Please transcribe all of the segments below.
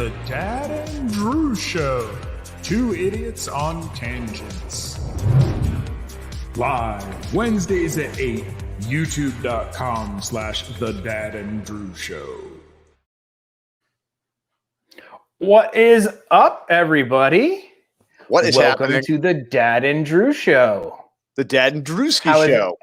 The Dad and Drew Show. Two idiots on tangents. Live Wednesdays at 8, youtube.com/The Dad and Drew Show. What is up, everybody? What is Welcome happening? to the Dad and Drew Show. The Dad and Drewski How is Show.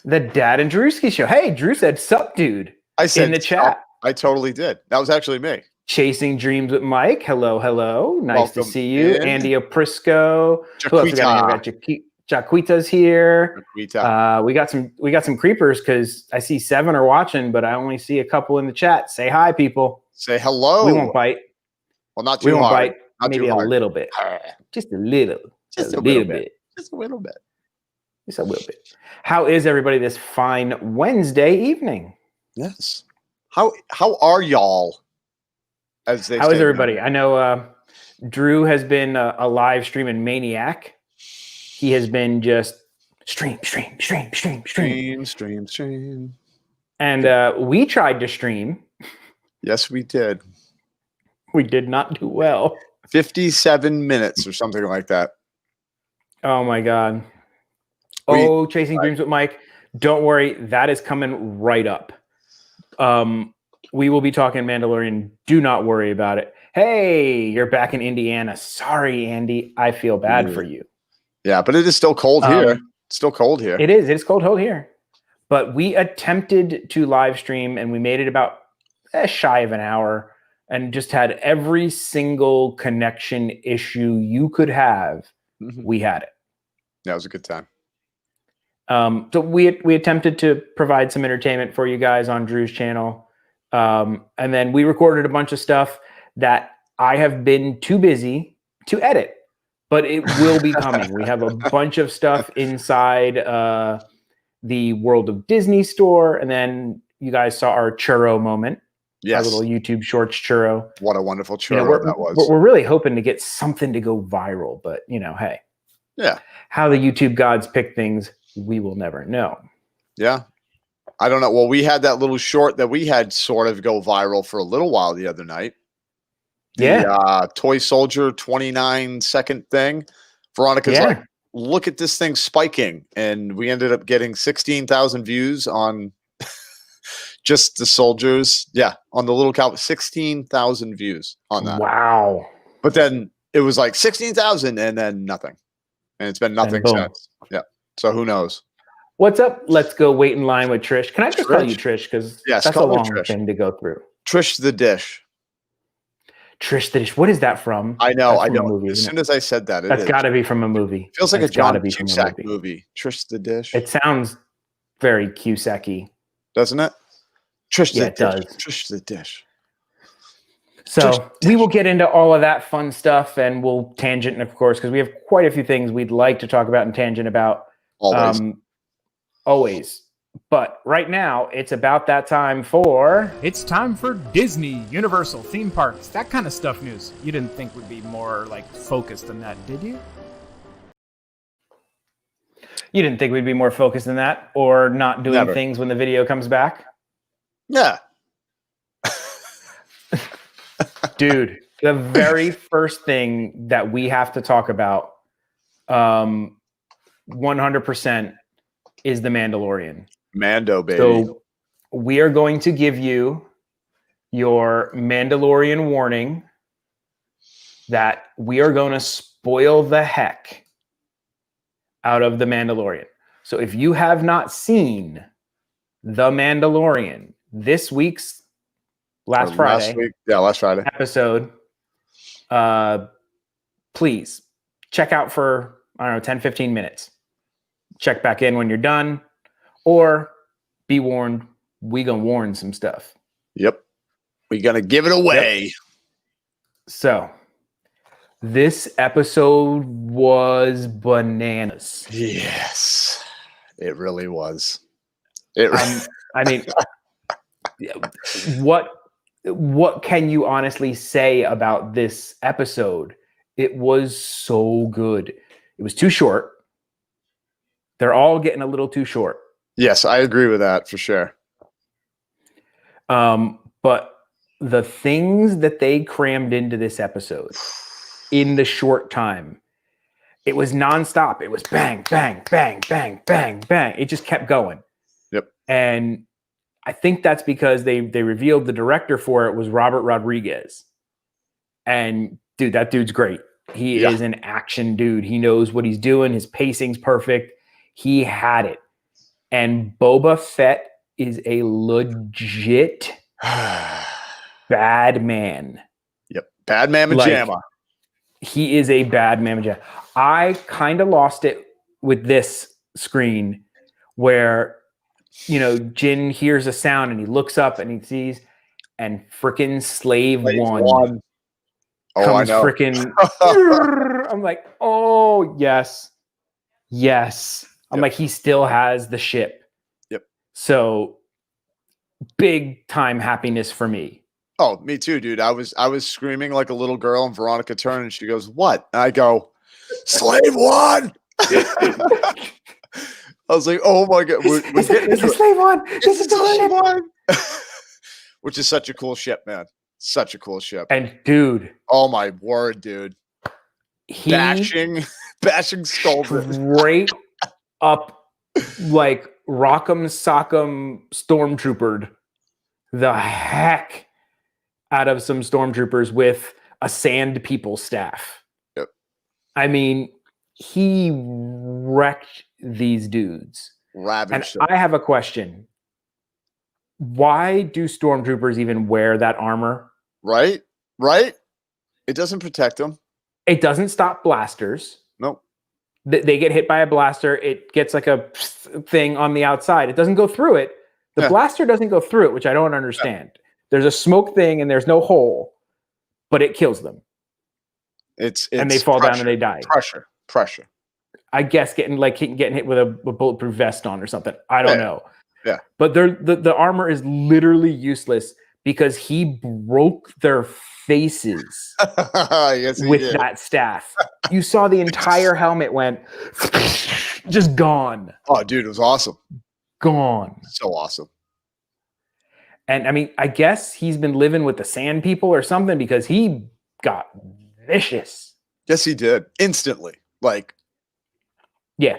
The Dad and Drewski Show. Hey, Drew said, "Sup, dude?" I said in the chat. I totally did. That was actually me. Chasing Dreams with Mike. Hello, hello. Nice Welcome to see you. in. Andy Oprisco. Who else we got here? We got Jaquita's here. Jaquita. We got some creepers because I see 7 are watching, but I only see a couple in the chat. Say hi, people. Say hello. We won't bite. Well, not We too won't hard. bite. Not Maybe too a hard. little bit. Just a little. Just a little bit. Just a little bit. Just a little bit. How is everybody this fine Wednesday evening? Yes. How are y'all? As they How say is everybody? I know Drew has been a live streaming maniac. He has been just stream. And we tried to stream. Yes, we did. We did not do well. 57 minutes or something like that. Oh my God. Chasing Dreams with Mike. Don't worry, that is coming right up. We will be talking Mandalorian. Do not worry about it. Hey, you're back in Indiana. Sorry, Andy. I feel bad for you. Yeah, but it is still cold here. It's still cold here. It is. It's cold here. But we attempted to live stream and we made it about shy of an hour and just had every single connection issue you could have. Mhm. We had it. Yeah, it was a good time. So we attempted to provide some entertainment for you guys on Drew's channel. And then we recorded a bunch of stuff that I have been too busy to edit, but it will be coming. We have a bunch of stuff inside the World of Disney store. And then you guys saw our churro moment. Yes. Our little YouTube Shorts churro. What a wonderful churro that was. We're really hoping to get something to go viral, but hey. Yeah. How the YouTube gods pick things, we will never know. Yeah. I don't know. Well, we had that little short that we had sort of go viral for a little while the other night. The toy soldier 29-second thing. Veronica's like, look at this thing spiking. And we ended up getting 16,000 views on just the soldiers. Yeah. On the little cow, 16,000 views on that. Wow. But then it was like 16,000 and then nothing. And it's been nothing since. Yeah. So who knows? What's up? Let's go wait in line with Trish. Can I just call you Trish? Because that's a long thing to go through. Trish the Dish. Trish the Dish. What is that from? I know. I know. Movie, as soon as I said that, that's got to be from a movie. Feels like a John Cusack movie. Trish the Dish. It sounds very Cusacky, doesn't it? Trish the Dish. Does. Trish the Dish. So we will get into all of that fun stuff, and we'll tangent, of course, because we have quite a few things we'd like to talk about and tangent about. Always. But right now, it's about that time for... It's time for Disney, Universal, theme parks, that kind of stuff news. You didn't think we'd be more, focused than that, did you? You didn't think we'd be more focused than that? Or not doing things when the video comes back? Yeah. Dude, the very first thing that we have to talk about 100% is the Mandalorian. Mando, baby. So we are going to give you your Mandalorian warning that we are going to spoil the heck out of the Mandalorian. So if you have not seen the Mandalorian, this week's last Friday episode, please check out for, 10-15 minutes. Check back in when you're done, or be warned, we gonna warn some stuff. Yep. We're gonna give it away. Yep. So this episode was bananas. Yes, it really was. What can you honestly say about this episode? It was so good. It was too short. They're all getting a little too short. Yes, I agree with that for sure. But the things that they crammed into this episode in the short time, it was nonstop. It was bang, bang, bang, bang, bang, bang. It just kept going. Yep. And I think that's because they revealed the director for it was Robert Rodriguez. And dude, that dude's great. He is an action dude. He knows what he's doing. His pacing's perfect. He had it. And Boba Fett is a legit bad man. Yep. Bad mamma jamma. He is a bad mamma jamma. I kind of lost it with this screen where, Jin hears a sound and he looks up and he sees, and freaking Slave One comes freaking. I'm like, oh, yes. Yes. I'm like, he still has the ship. Yep. So big time happiness for me. Oh, me too, dude. I was screaming like a little girl, and Veronica turned and she goes, "What?" And I go, "Slave One." I was like, "Oh my god, we're getting into Slave One. This is the Slave ship. One." Which is such a cool ship, man. Such a cool ship. And dude, oh my word, dude. Bashing Skullduggery. Straight up like Rock'em Sock'em stormtroopered the heck out of some stormtroopers with a sand people staff. Yep. I mean, he wrecked these dudes. Ravaged and I have a question. Why do stormtroopers even wear that armor? Right? It doesn't protect them. It doesn't stop blasters. Nope. They get hit by a blaster. It gets like a thing on the outside. It doesn't go through it. The blaster doesn't go through it, which I don't understand. There's a smoke thing and there's no hole, but it kills them. It's and they fall down and they die. Pressure. I guess getting hit with a bulletproof vest on or something. I don't know. Yeah. But the armor is literally useless because he broke their faces yes, with that staff. You saw the entire helmet went just gone. Oh, dude, it was awesome. Gone. So awesome. And I mean, I guess he's been living with the sand people or something because he got vicious. Yes, he did. Instantly. Like, yeah.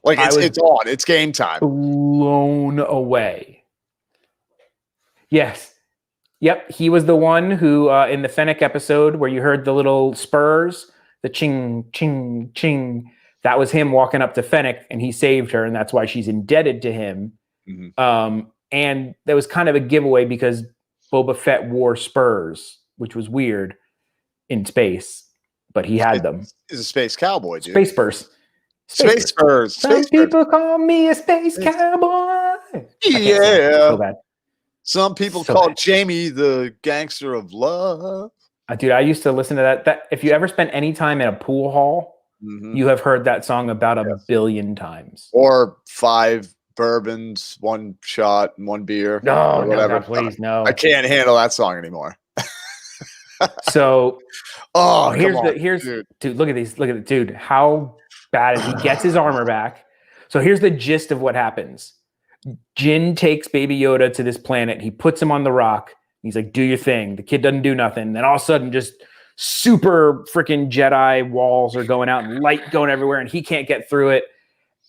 Like it's on. It's game time. Blown away. Yes. Yep. He was the one who, in the Fennec episode where you heard the little spurs, the ching, ching, ching, that was him walking up to Fennec and he saved her. And that's why she's indebted to him. Mm-hmm. And that was kind of a giveaway because Boba Fett wore spurs, which was weird in space, but he had them. He's a space cowboy, dude. Space spurs. Space spurs. Some people call me a space cowboy. Yeah. So bad. Some people call Jamie the gangster of love. Dude, I used to listen to that. If you ever spent any time in a pool hall, you have heard that song about a billion times. Or 5 bourbons, 1 shot, and 1 beer. No, whatever. God, please, no. I can't handle that song anymore. So, here's dude. Look at these. Look at it, dude. How bad is he? Gets his armor back. So here's the gist of what happens. Jin takes Baby Yoda to this planet. He puts him on the rock. He's like, "Do your thing." The kid doesn't do nothing. Then all of a sudden, just super freaking Jedi walls are going out and light going everywhere, and he can't get through it.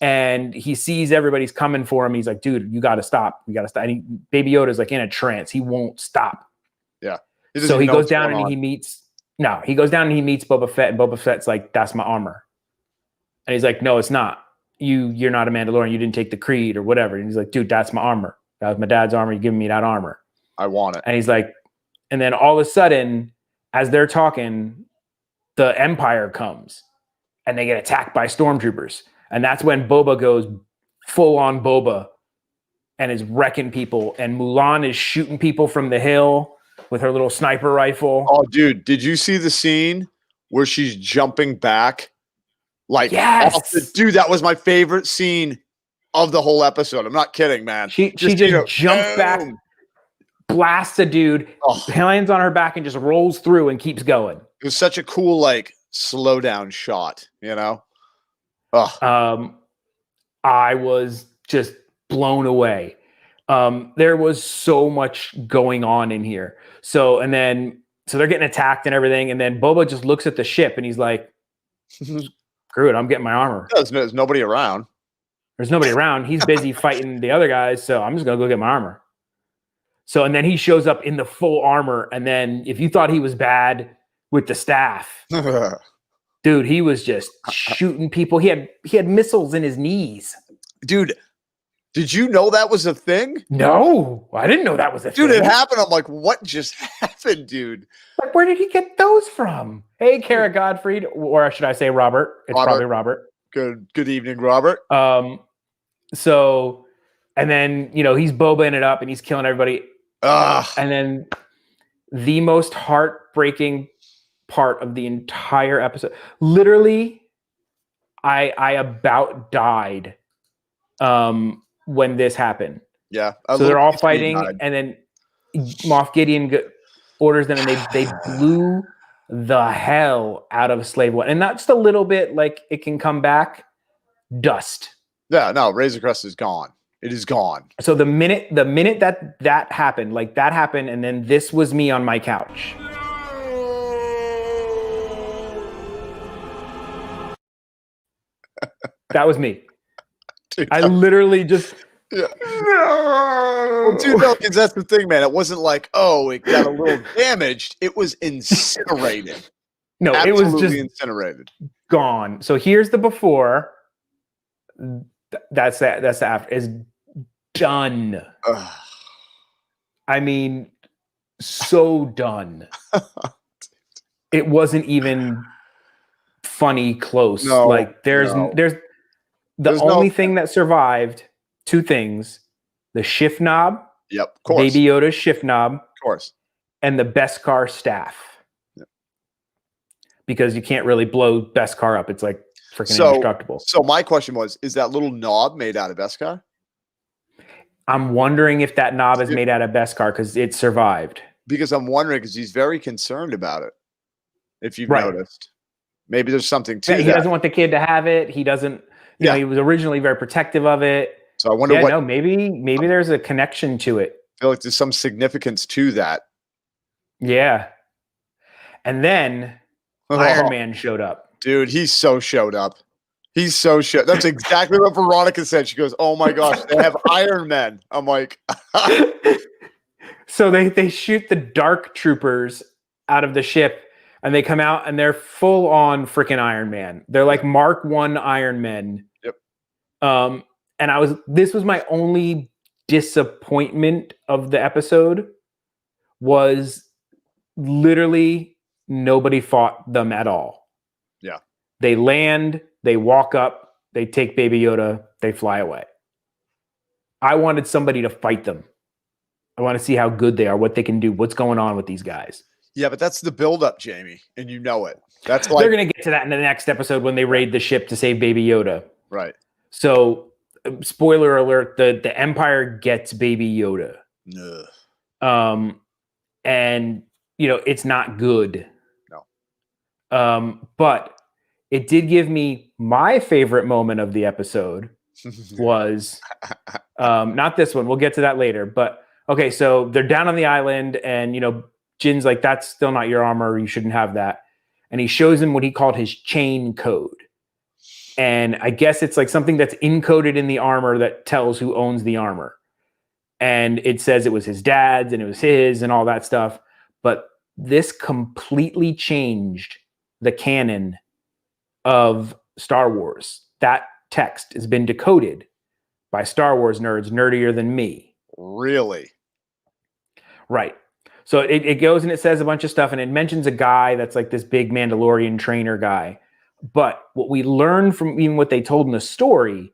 And he sees everybody's coming for him. He's like, "Dude, you got to stop. You got to stop." And Baby Yoda's like in a trance. He won't stop. Yeah. So he goes down and he meets. No, he goes down and he meets Boba Fett, and Boba Fett's like, "That's my armor," and he's like, "No, it's not. You're not a Mandalorian. You didn't take the creed or whatever." And he's like, "Dude, that's my armor. That was my dad's armor. You're giving me that armor. I want it." And he's like, and then all of a sudden, as they're talking, the Empire comes and they get attacked by stormtroopers. And that's when Boba goes full on Boba and is wrecking people. And Mulan is shooting people from the hill with her little sniper rifle. Oh, dude, did you see the scene where she's jumping back? Like, yes. Dude, that was my favorite scene of the whole episode. I'm not kidding, man. She just jumped back, blasts a dude, lands on her back, and just rolls through and keeps going. It was such a cool, like, slow down shot, you know? I was just blown away. There was so much going on in here. So they're getting attacked and everything, and then Boba just looks at the ship and he's like, "Screw it, I'm getting my armor." There's nobody around. There's nobody around. He's busy fighting the other guys, so I'm just gonna go get my armor. So, and then he shows up in the full armor, and then if you thought he was bad with the staff, dude, he was just shooting people. He had missiles in his knees. Dude, did you know that was a thing? No, I didn't know that was a thing. Dude, it happened. I'm like, what just happened, dude? Like, where did he get those from? Hey, Kara Godfrey, or should I say Robert? It's probably Robert. Good evening, Robert. So, and then, he's Boba-ing it up and he's killing everybody. And then the most heartbreaking part of the entire episode, literally, I about died when this happened. Yeah. So they're all fighting, and then Moff Gideon orders them, and they blew the hell out of Slave One. And not just a little bit, like it can come back. Dust. Yeah, no, Razor Crest is gone. It is gone. So the minute that happened, like that happened, and then this was me on my couch. That was me. Dude, I literally just no. Well, dude, no, because that's the thing, man. It wasn't like, oh, it got a little damaged. It was incinerated. No, absolutely, it was just incinerated. Gone. So here's the before. That's the after. Is done. I mean, so done. It wasn't even funny close. No, like there's the only thing that survived. Two things: the shift knob. Yep, of course. Baby Yoda's shift knob. Of course. And the Beskar staff. Yep. Because you can't really blow Beskar up. It's like freaking indestructible. So my question was, is that little knob made out of Beskar? I'm wondering if that knob is made out of Beskar because it survived. Because I'm wondering, because he's very concerned about it. If you've noticed. Maybe there's something to that. He doesn't want the kid to have it. He doesn't, you know, he was originally very protective of it. So I wonder what. Maybe there's a connection to it. I feel like there's some significance to that. Yeah. And then Iron Man showed up. Dude, he's so showed up. He's so showed. That's exactly what Veronica said. She goes, "Oh my gosh, they have Iron Man." I'm like, so they shoot the Dark Troopers out of the ship, and they come out, and they're full on freaking Iron Man. They're like Mark I Iron Men. Yep. And this was my only disappointment of the episode, was literally nobody fought them at all. Yeah. They land, they walk up, they take Baby Yoda, they fly away. I wanted somebody to fight them. I want to see how good they are, what they can do, what's going on with these guys. Yeah, but that's the buildup, Jamie, and you know it. That's like they're going to get to that in the next episode when they raid the ship to save Baby Yoda. Right. So, spoiler alert: the Empire gets Baby Yoda. Ugh. And you know it's not good. No. But it did give me my favorite moment of the episode was not this one. We'll get to that later. But okay, so they're down on the island, and you know Jin's like, "That's still not your armor. You shouldn't have that." And he shows him what he called his chain code. And I guess it's like something that's encoded in the armor that tells who owns the armor. And it says it was his dad's and it was his and all that stuff. But this completely changed the canon of Star Wars. That text has been decoded by Star Wars nerds nerdier than me. Really? Right. So it goes and it says a bunch of stuff, and it mentions a guy that's like this big Mandalorian trainer guy. But what we learned from even what they told in the story,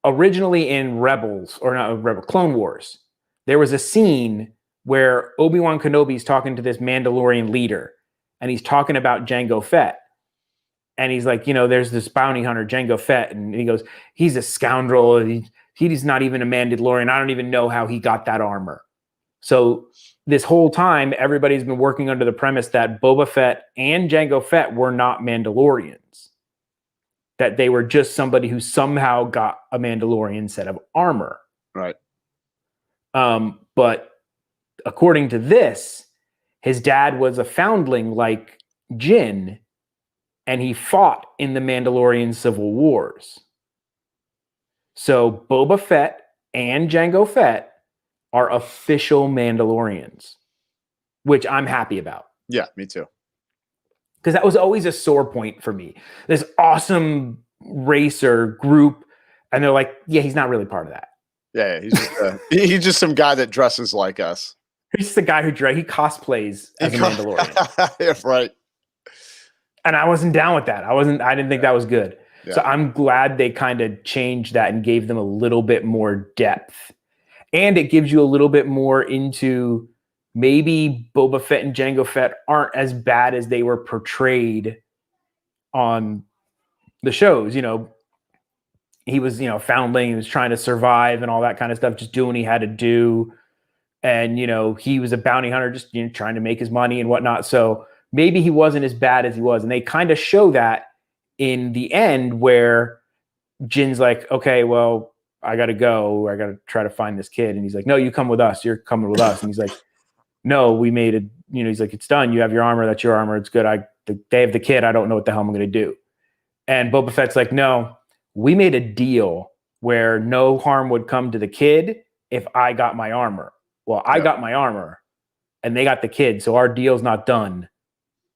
originally in Clone Wars, there was a scene where Obi-Wan Kenobi's talking to this Mandalorian leader, and he's talking about Jango Fett. And he's like, you know, there's this bounty hunter, Jango Fett, and he goes, he's a scoundrel. He's not even a Mandalorian. I don't even know how he got that armor. So this whole time, everybody's been working under the premise that Boba Fett and Jango Fett were not Mandalorians. That they were just somebody who somehow got a Mandalorian set of armor. Right. But according to this, his dad was a foundling like Jin, and he fought in the Mandalorian Civil Wars. So Boba Fett and Jango Fett are official Mandalorians, which I'm happy about. Yeah, me too. Because that was always a sore point for me. This awesome racer group, and they're like, yeah, he's not really part of that. Yeah, he's just some guy that dresses like us. He's just a guy he cosplays as a Mandalorian. Yeah, right. And I wasn't down with that. I didn't think that was good. Yeah. So I'm glad they kind of changed that and gave them a little bit more depth. And it gives you a little bit more into maybe Boba Fett and Jango Fett aren't as bad as they were portrayed on the shows. You know, he was, foundling, he was trying to survive and all that kind of stuff, just doing what he had to do. And, he was a bounty hunter, just, trying to make his money and whatnot. So maybe he wasn't as bad as he was. And they kind of show that in the end where Jin's like, okay, well, I got to go. I got to try to find this kid. And he's like, no, you come with us. You're coming with us. And he's like, no, we made it. He's like, it's done. You have your armor. That's your armor. It's good. They have the kid. I don't know what the hell I'm going to do. And Boba Fett's like, no, we made a deal where no harm would come to the kid if I got my armor. Well, I got my armor and they got the kid. So our deal's not done.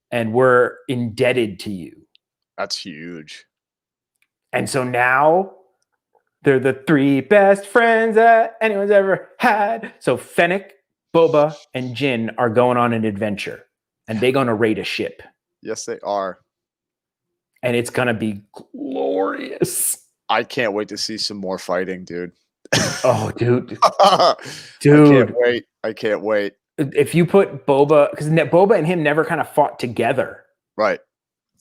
And we're indebted to you. That's huge. And so now they're the three best friends that anyone's ever had. So Fennec, Boba, and Jin are going on an adventure. And they're going to raid a ship. Yes, they are. And it's going to be glorious. I can't wait to see some more fighting, dude. Oh, dude. Dude. I can't wait. If you put Boba, because Boba and him never kind of fought together. Right.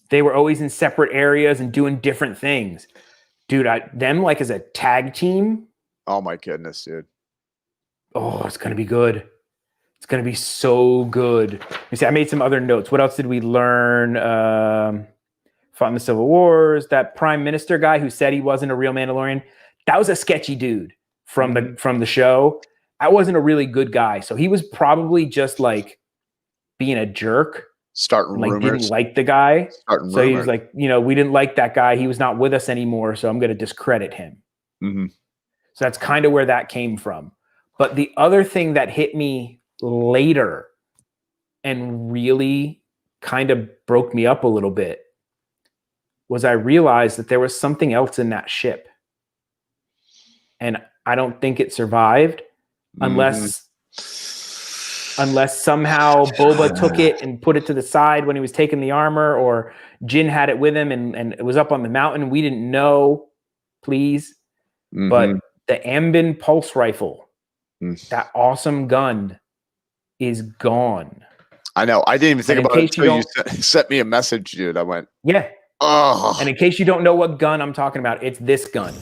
They were always in separate areas and doing different things. Dude, them like as a tag team. Oh my goodness, dude. Oh, it's going to be good. It's going to be so good. You see, I made some other notes. What else did we learn? Fought in the Civil Wars. That Prime Minister guy who said he wasn't a real Mandalorian. That was a sketchy dude from the show. That wasn't a really good guy. So he was probably just like being a jerk. Starting rumors. Didn't like the guy. So he was like, we didn't like that guy. He was not with us anymore. So I'm going to discredit him. Mm-hmm. So that's kind of where that came from. But the other thing that hit me later and really kind of broke me up a little bit was I realized that there was something else in that ship. And I don't think it survived unless somehow Boba took it and put it to the side when he was taking the armor, or Jin had it with him and it was up on the mountain. We didn't know, please. Mm-hmm. But the Amban pulse rifle, that awesome gun, is gone. I know. I didn't even think about it until you sent me a message, dude. I went, yeah. Oh. And in case you don't know what gun I'm talking about, it's this gun.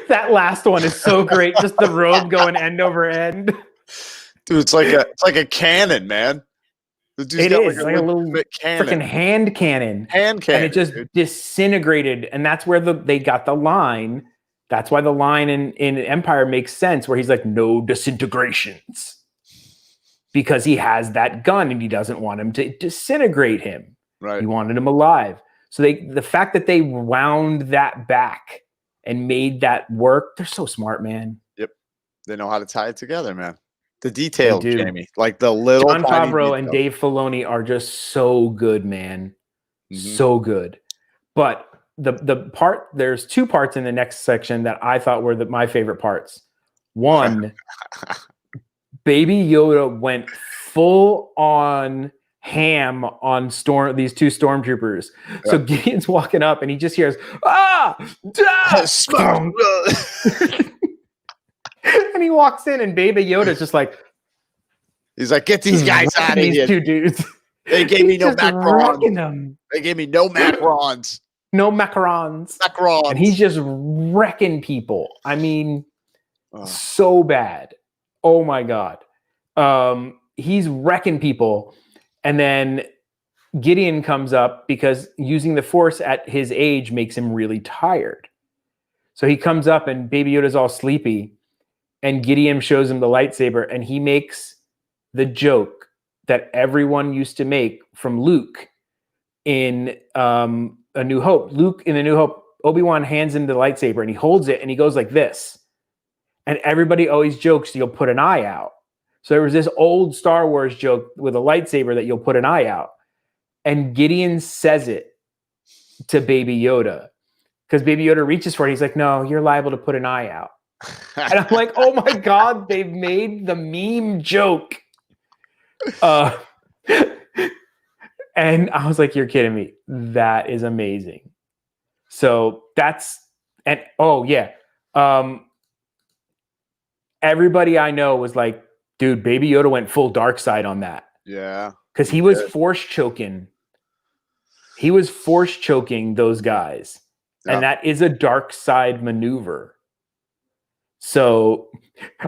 That last one is so great. Just the robe going end over end. Dude, it's like a cannon, man. It is like a little freaking hand cannon. Hand cannon. And it just disintegrated. And that's where they got the line. That's why the line in Empire makes sense, where he's like, no disintegrations. Because he has that gun and he doesn't want him to disintegrate him. Right. He wanted him alive. So the fact that they wound that back and made that work, they're so smart, man. Yep. They know how to tie it together, man. The details, Jamie. Like the little Jon Favreau and Dave Filoni are just so good, man. Mm-hmm. So good. But there's two parts in the next section that I thought were my favorite parts. One, Baby Yoda went full on ham on these two stormtroopers. Yeah. So Gideon's walking up and he just hears, and he walks in and Baby Yoda's just like, he's like, get these guys out of here. These two dudes. They gave me no macarons. They gave me no macarons. No macarons. Macarons. And he's just wrecking people. I mean, so bad. Oh my God. He's wrecking people. And then Gideon comes up because using the Force at his age makes him really tired. So he comes up and Baby Yoda's all sleepy. And Gideon shows him the lightsaber. And he makes the joke that everyone used to make from Luke in A New Hope. Luke in A New Hope, Obi-Wan hands him the lightsaber and he holds it and he goes like this. And everybody always jokes you'll put an eye out. So there was this old Star Wars joke with a lightsaber that you'll put an eye out. And Gideon says it to Baby Yoda. Because Baby Yoda reaches for it. He's like, no, you're liable to put an eye out. And I'm like, oh my God, they've made the meme joke. And I was like, you're kidding me. That is amazing. So that's, and oh yeah. Everybody I know was like, dude, Baby Yoda went full dark side on that. Yeah. Because he was force choking. He was force choking those guys. Yeah. And that is a dark side maneuver. So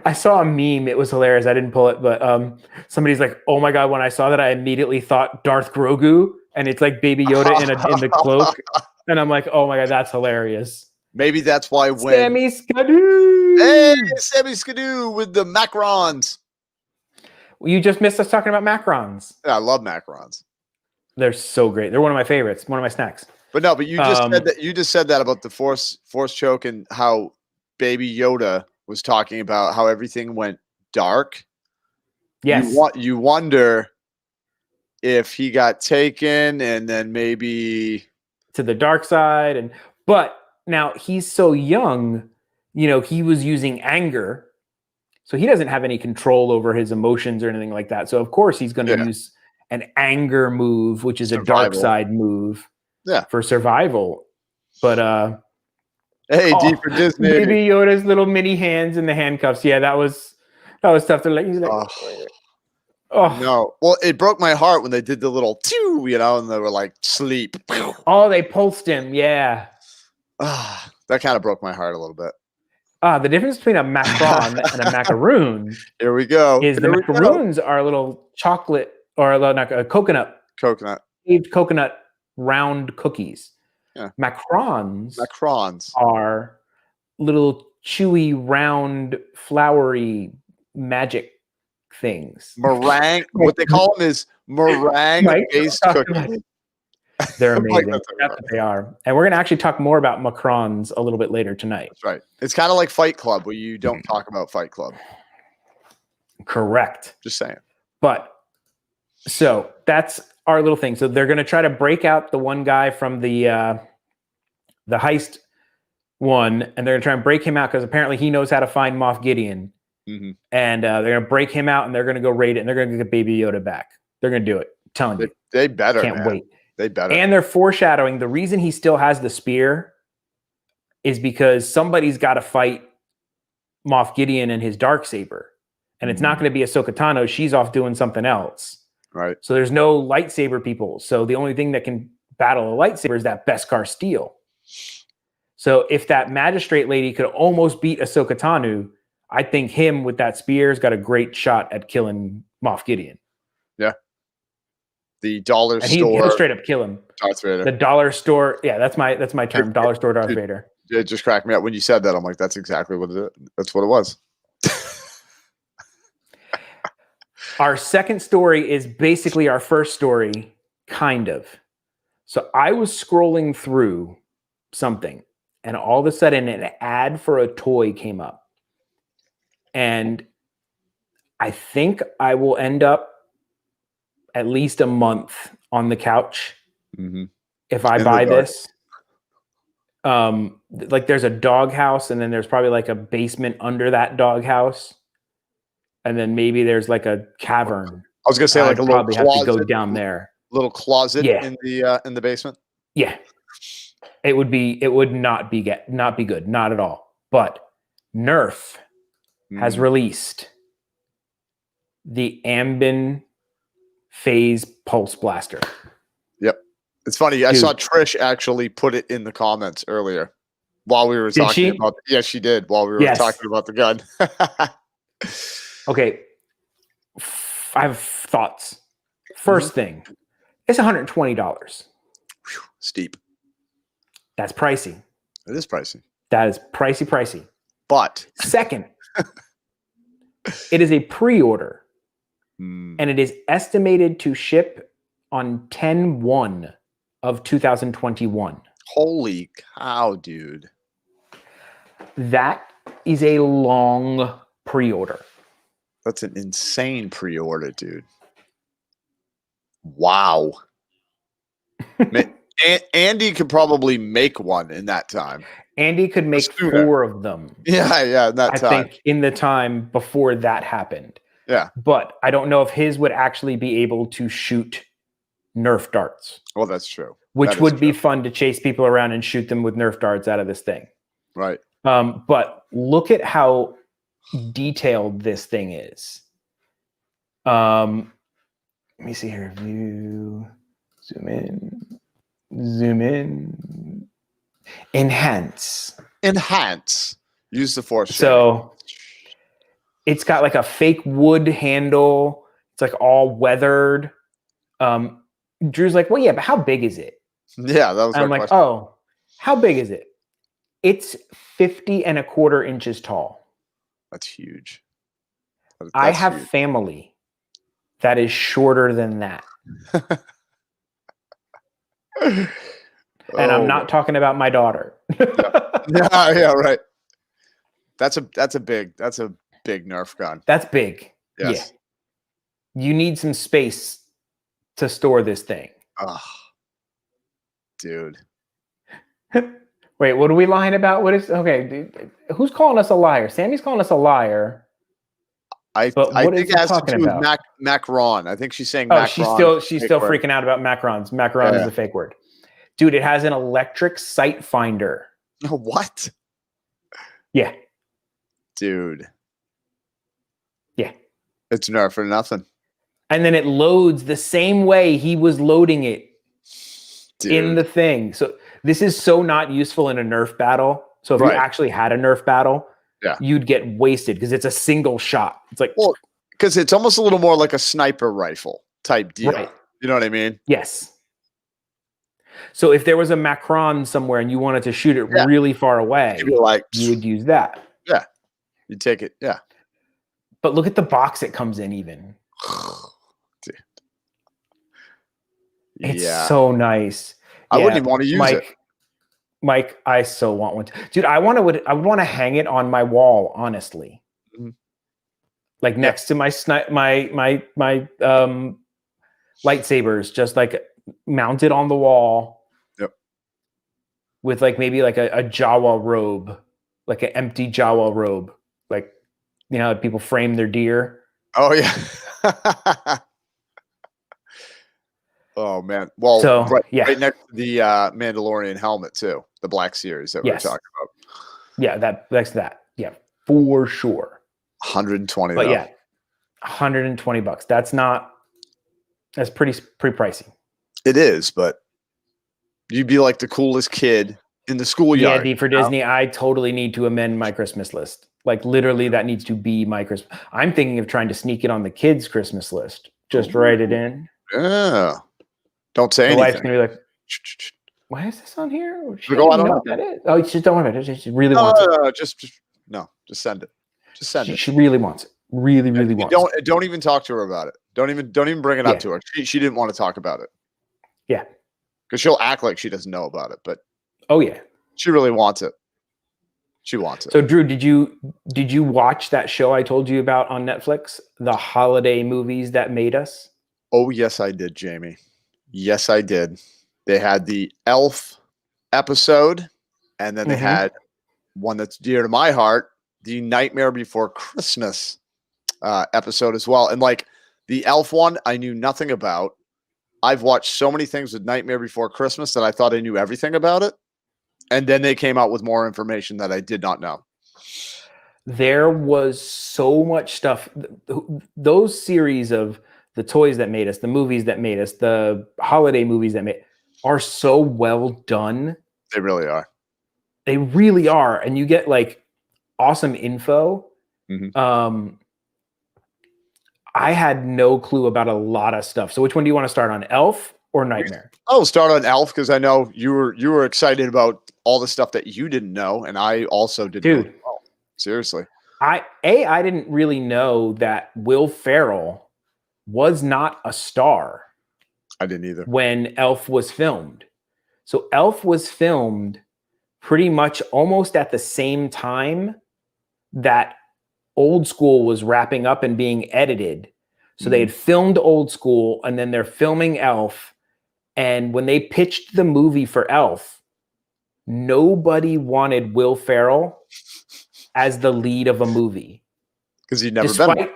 I saw a meme. It was hilarious. I didn't pull it, but somebody's like, oh my God, when I saw that, I immediately thought Darth Grogu. And it's like Baby Yoda in the cloak. And I'm like, oh my God, that's hilarious. Maybe that's why when Sammy Skidoo. Hey, Sammy Skidoo with the macarons. You just missed us talking about macarons. Yeah, I love macarons. They're so great. They're one of my favorites. One of my snacks. But no, but you just said that. You just said that about the force choke and how Baby Yoda was talking about how everything went dark. Yes. You wonder if he got taken and then maybe to the dark side. But now he's so young, you know, he was using anger. So he doesn't have any control over his emotions or anything like that. So of course he's going to use an anger move, which is survival. A dark side move for survival. But hey, D for Disney. Baby Yoda's little mini hands in the handcuffs. Yeah, that was tough to like. He's like, oh no. Well, it broke my heart when they did the little you know, and they were like sleep. Oh, they pulsed him. Yeah. That kind of broke my heart a little bit. The difference between a macaron and a macaroon. Here we go. Is the macaroons are little chocolate or a coconut. Shaved coconut round cookies. Yeah. Macarons are little chewy, round, flowery magic things. Meringue. What they call them is meringue-based cookies. They're amazing. That's what they are. And we're going to actually talk more about macarons a little bit later tonight. That's right. It's kind of like Fight Club where you don't talk about Fight Club. Correct. Just saying. But so that's our little thing. So they're going to try to break out the one guy from the heist one, and they're going to try and break him out because apparently he knows how to find Moff Gideon. Mm-hmm. And they're going to break him out, and they're going to go raid it, and they're going to get Baby Yoda back. They're going to do it. I'm telling you. They better. Can't wait. They better. And they're foreshadowing the reason he still has the spear is because somebody's got to fight Moff Gideon and his Darksaber. And it's not going to be Ahsoka Tano. She's off doing something else. Right. So there's no lightsaber people. So the only thing that can battle a lightsaber is that Beskar steel. So if that magistrate lady could almost beat Ahsoka Tano, I think him with that spear's got a great shot at killing Moff Gideon. Yeah. The dollar store. He'll straight up kill him. Darth Vader. The dollar store. Yeah, that's my term. Dollar store Darth Vader. It just cracked me up when you said that. I'm like, that's exactly what it is. That's what it was. Our second story is basically our first story, kind of. So I was scrolling through something, and all of a sudden an ad for a toy came up. And I think I will end up at least a month on the couch if I buy this. Like there's a doghouse, and then there's probably like a basement under that doghouse. And then maybe there's like a cavern. I was gonna say like a little probably closet, have to go down there. Little closet in the basement. Yeah, it would not be good, not at all. But Nerf has released the Amban Phase Pulse Blaster. Yep, It's funny. I saw Trish actually put it in the comments earlier while we were talking about. Yes, she did while we were talking about the gun. Okay, I have thoughts. First thing, it's $120. Steep. That's pricey. It is pricey. That is pricey. But second, it is a pre-order, and it is estimated to ship on 10/1 of 2021. Holy cow, dude! That is a long pre-order. That's an insane pre-order, dude. Wow. Andy could probably make one in that time. Andy could make 4 of them. Yeah, in that time. I think in the time before that happened. Yeah. But I don't know if his would actually be able to shoot Nerf darts. Well, that's true. Which would be fun to chase people around and shoot them with Nerf darts out of this thing. Right. But look at how detailed this thing is. Let me see here. View. Zoom in. Enhance. Use the force. So it's got like a fake wood handle. It's like all weathered. Drew's like, well, yeah, but how big is it? Yeah, that was. I'm like, question. oh, how big is it? It's 50¼ inches tall. That's huge. I have family that is shorter than that. And I'm not talking about my daughter. yeah, right. That's a big Nerf gun. That's big. Yes. Yeah. You need some space to store this thing. Oh, dude. Wait, what are we lying about? What is dude, who's calling us a liar? Sammy's calling us a liar. I think it has to do with Macron. I think she's saying Macron. She's still freaking out about Macrons. Macron is a fake word. Dude, it has an electric sight finder. What? Yeah. Dude. Yeah. It's Nerf for nothing. And then it loads the same way he was loading it in the thing. So this is so not useful in a Nerf battle. So if you actually had a Nerf battle, you'd get wasted because it's a single shot. It's like, well, because it's almost a little more like a sniper rifle type deal. Right. You know what I mean? Yes. So if there was a Macron somewhere and you wanted to shoot it really far away, you would use that. Yeah. You take it. Yeah. But look at the box it comes in even. Dude. It's so nice. I wouldn't even want to use it. Mike, I so want one. Dude, I would want to hang it on my wall, honestly. Mm-hmm. Like next to my lightsabers, just like mounted on the wall. Yep. With like maybe like a Jawa robe, like an empty Jawa robe. Like, you know, people frame their deer. Oh yeah. Oh man. Well, right next to the Mandalorian helmet too, the Black Series that we were talking about. Yeah, that's that. Yeah, for sure. 120. But yeah, $120. That's pretty pricey. It is, but you'd be like the coolest kid in the schoolyard. Yeah, for Disney, I totally need to amend my Christmas list. Like literally, that needs to be my Christmas. I'm thinking of trying to sneak it on the kids' Christmas list. Just write it in. Yeah. Don't say anything. The wife's gonna be like, "Why is this on here?" I don't know what that is. Oh, just don't worry about it. She really wants it. Just send it. Just send it. She really wants it. Really wants it. Don't even talk to her about it. Don't even bring it up to her. She didn't want to talk about it. Yeah. Because she'll act like she doesn't know about it, but she really wants it. She wants it. So Drew, did you watch that show I told you about on Netflix, the holiday movies that made us? Oh yes, I did, Jamie. Yes, I did. They had the Elf episode, and then they had one that's dear to my heart, the Nightmare Before Christmas episode as well. And like the Elf one, I knew nothing about. I've watched so many things with Nightmare Before Christmas that I thought I knew everything about it. And then they came out with more information that I did not know. There was so much stuff. Those series of the toys that made us, the movies that made us, the holiday movies that made, are so well done. They really are. They really are. And you get like awesome info. Mhm. I had no clue about a lot of stuff. So which one do you want to start on, Elf or Nightmare? I'll start on Elf because I know you were excited about all the stuff that you didn't know, and I also didn't know. Dude, Seriously. I didn't really know that Will Ferrell was not a star I didn't either. when Elf was filmed. So Elf was filmed pretty much almost at the same time that Old School was wrapping up and being edited. So they had filmed Old School and then they're filming Elf. And when they pitched the movie for Elf, nobody wanted Will Ferrell as the lead of a movie. Because he'd never Despite been.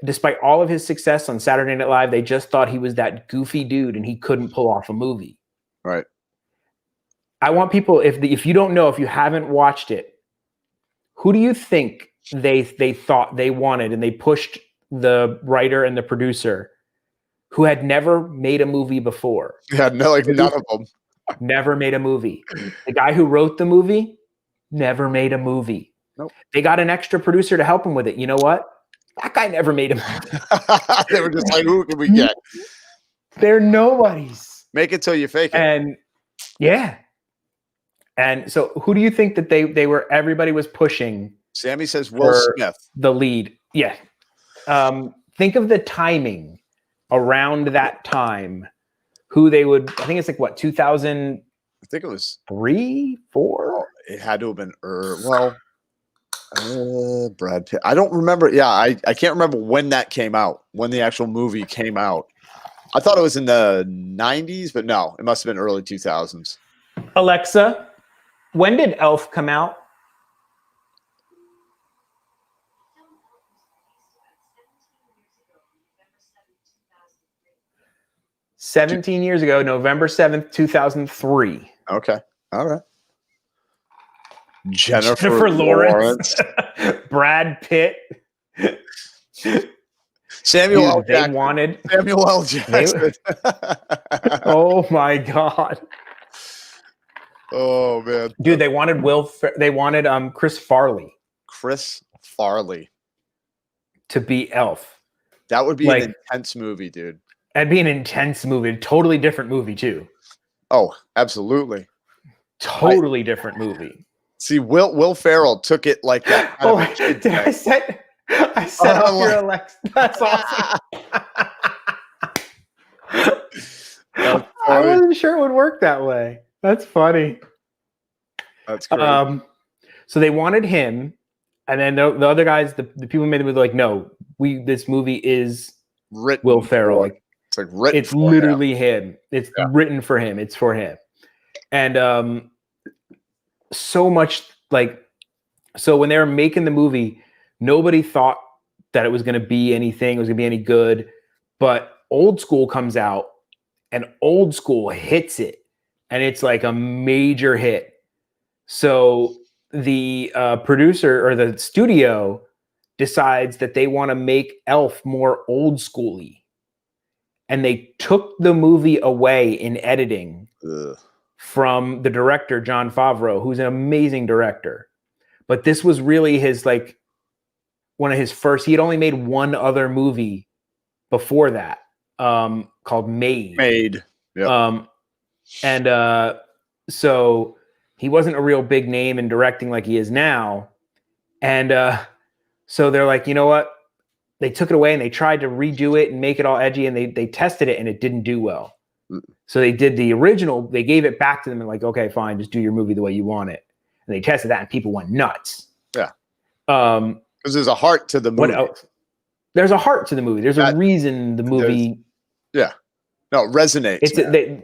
despite all of his success on Saturday Night Live, they just thought he was that goofy dude and he couldn't pull off a movie. Right. I want people, if you don't know, if you haven't watched it, who do you think they thought they wanted, and they pushed the writer and the producer who had never made a movie before? Yeah, no, like none of them. Never made a movie. The guy who wrote the movie never made a movie. Nope. They got an extra producer to help him with it. You know what? That guy never made a movie. They were just like, who can we get? They're nobodies. Make it till you fake it. And yeah. And so who do you think that they were, everybody was pushing? Sammy says Will Smith. The lead. Yeah. Think of the timing around that time. Who they would, I think it's like what, 2003, I think it was 4? It had to have been Brad Pitt. I don't remember. Yeah, I can't remember when that came out, when the actual movie came out. I thought it was in the 90s, but no, it must have been early 2000s. Alexa, when did Elf come out? $17 years ago, November 7th, 2003. Okay. All right. Jennifer Lawrence. Brad Pitt. Samuel L. They Jackson. wanted Samuel L. Jackson. Oh my God. Oh man. Dude, they wanted Chris Farley. Chris Farley To be Elf. That would be Like, an intense movie, dude. That'd be an intense movie. Totally different movie, too. Oh, absolutely. Totally different movie. See, Will Ferrell took it like that. I set off your Alexa. That's awesome. I wasn't sure it would work that way. That's funny. That's great. So they wanted him, and then the other guys, the people who made it were like, no, this movie is written Will Ferrell. Like, it's like written. It's literally him. It's written for him. It's for him. And so much like, so when they were making the movie, nobody thought that it was going to be anything. It was going to be any good. But Old School comes out, and Old School hits it, and it's like a major hit. So the producer or the studio decides that they want to make Elf more old schooly, and they took the movie away in editing from the director Jon Favreau, who's an amazing director. But this was really his like one of his first. He had only made one other movie before that, called Made. Yeah. So he wasn't a real big name in directing like he is now. And so they're like, you know what? They took it away and they tried to redo it and make it all edgy, and they tested it and it didn't do well. So they did the original, they gave it back to them and like, okay, fine, just do your movie the way you want it. And they tested that and people went nuts. Yeah. Because there's a heart to the movie. What else? There's a heart to the movie. There's a reason the movie. Yeah. No, it resonates.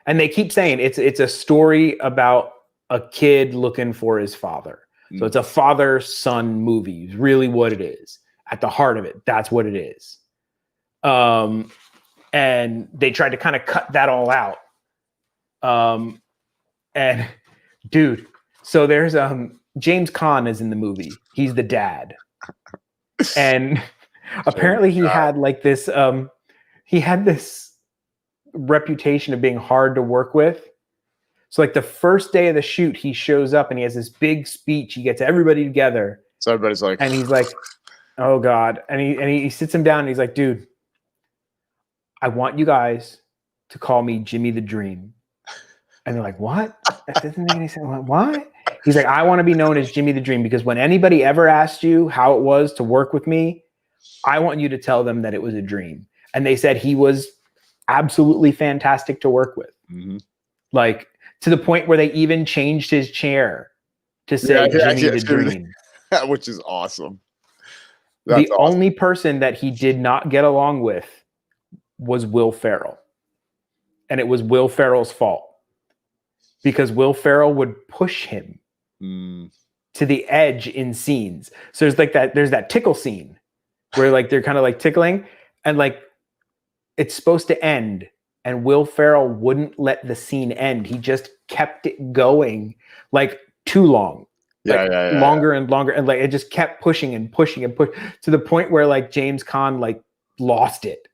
And they keep saying it's a story about a kid looking for his father. So it's a father-son movie, is really what it is. At the heart of it, that's what it is. And they tried to kind of cut that all out. And dude, so there's James Caan is in the movie. He's the dad. And apparently he had like this he had this reputation of being hard to work with. So like the first day of the shoot, he shows up and he has this big speech. He gets everybody together. So everybody's like, and he's like, oh God. And he sits him down and he's like, dude, I want you guys to call me Jimmy the Dream. And they're like, what? That doesn't make any sense. What? He's like, I want to be known as Jimmy the Dream because when anybody ever asked you how it was to work with me, I want you to tell them that it was a dream. And they said he was absolutely fantastic to work with. Mm-hmm. Like to the point where they even changed his chair to say Jimmy the Dream. Which is awesome. The only person that he did not get along with was Will Ferrell. And it was Will Ferrell's fault. Because Will Ferrell would push him to the edge in scenes. So there's that tickle scene where like they're kind of like tickling and like it's supposed to end and Will Ferrell wouldn't let the scene end. He just kept it going like too long. Longer and longer. And like it just kept pushing and pushing and push to the point where like James Caan like lost it.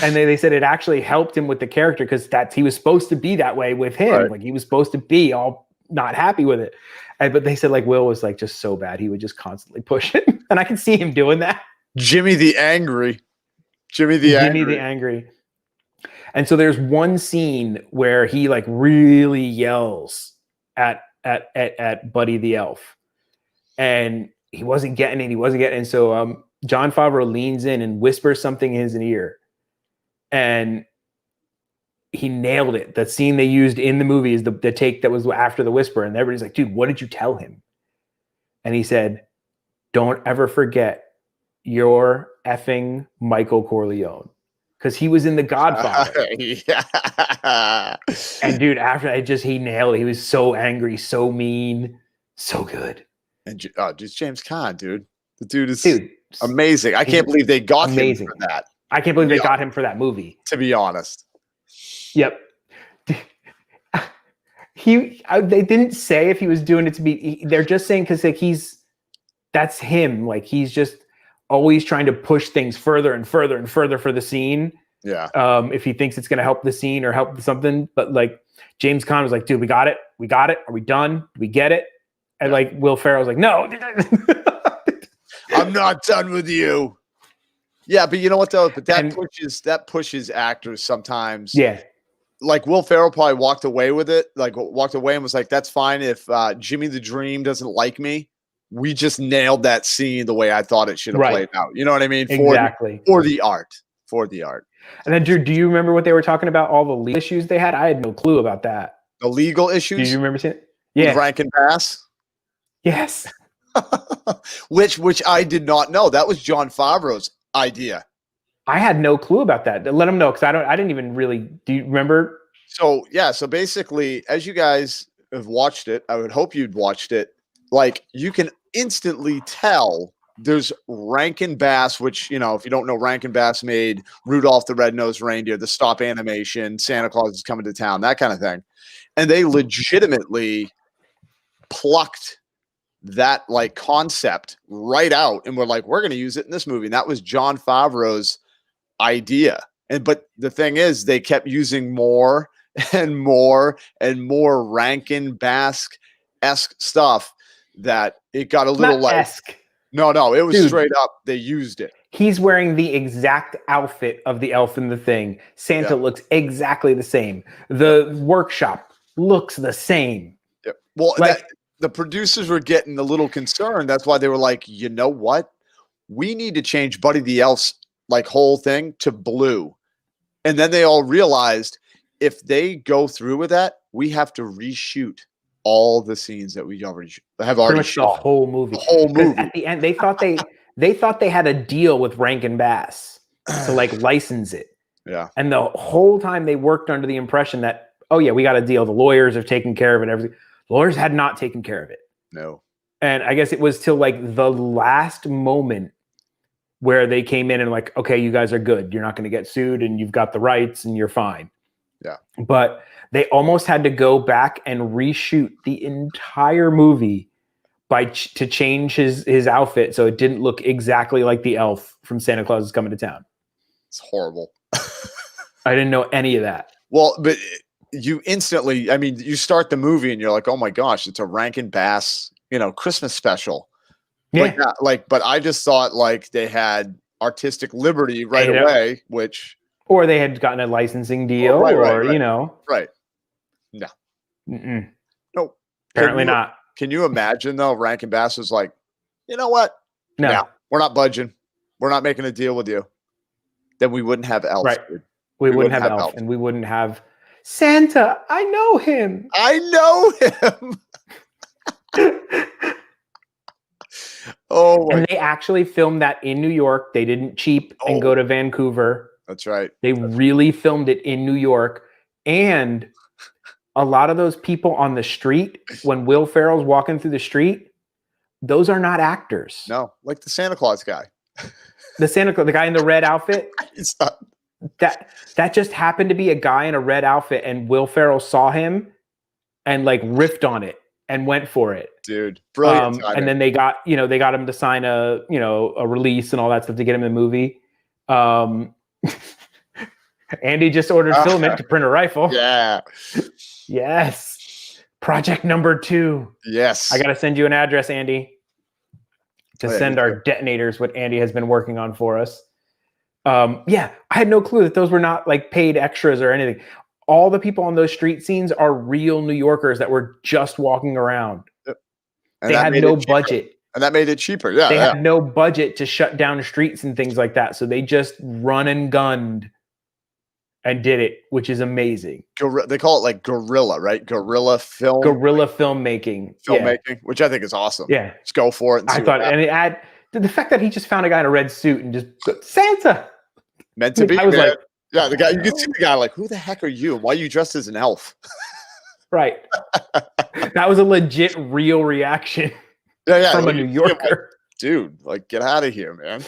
And they said it actually helped him with the character because he was supposed to be that way with him. Right. Like he was supposed to be all not happy with it. But they said like Will was like just so bad. He would just constantly push it. And I can see him doing that. Jimmy the Angry. Jimmy the Angry. And so there's one scene where he like really yells at Buddy the Elf. And he wasn't getting it. And so Jon Favreau leans in and whispers something in his ear. And he nailed it. The scene they used in the movie is the take that was after the whisper. And everybody's like, dude, what did you tell him? And he said, don't ever forget you're effing Michael Corleone. Because he was in The Godfather. Yeah. And dude, after that, he nailed it. He was so angry, so mean, so good. And just James Caan, dude. The dude is amazing. I can't believe they got him for that. I can't believe they got him for that movie. To be honest. Yep. They didn't say if he was doing it to be. They're just saying because like that's him. Like he's just always trying to push things further and further and further for the scene. Yeah. If he thinks it's going to help the scene or help something, but like James Caan was like, dude, we got it. Are we done? Do we get it? And like Will Ferrell was like, no. I'm not done with you. Yeah, but you know what though? But that pushes actors sometimes. Yeah. Like Will Ferrell probably walked away with it. Like walked away and was like, "That's fine if Jimmy the Dream doesn't like me. We just nailed that scene the way I thought it should have played out." You know what I mean? Exactly. For the art. And then, Drew, do you remember what they were talking about? All the legal issues they had? I had no clue about that. The legal issues? Do you remember seeing it? Yeah. With Rankin Bass? Yes. which I did not know. That was Jon Favreau's idea. I had no clue about that. Let him know because I didn't even really. Do you remember? So basically, as you guys have watched it, I would hope you'd watched it. Like you can instantly tell there's Rankin Bass, which if you don't know, Rankin Bass made Rudolph the Red-Nosed Reindeer, the stop animation, Santa Claus is Coming to Town, that kind of thing, and they legitimately plucked that like concept right out and we're like, we're going to use it in this movie. And that was Jon Favreau's idea. But the thing is they kept using more and more and more Rankin Bass-esque stuff that it got a little like no, it was straight up. They used it. He's wearing the exact outfit of the elf in the thing. Santa looks exactly the same. The workshop looks the same. Yeah. Well, the producers were getting a little concerned. That's why they were like, you know what? We need to change Buddy the Elf's like whole thing to blue. And then they all realized if they go through with that, we have to reshoot all the scenes that we have already shot. The whole movie. At the end, they thought they had a deal with Rankin Bass to like license it. Yeah. And the whole time they worked under the impression that, oh yeah, we got a deal. The lawyers have taken care of it. Everything. Lawyers had not taken care of it. No. And I guess it was till like the last moment where they came in and like, okay, you guys are good. You're not going to get sued and you've got the rights and you're fine. Yeah. But they almost had to go back and reshoot the entire movie to change his outfit so it didn't look exactly like the elf from Santa Claus is Coming to Town. It's horrible. I didn't know any of that. Well, but you instantly, I mean, you start the movie and you're like, oh my gosh, it's a Rankin Bass, Christmas special. Yeah. But I just thought like they had artistic liberty right away, which. Or they had gotten a licensing deal Right. Right. No. Mm-mm. No. Apparently not. Can you imagine though? Rankin Bass was like, you know what? No, we're not budging. We're not making a deal with you. Then we wouldn't have Elf. Right. We wouldn't have Elf, and we wouldn't have Santa. I know him. Oh, and they actually filmed that in New York. They didn't cheap and go to Vancouver. That's right. They really filmed it in New York. And a lot of those people on the street, when Will Ferrell's walking through the street, those are not actors. No, like the Santa Claus guy. The guy in the red outfit. That just happened to be a guy in a red outfit, and Will Ferrell saw him and like riffed on it and went for it. Dude, brilliant. And then they got him to sign a release and all that stuff to get him in the movie. Andy just ordered filament to print a rifle. Yeah. Yes. Project number 2. Yes. I got to send you an address, Andy, to send our detonators, what Andy has been working on for us. I had no clue that those were not like paid extras or anything. All the people on those street scenes are real New Yorkers that were just walking around. Yep. They had no budget. And that made it cheaper. Yeah. They had no budget to shut down streets and things like that. So they just run and gunned and did it, which is amazing. They call it like guerrilla, right? Guerrilla filmmaking, which I think is awesome. Yeah, just go for it. And the fact that he just found a guy in a red suit and just Santa meant to be. I was man. like, yeah, the guy. You can see the guy like, who the heck are you? Why are you dressed as an elf? Right. That was a legit, real reaction. Yeah, from a New Yorker. Dude, like, get out of here, man.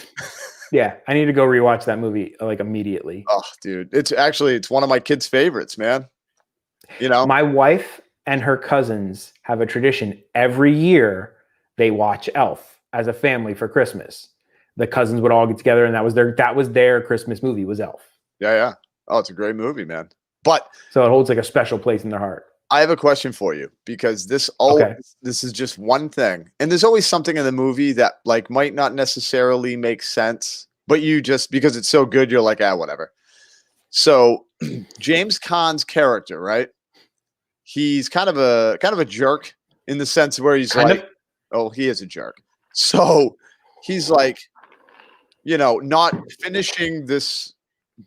Yeah, I need to go rewatch that movie like immediately. Oh, dude, it's one of my kids' favorites, man. My wife and her cousins have a tradition. Every year they watch Elf as a family for Christmas. The cousins would all get together, and that was their Christmas movie, was Elf. Yeah. Oh, it's a great movie, man. So it holds like a special place in their heart. I have a question for you, because this is just one thing. And there's always something in the movie that like might not necessarily make sense, but you just, because it's so good, you're like, whatever. So James Caan's character, right? He's kind of a jerk in the sense where he's he is a jerk. So he's like, not finishing this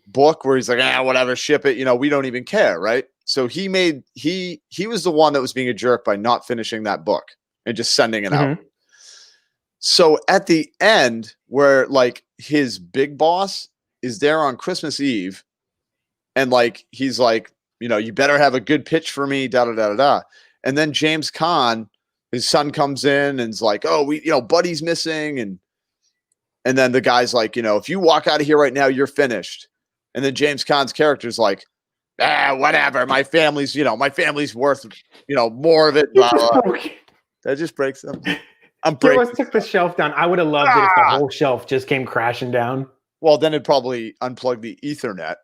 book where he's like, whatever, ship it. We don't even care, right? So he was the one that was being a jerk by not finishing that book and just sending it out. So at the end, where like his big boss is there on Christmas Eve, and like he's like, you better have a good pitch for me, da da da da da. And then James Caan, his son, comes in and is like, Buddy's missing, and then the guy's like, if you walk out of here right now, you're finished. And then James Caan's character is like, whatever. My family's worth, more of it. Blah, blah. That just breaks them. I'm breaking. Let's took the shelf down. I would have loved it if the whole shelf just came crashing down. Well, then it'd probably unplug the Ethernet.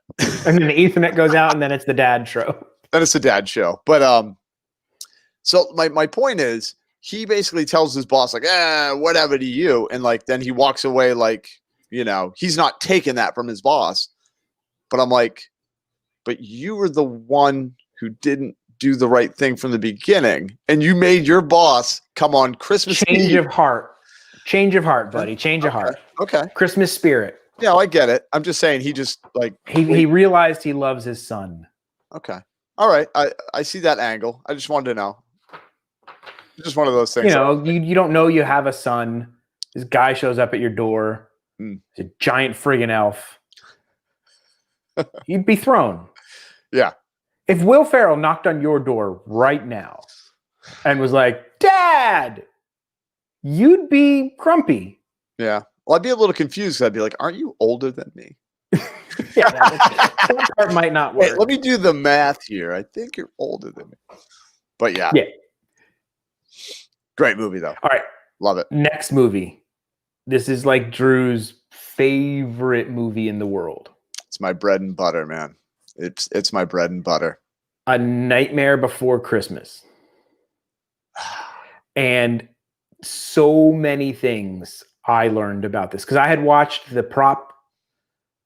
And then the Ethernet goes out, and then it's the dad show. Then it's the dad show. But so my point is, he basically tells his boss like, whatever to you, and like then he walks away like, he's not taking that from his boss. But I'm like, but you were the one who didn't do the right thing from the beginning, and you made your boss come on Christmas Eve. Change of heart, buddy. Change of heart. Okay. Christmas spirit. Yeah, I get it. I'm just saying he just like he realized he loves his son. Okay. All right. I see that angle. I just wanted to know. Just one of those things. You don't know you have a son. This guy shows up at your door. It's a giant friggin' elf. You'd be thrown. Yeah. If Will Ferrell knocked on your door right now and was like, Dad, you'd be grumpy. Yeah. Well, I'd be a little confused. I'd be like, aren't you older than me? Yeah, that part might not work. Hey, let me do the math here. I think you're older than me. But yeah. Great movie, though. All right. Love it. Next movie. This is like Drew's favorite movie in the world. It's my bread and butter, man. It's my bread and butter. A Nightmare Before Christmas. And so many things I learned about this because I had watched the prop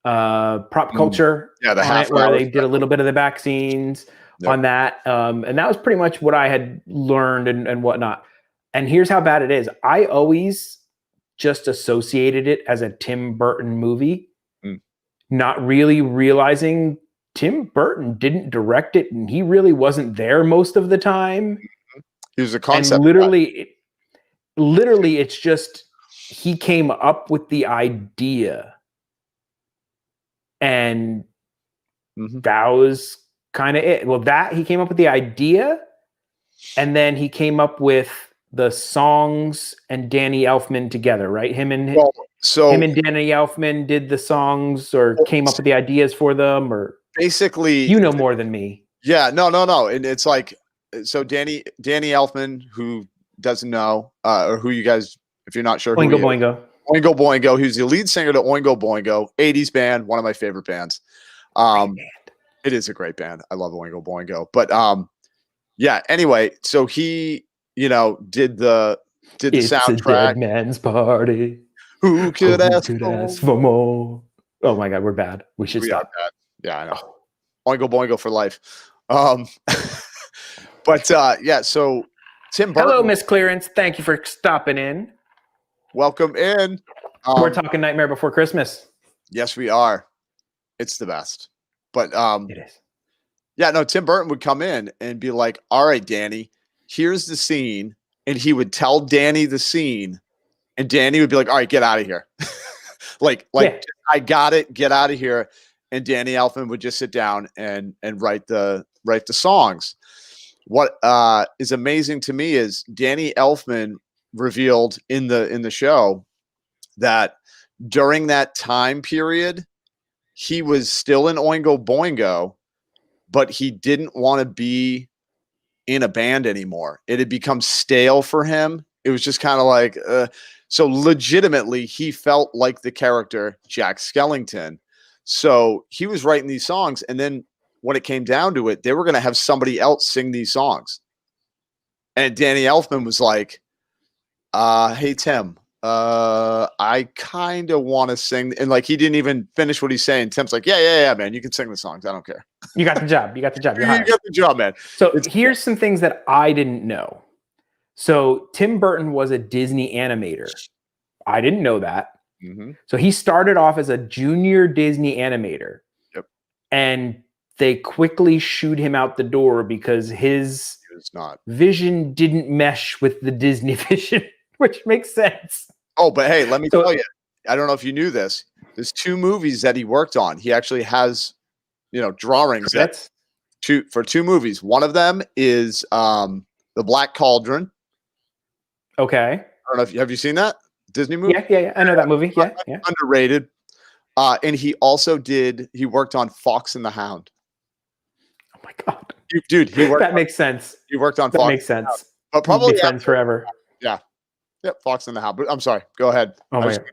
culture the on half it, where hour they did a little bit of the back scenes on that. And that was pretty much what I had learned and whatnot. And here's how bad it is. I always just associated it as a Tim Burton movie, not really realizing Tim Burton didn't direct it, and he really wasn't there most of the time. He was a concept. And literally, it's just he came up with the idea, and that was kind of it. Well, he came up with the idea, and then he came up with the songs and Danny Elfman together, right? Him and Danny Elfman did the songs, or came up with the ideas for them, or basically, you know more than me. Yeah, no, and it's like, so Danny Elfman, who doesn't know, or who you guys, if you're not sure, Oingo Boingo. Oingo Boingo, who's the lead singer to Oingo Boingo, 80s band, one of my favorite bands. It is a great band. I love Oingo Boingo. But yeah, anyway, so he, did the soundtrack. It's a dead man's party. Who could ask for more? Oh my God, we're bad. We should stop. Yeah, I know. Oingo Boingo for life. But yeah, so Tim Burton. Hello, Miss Clearance. Thank you for stopping in. Welcome in. We're talking Nightmare Before Christmas. Yes, we are. It's the best. But it is. Yeah, no, Tim Burton would come in and be like, all right, Danny, here's the scene. And he would tell Danny the scene, and Danny would be like, all right, get out of here. I got it, get out of here. And Danny Elfman would just sit down and write the songs. What is amazing to me is Danny Elfman revealed in the show that during that time period, he was still in Oingo Boingo, but he didn't want to be in a band anymore. It had become stale for him. It was just kind of like, so legitimately he felt like the character Jack Skellington. So he was writing these songs, and then when it came down to it, they were going to have somebody else sing these songs. And Danny Elfman was like, hey, Tim, I kind of want to sing. And like, he didn't even finish what he's saying. Tim's like, yeah, man, you can sing the songs. I don't care. You got the job. You got the job. You got the job, man. So here's some things that I didn't know. So Tim Burton was a Disney animator. I didn't know that. So he started off as a junior Disney animator. Yep. And they quickly shooed him out the door because his vision didn't mesh with the Disney vision, which makes sense. Oh, but hey, let me tell you, I don't know if you knew this. There's 2 movies that he worked on. He actually has, drawings for 2 movies. One of them is The Black Cauldron. Okay. I don't know if have you seen that Disney movie? Yeah. I know that movie. Yeah. Underrated. And he also he worked on Fox and the Hound. Oh my God. Dude, he worked. That makes sense. He worked on Fox. That makes sense. But probably friends forever. Yeah. Yep. Fox and the Hound. But I'm sorry. Go ahead. Oh my God.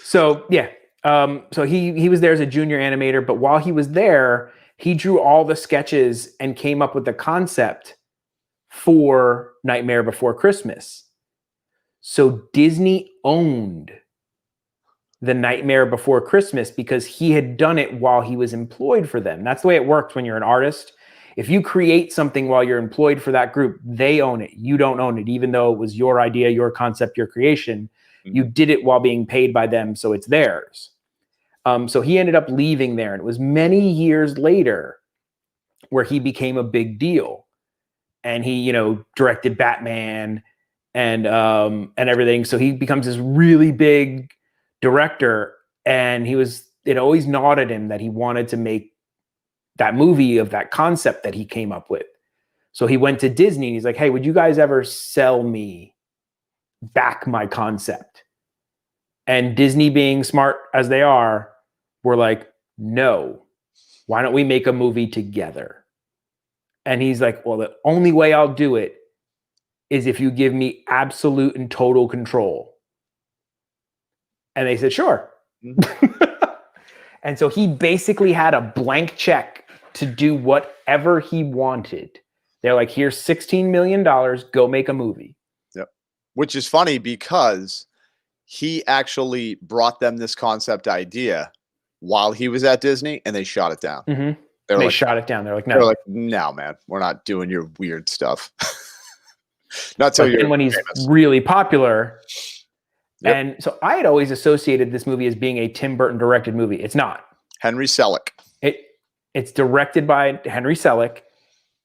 So yeah. So he was there as a junior animator, but while he was there, he drew all the sketches and came up with the concept for Nightmare Before Christmas. So Disney owned the Nightmare Before Christmas because he had done it while he was employed for them. That's the way it works when you're an artist. If you create something while you're employed for that group, they own it. You don't own it, even though it was your idea, your concept, your creation. You did it while being paid by them, so it's theirs. So he ended up leaving there, and it was many years later where he became a big deal. And he, directed Batman and everything. So he becomes this really big director, and it always gnawed at him that he wanted to make that movie of that concept that he came up with. So he went to Disney and he's like, hey, would you guys ever sell me back my concept? And Disney, being smart as they are, were like, no, why don't we make a movie together? And he's like, well, the only way I'll do it is if you give me absolute and total control. And they said, sure. And so he basically had a blank check to do whatever he wanted. They're like, here's $16 million, go make a movie. Yep. Which is funny because he actually brought them this concept idea while he was at Disney, and they shot it down. Mm-hmm. They shot it down. They're like, no. They're like, no, man, we're not doing your weird stuff. Not till you're when he's famous. Really popular. Yep. And so I had always associated this movie as being a Tim Burton directed movie. It's not. Henry Selick. It's directed by Henry Selick,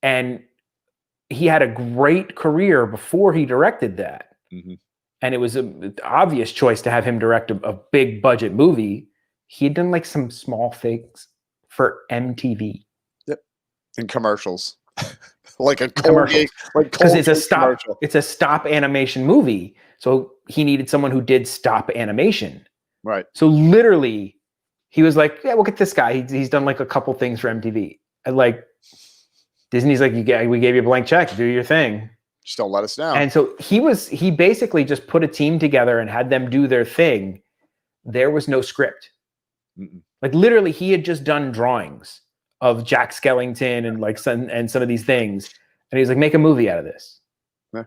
and he had a great career before he directed that. Mm-hmm. And it was an obvious choice to have him direct a big budget movie. He had done like some small things for MTV. Yep. And commercials. Like a Colgate, because it's a stop animation movie. So he needed someone who did stop animation. Right. So literally he was like, yeah, we'll get this guy. He's done like a couple things for MTV. And like Disney's like, we gave you a blank check, do your thing. Just don't let us down. And so he basically just put a team together and had them do their thing. There was no script. Mm-mm. Like literally he had just done drawings of Jack Skellington and like some of these things. And he was like, make a movie out of this. Yeah.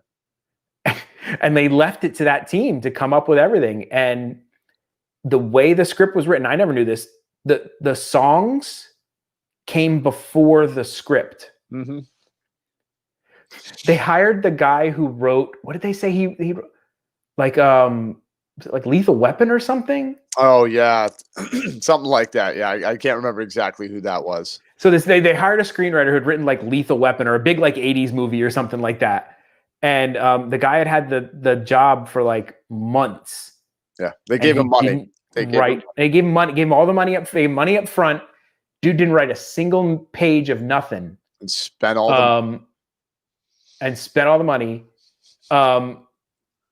And they left it to that team to come up with everything. And the way the script was written, I never knew this. The songs came before the script. Mm-hmm. They hired the guy who wrote, what did they say he wrote? Like Lethal Weapon or something? Oh yeah. Something like that. Yeah. I can't remember exactly who that was. So they hired a screenwriter who had written like Lethal Weapon or a big like 80s movie or something like that. And the guy had the job for like months. Yeah. They gave him money. They gave him money, gave him all the money up front. Dude didn't write a single page of nothing. And spent all the money.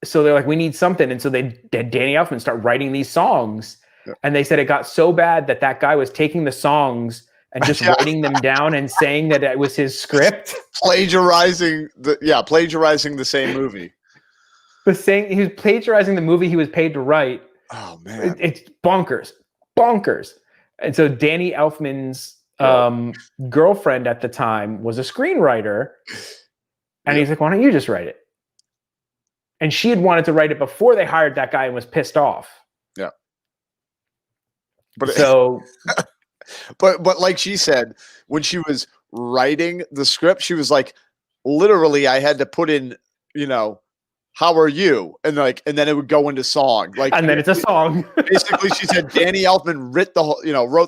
So they're like, we need something. And so they had Danny Elfman start writing these songs. Yeah. And they said it got so bad that guy was taking the songs and just writing them down and saying that it was his script. Plagiarizing the same movie. He was plagiarizing the movie he was paid to write. Oh man. It's bonkers. And so Danny Elfman's girlfriend at the time was a screenwriter. And he's like, why don't you just write it? And she had wanted to write it before they hired that guy and was pissed off. Yeah. But like she said, when she was writing the script, she was like, literally, I had to put in, how are you? And then it would go into song. And then it's a song. Basically, she said Danny Elfman wrote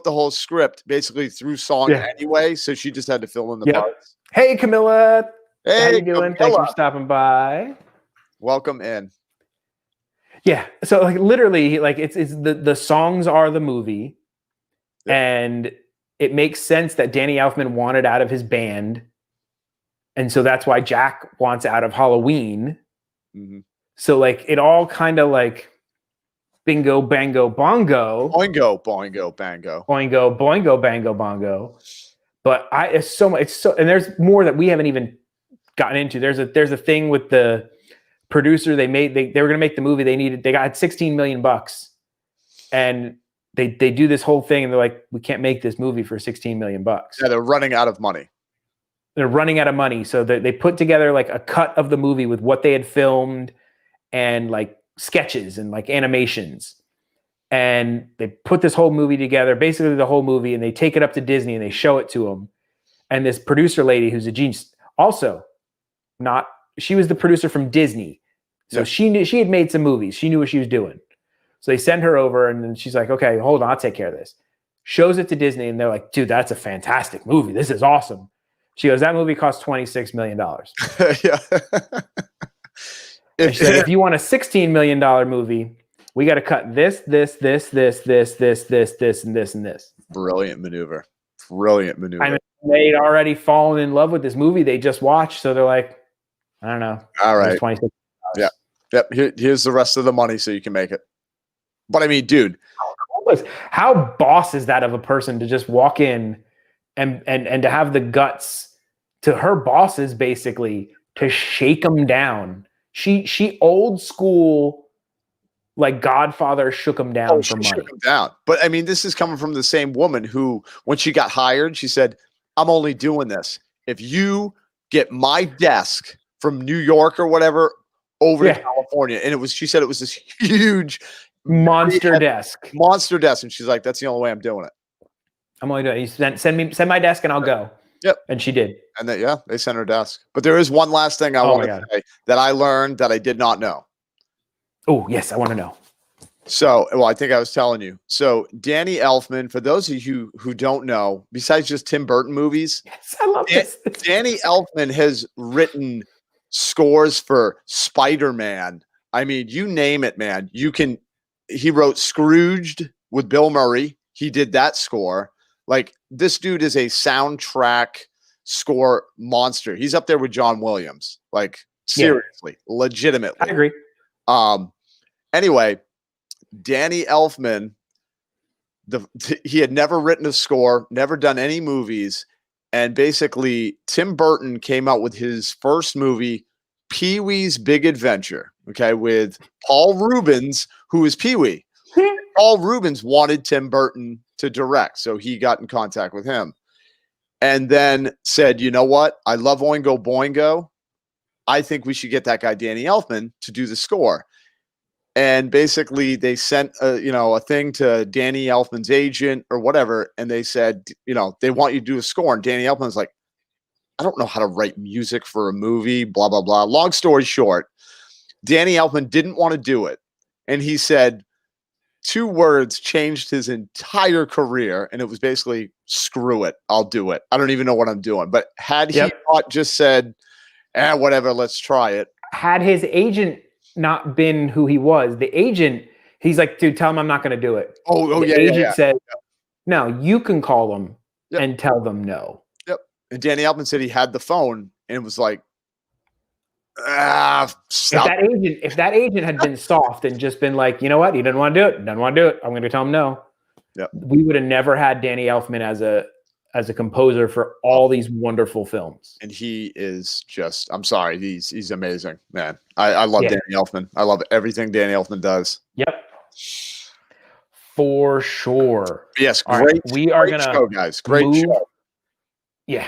the whole script basically through song anyway. So she just had to fill in the parts. Hey, Camilla. Hey, how you doing? Thanks for stopping by. Welcome in. Yeah. So like literally, like it's the songs are the movie. Yep. And it makes sense that Danny Elfman wanted out of his band. And so that's why Jack wants out of Halloween. Mm-hmm. So like it all kind of like bingo, bango, bongo. Boingo, boingo, bango. Boingo, boingo, bango, bongo. But and there's more that we haven't even gotten into. There's a thing with the producer. They were going to make the movie. They got $16 million and they do this whole thing and they're like, we can't make this movie for $16 million. Yeah, they're running out of money. So they put together like a cut of the movie with what they had filmed and like sketches and like animations. And they put this whole movie together, basically the whole movie, and they take it up to Disney and they show it to them. And this producer lady who's a genius, she was the producer from Disney. So she had made some movies. She knew what she was doing. So they send her over and then she's like, okay, hold on, I'll take care of this. Shows it to Disney and they're like, dude, that's a fantastic movie. This is awesome. She goes, that movie cost $26 million. Yeah. And she said, if you want a $16 million movie, we got to cut this, and this. Brilliant maneuver. I mean, they'd already fallen in love with this movie they just watched. So they're like, I don't know. All right. $26. Yeah. Yep. Here's the rest of the money so you can make it. But I mean, dude, how boss is that of a person to just walk in and to have the guts to her bosses basically to shake them down. She old school, like Godfather shook them down for money. Shook them down. But I mean, this is coming from the same woman who, when she got hired, she said, I'm only doing this if you get my desk from New York or whatever over to California. And she said it was this huge monster desk. And she's like, that's the only way I'm doing it. I'm only doing it. Send my desk and I'll go. Yep. And she did. And they sent her desk. But there is one last thing I want to say that I learned that I did not know. Oh, yes, I want to know. So, well, I think I was telling you. So, Danny Elfman, for those of you who don't know, besides just Tim Burton movies, yes, I love this. Danny Elfman has written scores for Spider-Man. I mean, you name it, man. He wrote Scrooged with Bill Murray. He did that score. Like, this dude is a soundtrack score monster. He's up there with John Williams. Like, seriously, legitimately. I agree. Anyway, Danny Elfman, he had never written a score, never done any movies, and basically Tim Burton came out with his first movie, Pee-wee's Big Adventure, okay, with Paul Rubens, who is Pee-wee. Paul Rubens wanted Tim Burton to direct, so he got in contact with him and then said, you know what? I love Oingo Boingo. I think we should get that guy, Danny Elfman, to do the score. And basically they sent a thing to Danny Elfman's agent or whatever. And they said, they want you to do a score. And Danny Elfman's like, I don't know how to write music for a movie, blah, blah, blah. Long story short, Danny Elfman didn't want to do it. And he said 2 words changed his entire career. And it was basically, screw it. I'll do it. I don't even know what I'm doing. But had he not just said, whatever, let's try it. Had his agent not been who he was, the agent, he's like, dude, tell him I'm not going to do it. The agent said, no, you can call them and tell them no. Yep. And Danny Elfman said he had the phone and it was like, stop. If that agent had been soft and just been like, you know what, he doesn't want to do it, I'm going to tell him no. Yep. We would have never had Danny Elfman as a composer for all these wonderful films. And he is just, I'm sorry, he's amazing, man. I love Danny Elfman. I love everything Danny Elfman does. Yep. For sure. Yes, great. Right. We are going to show, guys. Great show. Yeah.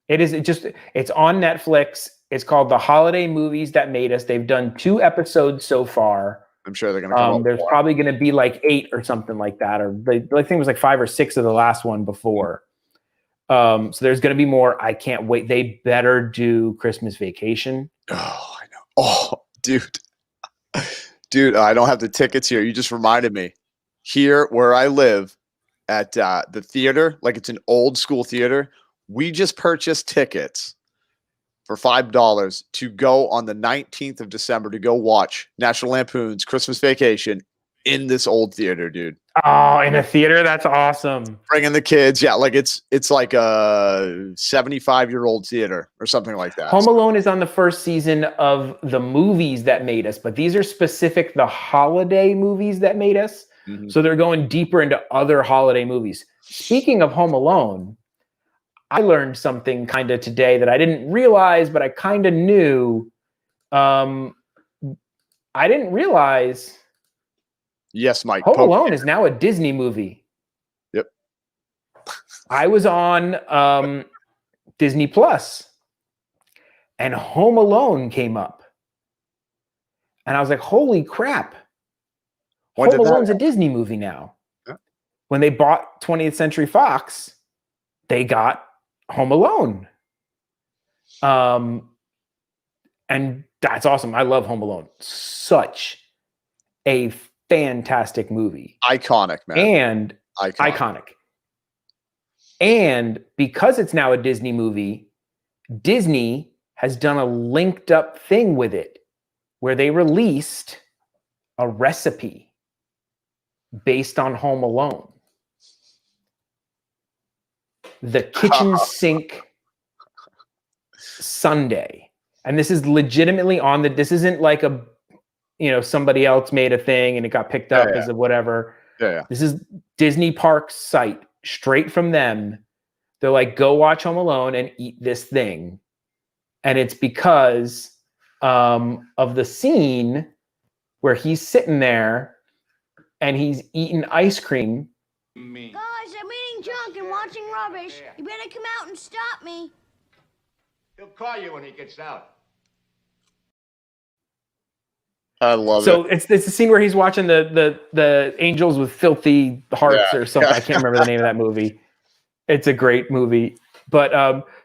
It is it's on Netflix. It's called The Holiday Movies That Made Us. They've done 2 episodes so far. I'm sure they're going to come there's probably going to be like 8 or something like that. Or I think it was like 5 or 6 of the last one before. So there's going to be more. I can't wait. They better do Christmas Vacation. Oh, I know. Oh, dude, I don't have the tickets here. You just reminded me. Here where I live at the theater, like it's an old school theater, we just purchased tickets for $5 to go on the 19th of December to go watch National Lampoon's Christmas Vacation in this old theater, dude. Oh, in a theater? That's awesome. Bringing the kids. Yeah, like it's like a 75-year-old theater or something like that. Home Alone is on the first season of the movies that made us, but these are specific the holiday movies that made us. Mm-hmm. So they're going deeper into other holiday movies. Speaking of Home Alone, I learned something kind of today that I didn't realize, but I kind of knew. I didn't realize. Yes, Mike. Home Alone is now a Disney movie. Yep. I was on Disney Plus, and Home Alone came up. And I was like, holy crap. Home Alone's a Disney movie now. Yeah. When they bought 20th Century Fox, they got Home Alone. And that's awesome. I love Home Alone. Such a fantastic movie. Iconic, man. And iconic. And because it's now a Disney movie, Disney has done a linked up thing with it where they released a recipe based on Home Alone. The kitchen sink sundae. And this is legitimately on this isn't like a, somebody else made a thing and it got picked up as a whatever. Yeah. This is Disney Parks site, straight from them. They're like, go watch Home Alone and eat this thing. And it's because of the scene where he's sitting there and he's eating ice cream. Guys, I'm eating junk and watching watching rubbish. You better come out and stop me. He'll call you when he gets out. I love it. So it's the scene where he's watching the angels with filthy hearts or something. I can't remember the name of that movie. It's a great movie. But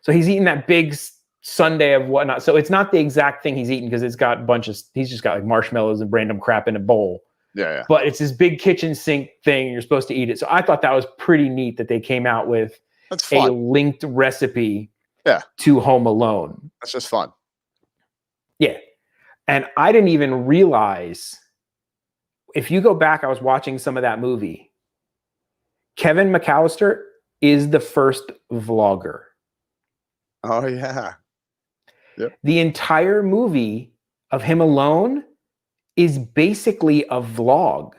so he's eating that big sundae of whatnot. So it's not the exact thing he's eating because it's got he's just got like marshmallows and random crap in a bowl. Yeah. But it's this big kitchen sink thing. And you're supposed to eat it. So I thought that was pretty neat that they came out with a linked recipe to Home Alone. That's just fun. Yeah. And I didn't even realize, if you go back, I was watching some of that movie. Kevin McAllister is the first vlogger. Oh, yeah. Yep. The entire movie of him alone is basically a vlog.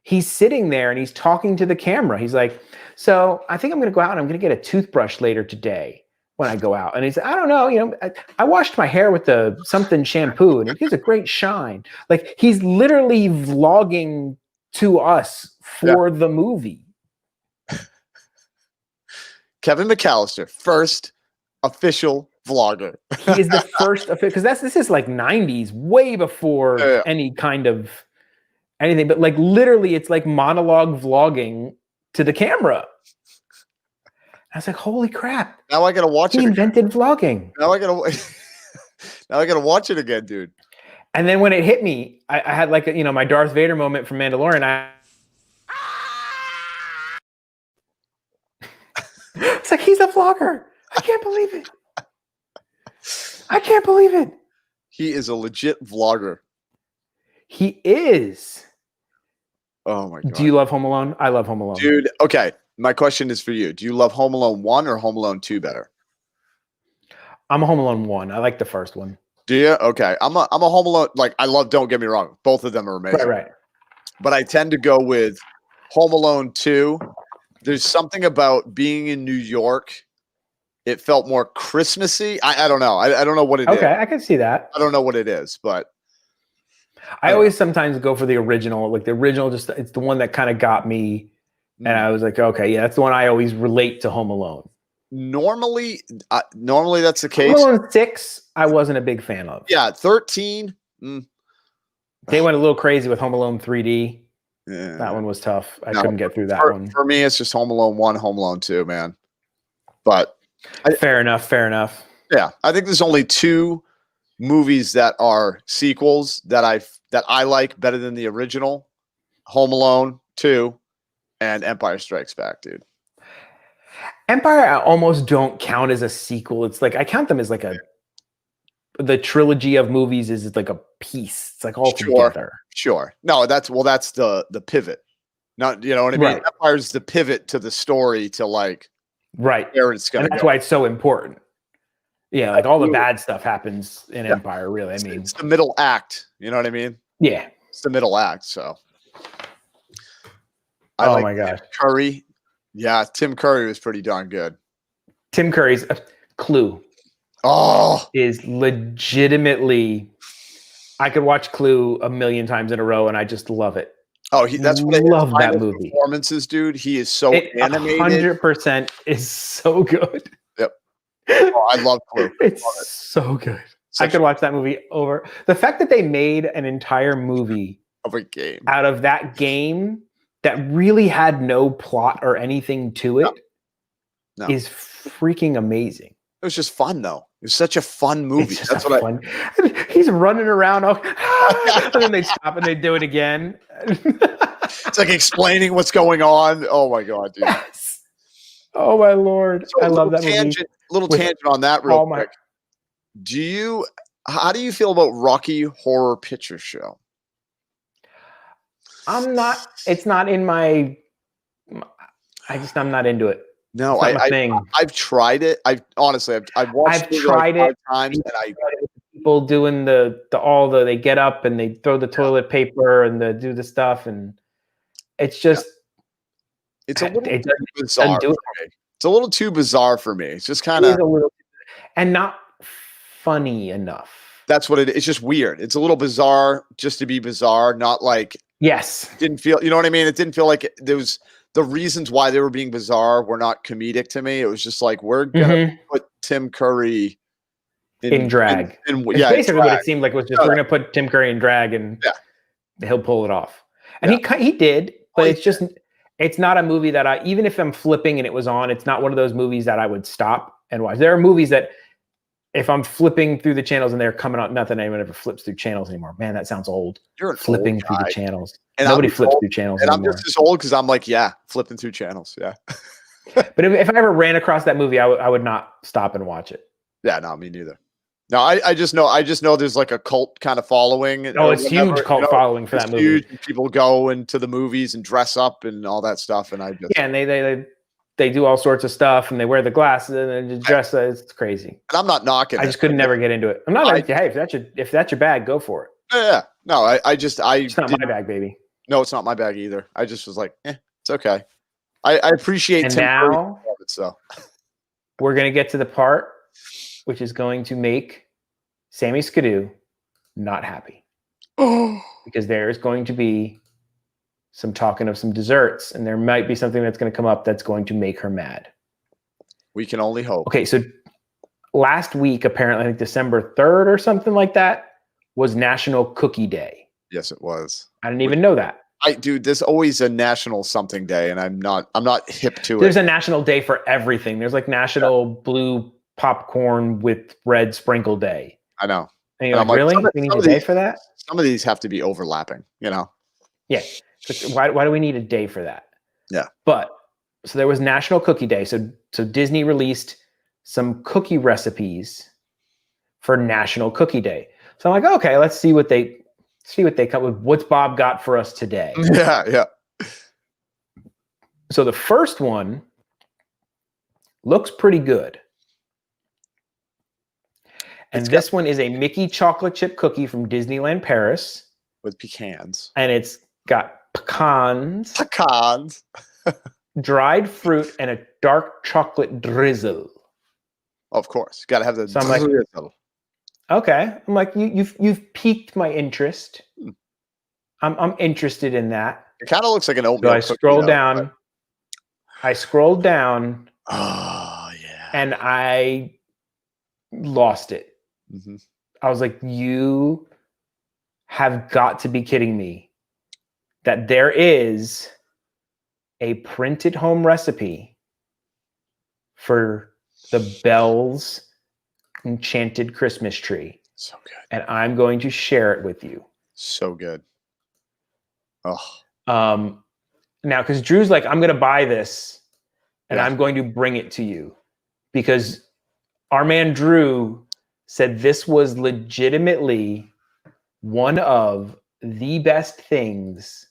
He's sitting there and he's talking to the camera. He's like, so I think I'm going to go out and I'm going to get a toothbrush later today when I go out. And he said, I don't know, I washed my hair with the something shampoo and it gives a great shine. Like, he's literally vlogging to us for the movie. Kevin McAllister, first official vlogger. He is the first, because this is like 90s, way before any kind of anything, but like literally it's like monologue vlogging to the camera. I was like, holy crap. Now I gotta watch it. He invented vlogging. Now I gotta watch it again, dude. And then when it hit me, I had like my Darth Vader moment from Mandalorian. It's like, he's a vlogger. I can't believe it. I can't believe it. He is a legit vlogger. He is. Oh my God. Do you love Home Alone? I love Home Alone. Dude, okay. My question is for you. Do you love Home Alone 1 or Home Alone 2 better? I'm a Home Alone 1. I like the first one. Do you? Okay. I'm a Home Alone. Like, I love, don't get me wrong. Both of them are amazing. Right. But I tend to go with Home Alone 2. There's something about being in New York. It felt more Christmassy. I don't know. I don't know what it is. Okay, I can see that. I don't know what it is, but I always sometimes go for the original. Like the original, it's the one that kind of got me. And I was like, okay, yeah, that's the one I always relate to Home Alone. Normally that's the case. Home Alone 6, I wasn't a big fan of. Yeah, 13. They went a little crazy with Home Alone 3D. Yeah. That one was tough. I couldn't get through that one. For me, it's just Home Alone 1, Home Alone 2, man. But fair enough. Yeah, I think there's only 2 movies that are sequels that I like better than the original. Home Alone 2 and Empire Strikes Back, dude. Empire, I almost don't count as a sequel. It's like I count them as like the trilogy of movies is like a piece. It's like all together. Sure. No, that's the pivot. Not, you know what I mean? Right. Empire's the pivot to the story to like where it's gonna. And that's why it's so important. Yeah, like all the bad stuff happens in Empire. Really, I mean, it's the middle act. You know what I mean? Yeah, it's the middle act. So. My gosh, Curry. Yeah, Tim Curry was pretty darn good. Tim Curry's Clue. Is legitimately. I could watch Clue a million times in a row, and I just love it. That's what I love that movie. Performances, dude. He is so animated. 100% is so good. Yep. I love Clue. It's so good. I could watch that movie over. The fact that they made an entire movie of a game out of that game that really had no plot or anything to it is freaking amazing. It was just fun, though. It was such a fun movie. That's what fun. He's running around, and then they stop and they do it again. It's like explaining what's going on. Oh my God, dude! Yes. Oh my Lord, so I love that tangent, movie. Little tangent on that, real quick. How do you feel about Rocky Horror Picture Show? I'm not. It's not in my. I'm not into it. No, I've tried it. I've watched it tried like it 5 times, and people doing they get up and they throw the toilet paper and they do the stuff, and it's just it's a little too bizarre for me. It's a little too bizarre for me. It's just kind of and not funny enough. That's what it is. It's just weird. It's a little bizarre just to be bizarre, not like yes. Didn't feel, you know what I mean? It didn't feel like there the reasons why they were being bizarre were not comedic to me. It was just like, we're gonna put Tim Curry in drag. It's basically drag. what it seemed like was just we're gonna put Tim Curry in drag and he'll pull it off. And he did, but it's not a movie that even if I'm flipping and it was on, it's not one of those movies that I would stop and watch. There are movies that if I'm flipping through the channels and they're coming out, nothing anyone ever flips through channels anymore. Man, that sounds old. You're an flipping old through guy. the channels. And Nobody flips through channels and anymore. I'm just as old because I'm like, flipping through channels. Yeah. But if I ever ran across that movie, I would not stop and watch it. Yeah, no, me neither. No, I just know there's like a cult kind of following. Oh, it's huge cult following for that movie. Huge. People go into the movies and dress up and all that stuff, and and they do all sorts of stuff, and they wear the glasses and they dress. It's crazy. And I'm not knocking. I just could never get into it. I'm not like, hey, if that's your bag, go for it. Yeah. No, it's not my bag, baby. No, it's not my bag either. I just was like, it's okay. I appreciate. And now so we're gonna get to the part which is going to make Sammy Skidoo not happy. Because there is going to be some talking of some desserts, and there might be something that's going to come up that's going to make her mad. We can only hope. Okay, so last week, apparently, I think December 3rd or something like that, was National Cookie Day. Yes, it was. I didn't even know that. Dude, there's always a national something day, and I'm not hip to it. There's a national day for everything. There's like National Blue Popcorn with Red Sprinkle Day. I know. And you're like, really? We need a day for that? Some of these have to be overlapping, Yeah. Why do we need a day for that? Yeah. But so there was National Cookie Day. So Disney released some cookie recipes for National Cookie Day. So I'm like, okay, let's see what they come with. What's Bob got for us today? Yeah. So the first one looks pretty good. And this one is a Mickey chocolate chip cookie from Disneyland Paris. With pecans. And it's got pecans, dried fruit, and a dark chocolate drizzle. Of course. Got to have the so I'm like, drizzle. Okay. I'm like, you've piqued my interest. I'm interested in that. It kind of looks like an oatmeal So I cookie, scrolled down. I scrolled down. Oh, yeah. And I lost it. Mm-hmm. I was like, you have got to be kidding me that there is a printed home recipe for the Belle's Enchanted Christmas Tree. So good. And I'm going to share it with you. So good. Oh. Now, because Drew's like, I'm going to buy this and I'm going to bring it to you because our man Drew said this was legitimately one of the best things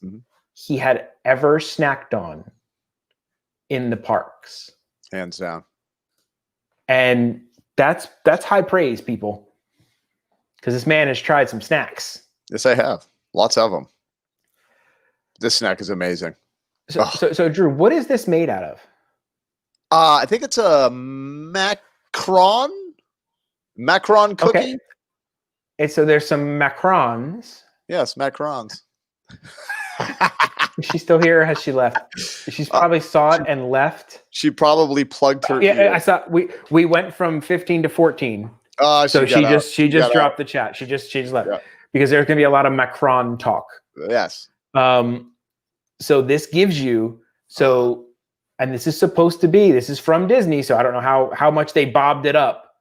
he had ever snacked on in the parks. Hands down. And that's high praise, people. Because this man has tried some snacks. Yes, I have. Lots of them. This snack is amazing. So Drew, what is this made out of? I think it's a macaron cookie. Okay. And so there's some macarons. Yes, macarons. Is she still here or has she left? She's probably saw it and left. She probably plugged her ear. I saw we went from 15 to 14. So she just dropped the chat. She just left because there's going to be a lot of Macron talk. Yes. So this gives you and this is supposed to be. This is from Disney, so I don't know how much they bobbed it up,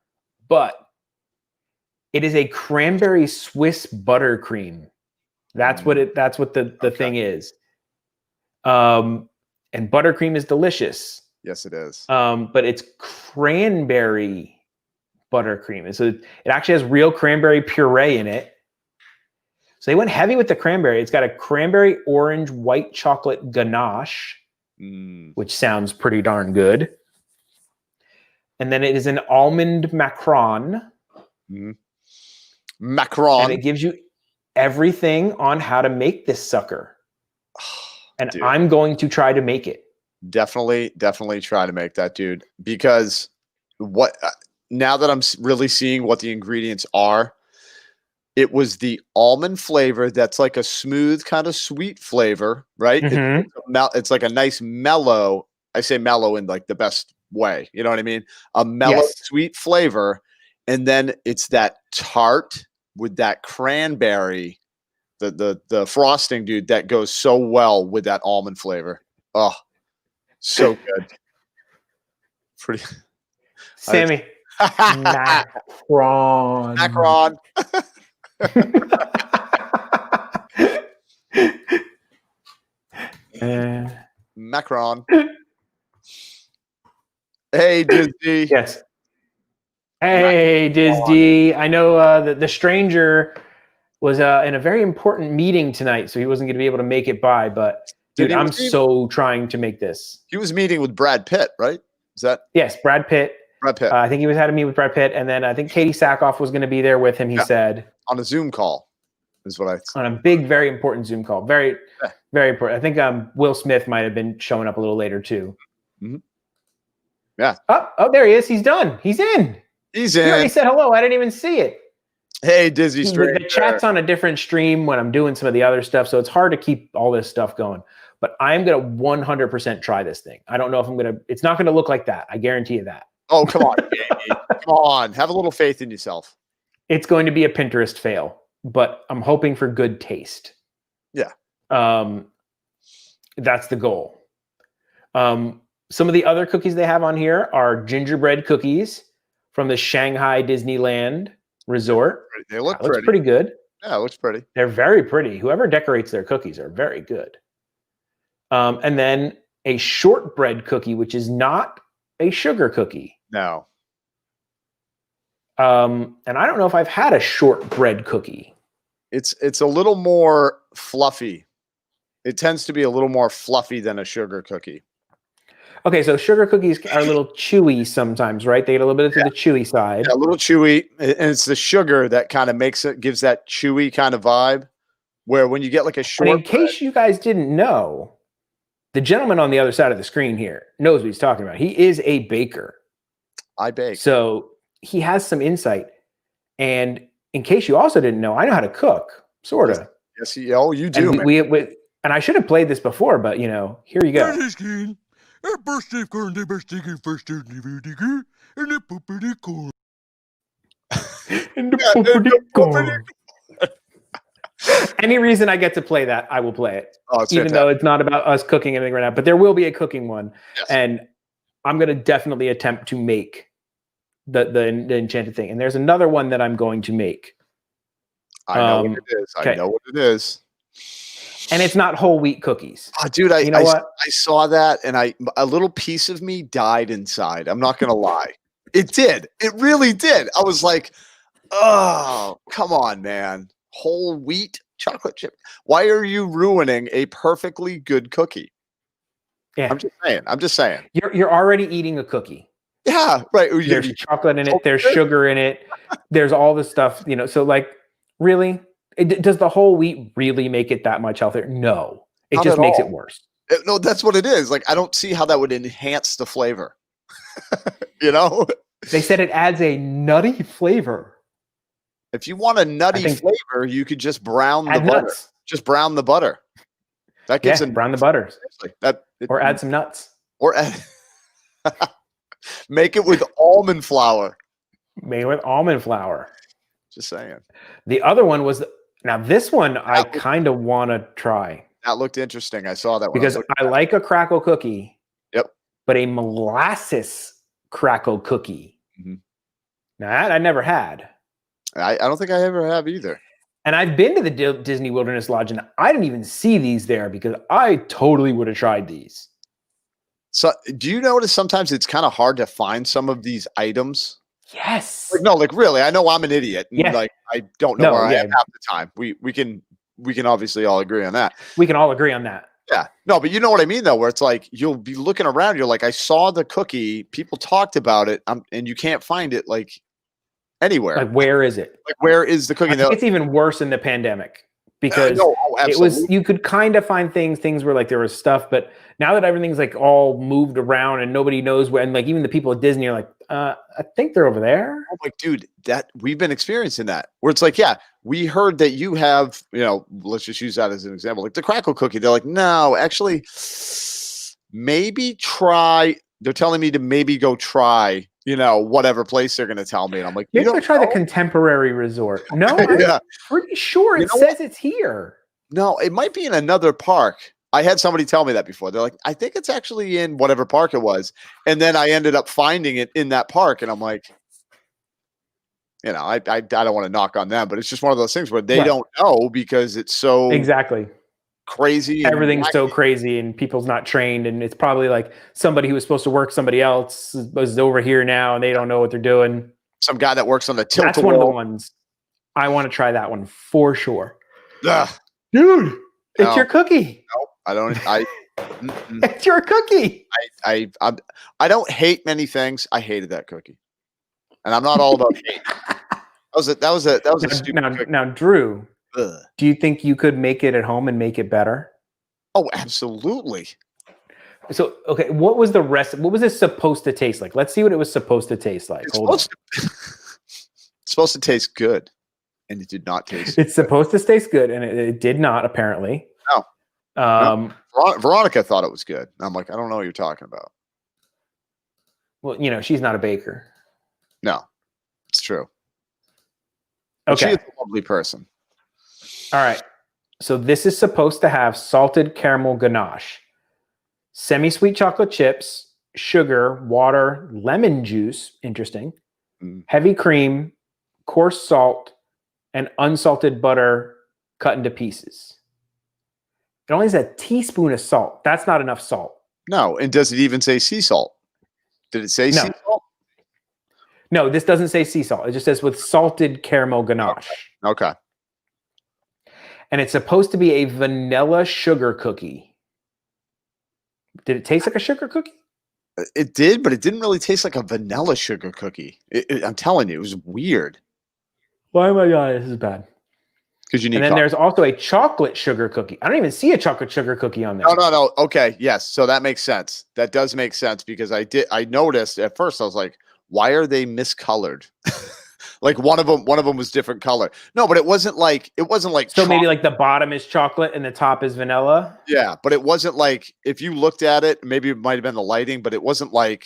but it is a cranberry Swiss buttercream. That's what the thing is. And buttercream is delicious. Yes, it is. But it's cranberry buttercream. And so it actually has real cranberry puree in it. So they went heavy with the cranberry. It's got a cranberry orange white chocolate ganache, which sounds pretty darn good. And then it is an almond macaron. Macaron. And it gives you everything on how to make this sucker. And dude, I'm going to try to make it. Definitely try to make that, dude. Because now that I'm really seeing what the ingredients are, It was the almond flavor that's like a smooth, kind of sweet flavor, right? Mhm. It's like a nice mellow. I say mellow in like the best way. You know what I mean? A mellow, Yes. sweet flavor. And then it's that tart with that cranberry, the frosting, dude, that goes so well with that almond flavor. Oh, so good. Pretty Sammy. Macron. Macron. Macron. Hey, Disney. Yes. Hey, Disney. I know the stranger was in a very important meeting tonight, so he wasn't going to be able to make it by. But dude, I'm so trying to make this. He was meeting with Brad Pitt, right? Is that? Yes, Brad Pitt. Brad Pitt. I think he was had to meet with Brad Pitt, and then I think Katie Sackhoff was going to be there with him. He said on a Zoom call, is what I. On a big, very important Zoom call. Very, very important. I think Will Smith might have been showing up a little later too. Mm-hmm. Yeah. Oh, there he is. He's done. He's in. He's He in. already said hello. I didn't even see it. Hey, Disney Stranger. The chat's on a different stream when I'm doing some of the other stuff, so it's hard to keep all this stuff going. But I'm going to 100% try this thing. I don't know if I'm going to. It's not going to look like that. I guarantee you that. Oh, come on, baby. Come on. Have a little faith in yourself. It's going to be a Pinterest fail, but I'm hoping for good taste. Yeah. That's the goal. Some of the other cookies they have on here are gingerbread cookies from the Shanghai Disneyland Resort. They look pretty good. Yeah, it looks pretty. They're very pretty. Whoever decorates their cookies are very good. And then a shortbread cookie, which is not a sugar cookie. No. And I don't know if I've had a shortbread cookie. It's a little more fluffy. It tends to be a little more fluffy than a sugar cookie. Okay, so sugar cookies are a little chewy sometimes, right? They get a little bit to the chewy side. Yeah, a little chewy, and it's the sugar that kind of gives that chewy kind of vibe. Where when you get like a short, and in case you guys didn't know, the gentleman on the other side of the screen here knows what he's talking about. He is a baker. I bake, so he has some insight. And in case you also didn't know, I know how to cook, sort of. Yes, you do. And and I should have played this before, but here you go. Any reason I get to play that, I will play it. Oh, it's even fantastic. though it's not about us cooking anything right now. But there will be a cooking one. Yes. And I'm going to definitely attempt to make the enchanted thing. And there's another one that I'm going to make. I know what it is. I know what it is. And it's not whole wheat cookies. Oh, dude, you know what? I saw that, and a little piece of me died inside. I'm not gonna lie. It did. It really did. I was like, oh, come on, man. Whole wheat chocolate chip. Why are you ruining a perfectly good cookie? Yeah. I'm just saying. You're already eating a cookie. Yeah, right. There's chocolate in it. There's sugar in it. There's all the stuff, So like, really? Does the whole wheat really make it that much healthier? No. It Not just at makes all. it worse. No, that's what it is. Like, I don't see how that would enhance the flavor. They said it adds a nutty flavor. If you want a nutty flavor, you could just brown the butter. Nuts. Just brown the butter. That gives brown the butter. Or add some nuts. Or make it with almond flour. Made with almond flour. Just saying. The other one was now this one I kind of want to try. That looked interesting. I saw that one. Because I like a crackle cookie. Yep. But a molasses crackle cookie. Mm-hmm. Now that I never had. I don't think I ever have either. And I've been to the Disney Wilderness Lodge, and I didn't even see these there because I totally would have tried these. So do you notice sometimes it's kind of hard to find some of these items? Yes. Really, I know I'm an idiot. And I don't know where I am half the time. We can obviously all agree on that. We can all agree on that. Yeah. No, but you know what I mean, though, where it's like you'll be looking around. You're like, I saw the cookie. People talked about it, and you can't find it like anywhere. Like, where is it? Like, where is the cookie? It's even worse in the pandemic because it was. You could kind of find things where like there was stuff, but now that everything's like all moved around and nobody knows where, and like even the people at Disney are like, I think they're over there. I'm like, dude, that we've been experiencing that where it's like, yeah, we heard that you have, let's just use that as an example, like the crackle cookie. They're like, no, actually, maybe try. They're telling me to maybe go try, whatever place they're going to tell me. And I'm like, maybe try the Contemporary Resort. No, I'm pretty sure it says it's here. No, it might be in another park. I had somebody tell me that before. They're like, I think it's actually in whatever park it was. And then I ended up finding it in that park. And I'm like, I don't want to knock on them, but it's just one of those things where they don't know because it's so crazy. Everything's so crazy and people's not trained. And it's probably like somebody who was supposed to work somebody else is over here now and they don't know what they're doing. Some guy that works on the tilt. That's one of the ones. I want to try that one for sure. Ugh. Dude, it's your cookie. No, I don't. It's your cookie. I don't hate many things. I hated that cookie, and I'm not all about hate. That was a stupid cookie. Now, Drew, do you think you could make it at home and make it better? Oh, absolutely. So, okay, what was the rest? What was this supposed to taste like? Let's see what it was supposed to taste like. It's supposed to taste good. And it did not taste. It's supposed to taste good, and it did not, apparently. No. Veronica thought it was good. And I'm like, I don't know what you're talking about. Well, she's not a baker. No, it's true. Okay. She's a lovely person. All right. So this is supposed to have salted caramel ganache, semi-sweet chocolate chips, sugar, water, lemon juice, interesting, heavy cream, coarse salt, and unsalted butter cut into pieces. It only has a teaspoon of salt. That's not enough salt. No. And does it even say sea salt? Did it say sea salt? No, this doesn't say sea salt. It just says with salted caramel ganache. Okay. And it's supposed to be a vanilla sugar cookie. Did it taste like a sugar cookie? It did, but it didn't really taste like a vanilla sugar cookie. I'm telling you, it was weird. Why am I going? This is bad. Because you need. And then there's also a chocolate sugar cookie. I don't even see a chocolate sugar cookie on there. No. Okay, yes. So that makes sense. That does make sense because I noticed at first. I was like, why are they miscolored? Like one of them was different color. No, but it wasn't like. So maybe like the bottom is chocolate and the top is vanilla. Yeah, but it wasn't like if you looked at it, maybe it might have been the lighting, but it wasn't like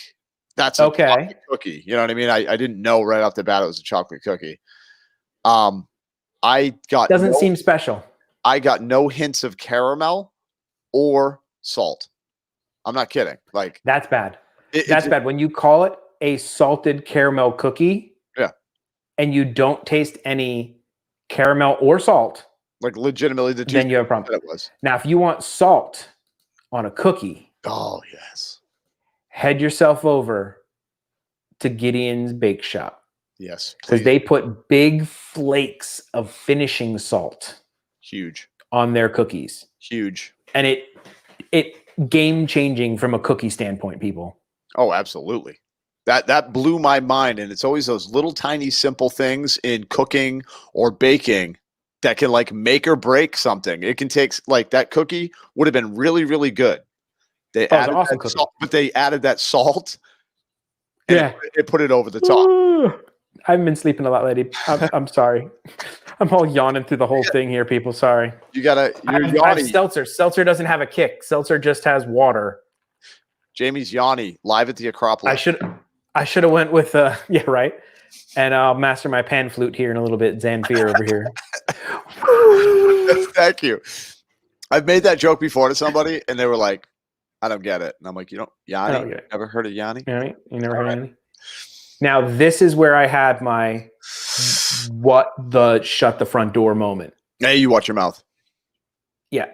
that's a chocolate cookie. You know what I mean? I didn't know right off the bat it was a chocolate cookie. Doesn't seem special. I got no hints of caramel or salt. I'm not kidding. Like that's bad. That's bad. When you call it a salted caramel cookie, and you don't taste any caramel or salt, like legitimately the two, then you have a problem. That it was. Now, if you want salt on a cookie, oh yes, head yourself over to Gideon's Bake Shop. Yes, because they put big flakes of finishing salt, huge, on their cookies. Huge, and it game changing from a cookie standpoint, people. Oh, absolutely. That blew my mind, and it's always those little tiny simple things in cooking or baking that can like make or break something. It can take like that cookie would have been really, really good. They added awesome that salt, but they added that salt. And it put it over the top. Ooh, I haven't been sleeping a lot lately. I'm sorry. I'm all yawning through the whole thing here, people. Sorry. You're yawning. I have seltzer. Seltzer doesn't have a kick. Seltzer just has water. Jamie's Yanni live at the Acropolis. I should have went with yeah, right. And I'll master my pan flute here in a little bit. Zanfir over here. Thank you. I've made that joke before to somebody, and they were like, "I don't get it." And I'm like, "You don't Yanni? Never heard of Yanni? Yanni? You never heard of Yanni?" Now this is where I had my shut the front door moment. Hey, you watch your mouth. Yeah,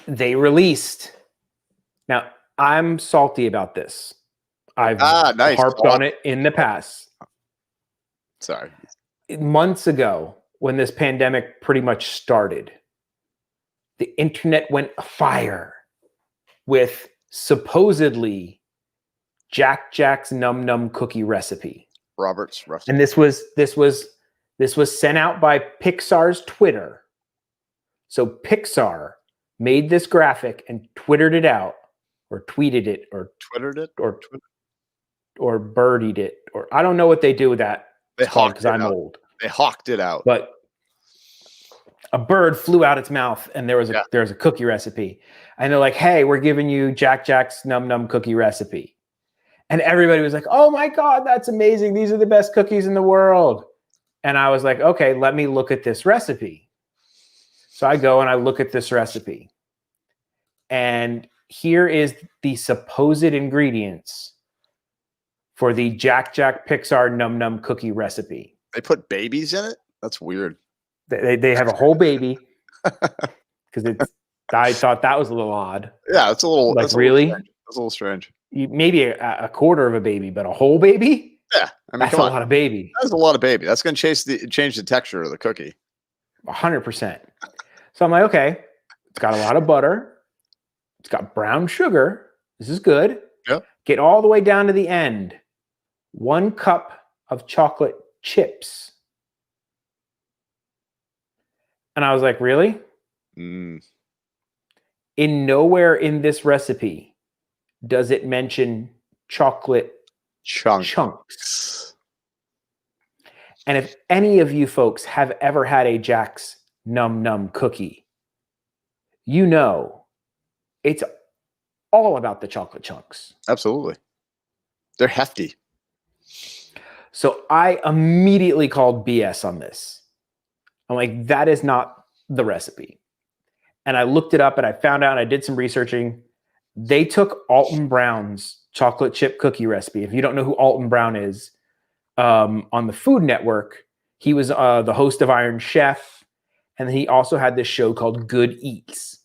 they released. Now I'm salty about this. I've harped on it in the past. Sorry. Months ago, when this pandemic pretty much started, the internet went afire with supposedly Jack's Num Num cookie recipe. Robert's recipe. And this was sent out by Pixar's Twitter. So Pixar made this graphic and twittered it out, or tweeted it, or twittered it, or birdied it, or I don't know what they do with that. They hawked because I'm old. They hawked it out. But a bird flew out its mouth and there was a cookie recipe. And they're like, hey, we're giving you Jack's Num Num cookie recipe. And everybody was like, oh my God, that's amazing. These are the best cookies in the world. And I was like, okay, let me look at this recipe. So I go and I look at this recipe. And here is the supposed ingredients for the Jack Pixar Num Num cookie recipe. They put babies in it? That's weird. They have a whole baby because I thought that was a little odd. Yeah, it's a little like really. That's a little strange. Maybe a quarter of a baby, but a whole baby. Yeah, I mean, that's a lot of baby. That's a lot of baby. That's going to change the texture of the cookie. 100%. So I'm like, okay, it's got a lot of butter. It's got brown sugar. This is good. Yep. Get all the way down to the end. 1 cup of chocolate chips. And I was like, really? In nowhere in this recipe does it mention chocolate chunks. And if any of you folks have ever had a Jack's Num Num cookie, you know it's all about the chocolate chunks. Absolutely. They're hefty. So I immediately called BS on this. I'm like, that is not the recipe. And I looked it up and I found out, I did some researching. They took Alton Brown's chocolate chip cookie recipe. If you don't know who Alton Brown is, on the Food Network, he was the host of Iron Chef. And he also had this show called Good Eats.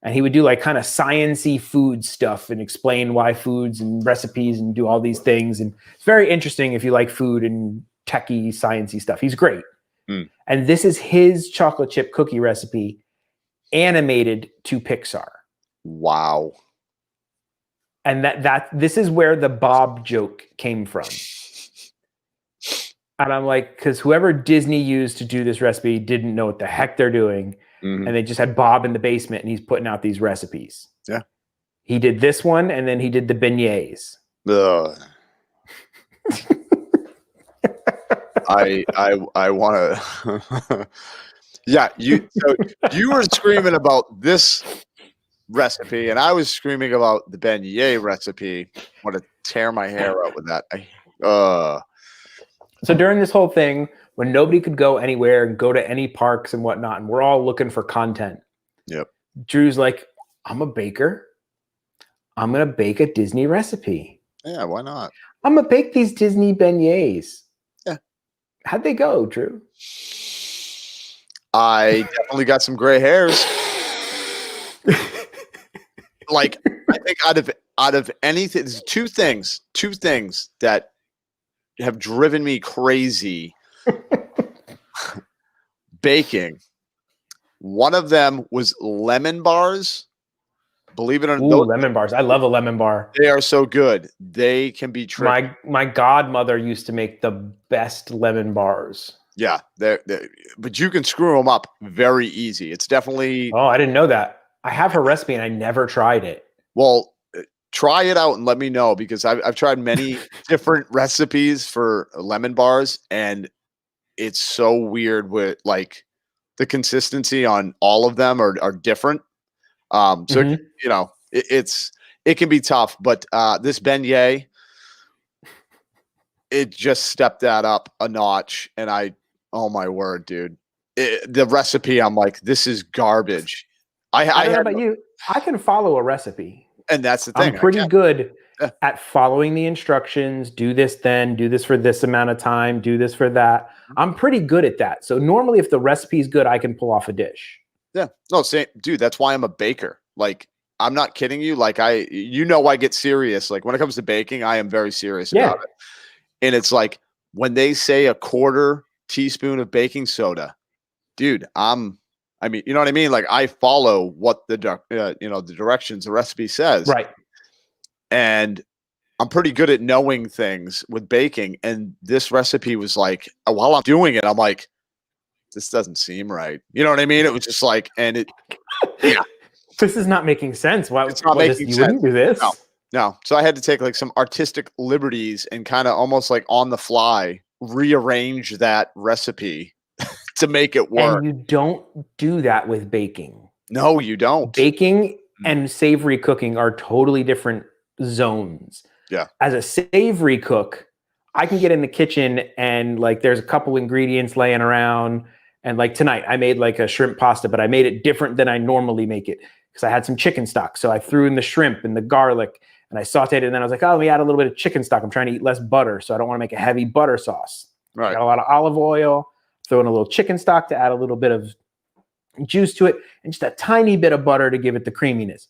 And he would do like kind of science-y food stuff and explain why foods and recipes and do all these things. And it's very interesting if you like food and techie, science-y stuff. He's great. And this is his chocolate chip cookie recipe animated to Pixar. Wow. And this is where the Bob joke came from. And I'm like, because whoever Disney used to do this recipe didn't know what the heck they're doing. And they just had Bob in the basement and he's putting out these recipes. Yeah. He did this one and then he did the beignets. I want to. Yeah, you were screaming about this recipe, and I was screaming about the beignet recipe. I want to tear my hair out with that. So during this whole thing, when nobody could go anywhere and go to any parks and whatnot, and we're all looking for content. Yep. Drew's like, I'm a baker. I'm gonna bake a Disney recipe. Yeah, why not? I'm gonna bake these Disney beignets. How'd they go, Drew? I definitely got some gray hairs. Like, I think out of anything, there's two things that have driven me crazy baking. One of them was lemon bars. Believe it or not, lemon bars. I love a lemon bar. They are so good. They can be tricky. My godmother used to make the best lemon bars. Yeah, but you can screw them up very easy. It's definitely. Oh, I didn't know that. I have her recipe and I never tried it. Well, try it out and let me know, because I've tried many different recipes for lemon bars, and it's so weird with like the consistency on all of them are different. So you know, it can be tough, but this beignet, it just stepped that up a notch, and oh my word, dude, the recipe, I'm like, this is garbage. I don't know about you. I can follow a recipe, and that's the thing. I'm pretty good at following the instructions. Do this, then do this for this amount of time. Do this for that. I'm pretty good at that. So normally, if the recipe is good, I can pull off a dish. Yeah, no, dude, that's why I'm a baker. Like, I'm not kidding you. Like, I get serious. Like, when it comes to baking, I am very serious about it. And it's like, when they say a quarter teaspoon of baking soda, dude, I mean, you know what I mean? Like, I follow what the directions, the recipe says. Right. And I'm pretty good at knowing things with baking. And this recipe was like, while I'm doing it, I'm like, this doesn't seem right. You know what I mean? It was just like, and it, yeah. This is not making sense. Why it's not making sense. You wouldn't do this? No. So I had to take like some artistic liberties and kind of almost like on the fly rearrange that recipe to make it work. And you don't do that with baking. No, you don't. Baking and savory cooking are totally different zones. Yeah. As a savory cook, I can get in the kitchen and like there's a couple ingredients laying around. And like tonight, I made like a shrimp pasta, but I made it different than I normally make it because I had some chicken stock. So I threw in the shrimp and the garlic and I sauteed it. And then I was like, oh, let me add a little bit of chicken stock. I'm trying to eat less butter. So I don't want to make a heavy butter sauce. Right. Got a lot of olive oil, throw in a little chicken stock to add a little bit of juice to it and just a tiny bit of butter to give it the creaminess.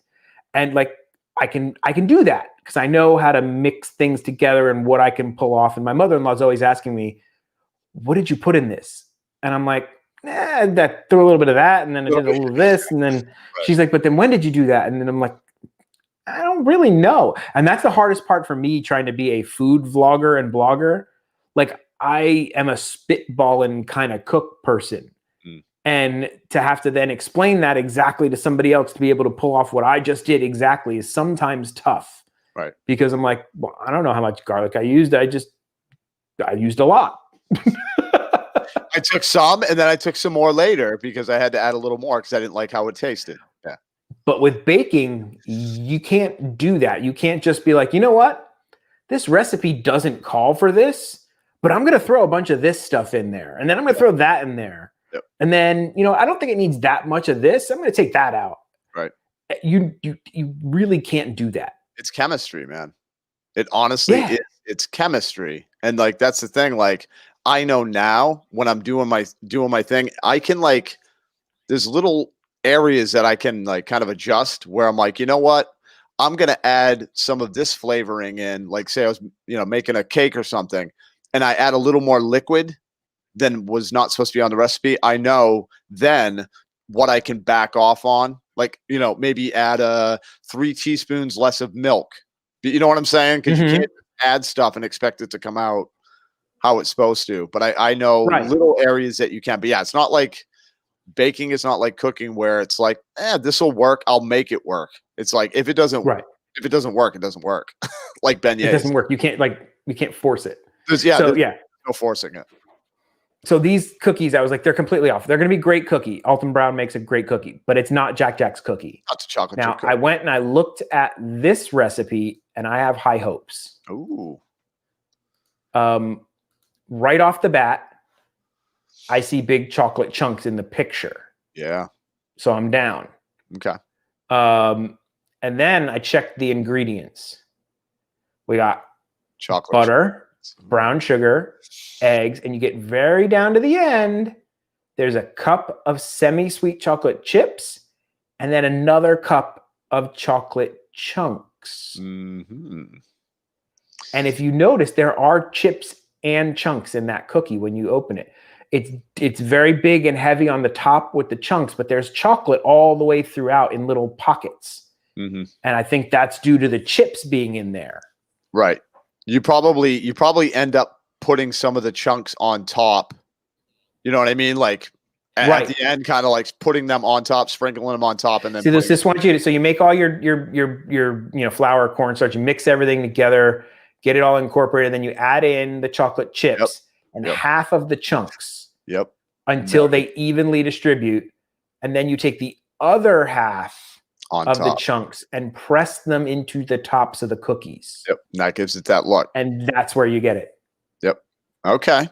And like, I can do that because I know how to mix things together and what I can pull off. And my mother-in-law is always asking me, what did you put in this? And I'm like, that threw a little bit of that. And then I did a little of this. And then she's like, but then when did you do that? And then I'm like, I don't really know. And that's the hardest part for me trying to be a food vlogger and blogger. Like I am a spitballing kind of cook person. And to have to then explain that exactly to somebody else to be able to pull off what I just did exactly is sometimes tough. Right. Because I'm like, well, I don't know how much garlic I used. I used a lot. I took some and then I took some more later because I had to add a little more because I didn't like how it tasted. Yeah. But with baking, you can't do that. You can't just be like, you know what? This recipe doesn't call for this, but I'm going to throw a bunch of this stuff in there. And then I'm going to throw that in there. Yep. And then, I don't think it needs that much of this. I'm going to take that out. Right. You really can't do that. It's chemistry, man. It honestly is. It's chemistry. And like, that's the thing. Like, I know now when I'm doing my thing, I can like, there's little areas that I can like kind of adjust where I'm like, you know what? I'm going to add some of this flavoring in, like say I was, making a cake or something and I add a little more liquid than was not supposed to be on the recipe. I know then what I can back off on, like, maybe add 3 teaspoons less of milk. You know what I'm saying? Because you can't add stuff and expect it to come out how it's supposed to. But I know little areas that you can. But yeah, it's not like baking is not like cooking where it's like, this will work. I'll make it work. It's like if it doesn't work, it doesn't work. Like beignets. It doesn't work. You can't force it. There's no forcing it. So these cookies, I was like, they're completely off. They're going to be great cookie. Alton Brown makes a great cookie, but it's not Jack Jack's cookie. Not a chocolate Now, chip cookie. I went and I looked at this recipe, and I have high hopes. Ooh. Right off the bat, I see big chocolate chunks in the picture. Yeah. So I'm down. Okay. And then I checked the ingredients. We got chocolate butter, brown sugar, eggs, and you get very down to the end. There's a cup of semi-sweet chocolate chips and then another cup of chocolate chunks. Mm-hmm. And if you notice, there are chips and chunks in that cookie when you open it. It's very big and heavy on the top with the chunks, but there's chocolate all the way throughout in little pockets. Mm-hmm. And I think that's due to the chips being in there. Right. You probably end up putting some of the chunks on top. You know what I mean? Like at the end, kind of like putting them on top, sprinkling them on top, and then. See, this wants you to. So you make all your flour, cornstarch, you mix everything together, get it all incorporated, then you add in the chocolate chips and half of the chunks. Yep. Until they evenly distribute, and then you take the other half on of top. The chunks and press them into the tops of the cookies. Yep. And that gives it that look. And that's where you get it. Yep. Okay.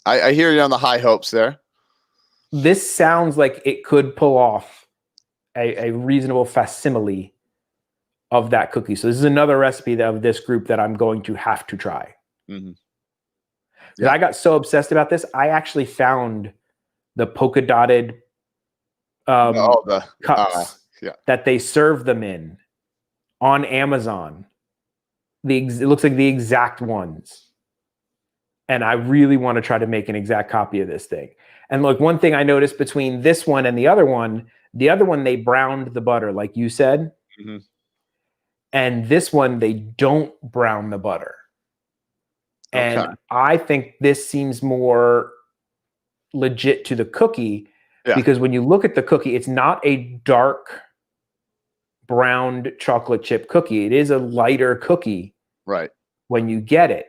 I hear you on the high hopes there. This sounds like it could pull off a reasonable facsimile of that cookie. So this is another recipe of this group that I'm going to have to try. Mm-hmm. Yeah. I got so obsessed about this, I actually found the polka dotted cups that they serve them in on Amazon. It looks like the exact ones. And I really want to try to make an exact copy of this thing. And look, one thing I noticed between this one and the other one, they browned the butter, like you said. Mm-hmm. And this one, they don't brown the butter. And I think this seems more legit to the cookie because when you look at the cookie, it's not a dark browned chocolate chip cookie. It is a lighter cookie. Right. When you get it.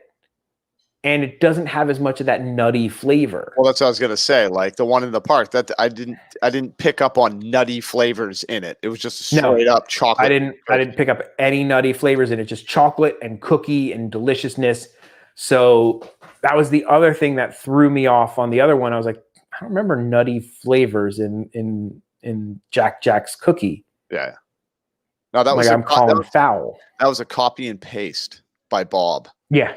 and it doesn't have as much of that nutty flavor. Well, that's what I was gonna say. Like the one in the park, that I didn't pick up on nutty flavors in it. It was just straight up chocolate. I didn't pick up any nutty flavors in it, just chocolate and cookie and deliciousness. So that was the other thing that threw me off on the other one. I was like, I don't remember nutty flavors in Jack's cookie. Yeah. No, that was like I'm calling foul. That was a copy and paste by Bob. Yeah.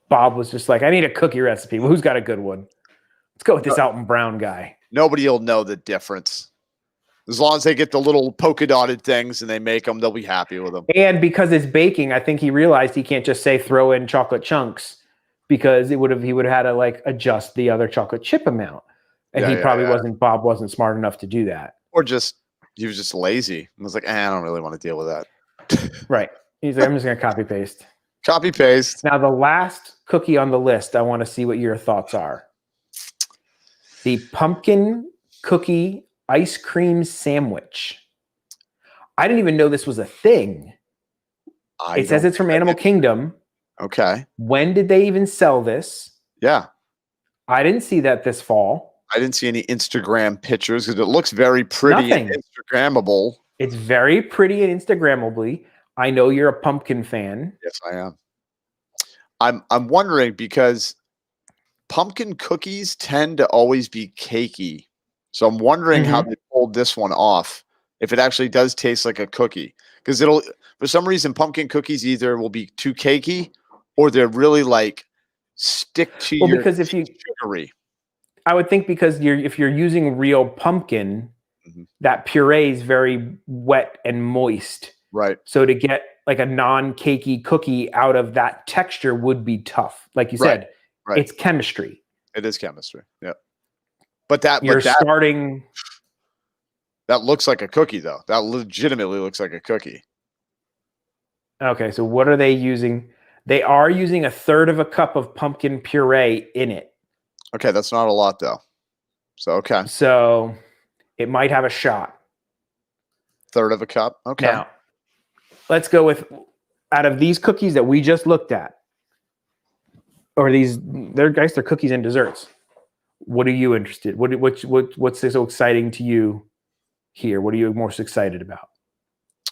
Bob was just like, I need a cookie recipe. Well, who's got a good one? Let's go with this Alton Brown guy. Nobody will know the difference. As long as they get the little polka dotted things and they make them, they'll be happy with them. And because it's baking, I think he realized he can't just say throw in chocolate chunks, because he would have had to like adjust the other chocolate chip amount. And Bob wasn't smart enough to do that. Or he was just lazy and was like, I don't really want to deal with that. Right. He's like, I'm just going to copy paste. Copy paste. Now, the last cookie on the list, I want to see what your thoughts are. The pumpkin cookie ice cream sandwich. I didn't even know this was a thing. It says it's from Animal Kingdom. Okay. When did they even sell this? Yeah. I didn't see that this fall. I didn't see any Instagram pictures because it looks very pretty and Instagrammable. It's very pretty and Instagrammably. I know you're a pumpkin fan. Yes, I am. I'm wondering, because pumpkin cookies tend to always be cakey. So I'm wondering how they pulled this one off. If it actually does taste like a cookie, because for some reason, pumpkin cookies either will be too cakey or they're really like stick to your because if you sugary. I would think because if you're using real pumpkin, that puree is very wet and moist. Right. So to get like a non-cakey cookie out of that texture would be tough. Like you said, it's chemistry. It is chemistry. Yeah. But that looks like a cookie, though. That legitimately looks like a cookie. Okay, so what are they using? They are using 1/3 of a cup of pumpkin puree in it. Okay, that's not a lot, though. So, okay. So it might have a shot. 1/3 of a cup? Okay. Now, let's go with, out of these cookies that we just looked at, or they're cookies and desserts. What are you interested? What's so exciting to you here? What are you most excited about?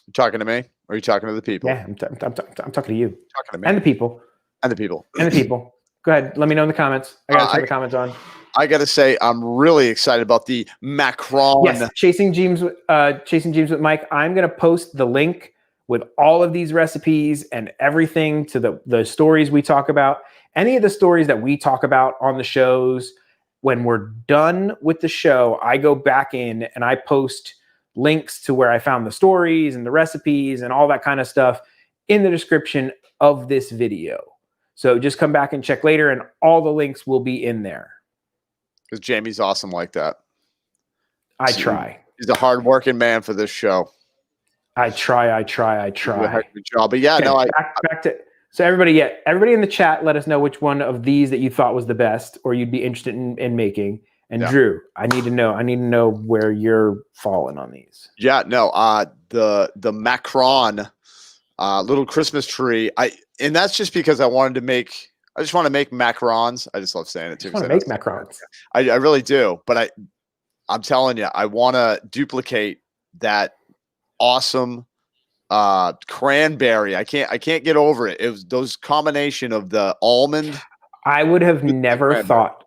You talking to me? Or are you talking to the people? Yeah, I'm talking to you. Talking to me. And the people. And the people. And the people. Go ahead. Let me know in the comments. I got to turn the comments on. I got to say, I'm really excited about the Macron. Yes, Chasing Dreams with Mike. I'm going to post the link with all of these recipes and everything to the stories we talk about. Any of the stories that we talk about on the shows, when we're done with the show, I go back in and I post links to where I found the stories and the recipes and all that kind of stuff in the description of this video. So just come back and check later, and all the links will be in there. Because Jamie's awesome like that. I try. He's a hardworking man for this show. I try. Good job. But yeah, okay, back to so everybody in the chat, let us know which one of these that you thought was the best or you'd be interested in making. And Drew, I need to know where you're falling on these. Yeah, no, the Macron little Christmas tree. And that's just because I just want to make macarons. I just love saying it too. I want to make macarons. I really do. But I'm telling you, I want to duplicate that awesome cranberry. I can't get over it. It was those combination of the almond. I would have never thought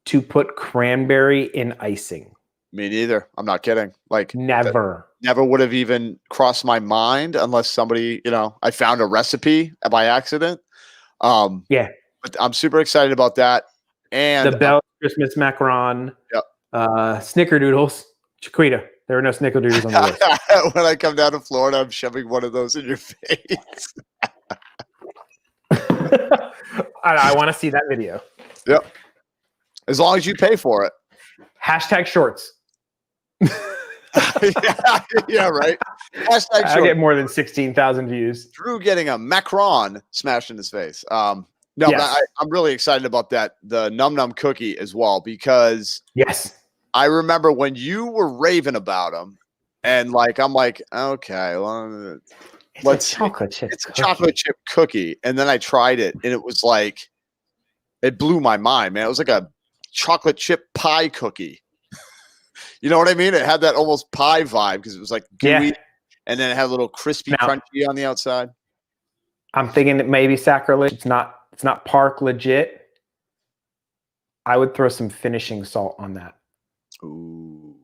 to put cranberry in icing. Me neither. I'm not kidding. Like never would have even crossed my mind unless somebody, I found a recipe by accident. Yeah. But I'm super excited about that. And the Bell Christmas macaron. Yep. Snickerdoodles. Chiquita. There are no snickerdoodles on the list. When I come down to Florida, I'm shoving one of those in your face. I want to see that video. Yep. As long as you pay for it. #shorts. yeah, right. I get more than 16,000 views. Drew getting a macaron smashed in his face. No, yes. But I'm really excited about that. The Num Num cookie as well, because I remember when you were raving about them, and I'm like, okay, well, it's a chocolate chip. It's a chocolate chip cookie, and then I tried it, and it was like It blew my mind, man. It was like a chocolate chip pie cookie. You know what I mean? It had that almost pie vibe because it was like gooey, and then it had a little crispy, crunchy on the outside. I'm thinking it may be sacrilege. It's not park legit. I would throw some finishing salt on that. Ooh.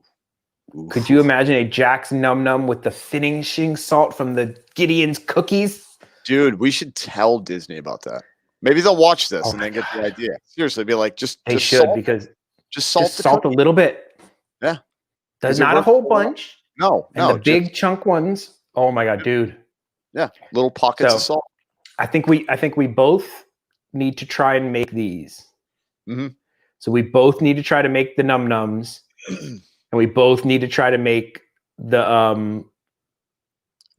Could you imagine a Jack's Num Num with the finishing salt from the Gideon's cookies? Dude, we should tell Disney about that. Maybe they'll watch this and then get the idea. Seriously, be like, just salt, just salt a little bit. Yeah, does not a whole bunch. No, and the big chunk ones. Oh my god, dude. Yeah, little pockets of salt. I think we both need to try and make these. Mm-hmm. So we both need to try to make the Num Nums, and we both need to try to make the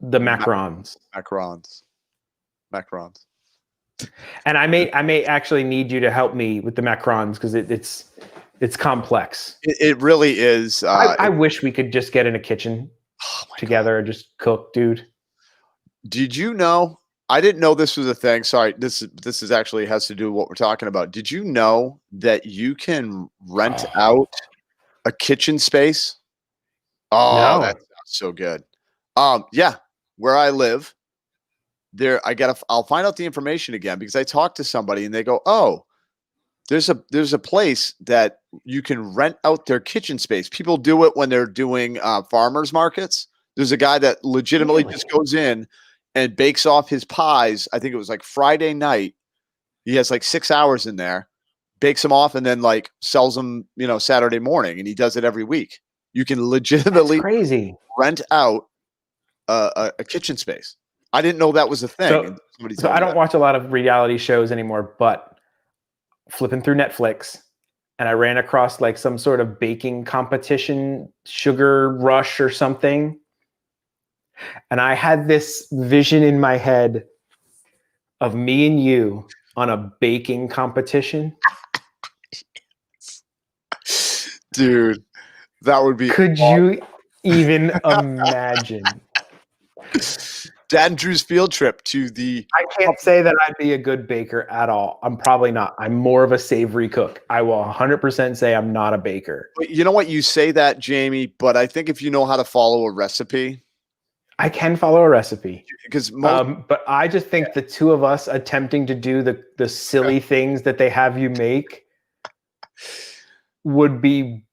macarons. Macarons. And I may actually need you to help me with the macarons because it's complex. It really is. I wish we could just get in a kitchen together and just cook, dude. Did you know? I didn't know this was a thing. Sorry, this is actually has to do with what we're talking about. Did you know that you can rent out a kitchen space? Oh, no. That sounds so good. Yeah, where I live, I'll find out the information again because I talked to somebody and they go, "Oh, there's a place that you can rent out their kitchen space." People do it when they're doing farmers markets. There's a guy that legitimately just goes in and bakes off his pies. I think it was like Friday night. He has like 6 hours in there, bakes them off, and then like sells them, Saturday morning. And he does it every week. You can legitimately rent out a kitchen space. I didn't know that was a thing. So I don't watch a lot of reality shows anymore, but flipping through Netflix, and I ran across like some sort of baking competition, Sugar Rush or something. And I had this vision in my head of me and you on a baking competition. Dude, that would be Could you even imagine? Dad and Drew's field trip to the... I can't say that I'd be a good baker at all. I'm probably not. I'm more of a savory cook. I will 100% say I'm not a baker. But you know what? You say that, Jamie, but I think if you know how to follow a recipe... I can follow a recipe. Because but I just think the two of us attempting to do the silly things that they have you make would be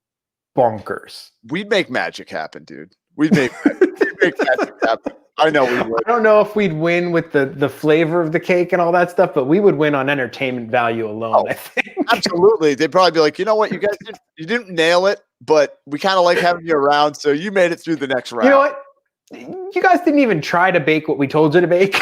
bonkers. We'd make magic happen, dude. We'd make magic happen. I know we would. I don't know if we'd win with the flavor of the cake and all that stuff, but we would win on entertainment value alone, I think. Absolutely. They'd probably be like, you know what, you guys you didn't nail it, but we kind of like having you around, so you made it through the next round. You know what? You guys didn't even try to bake what we told you to bake.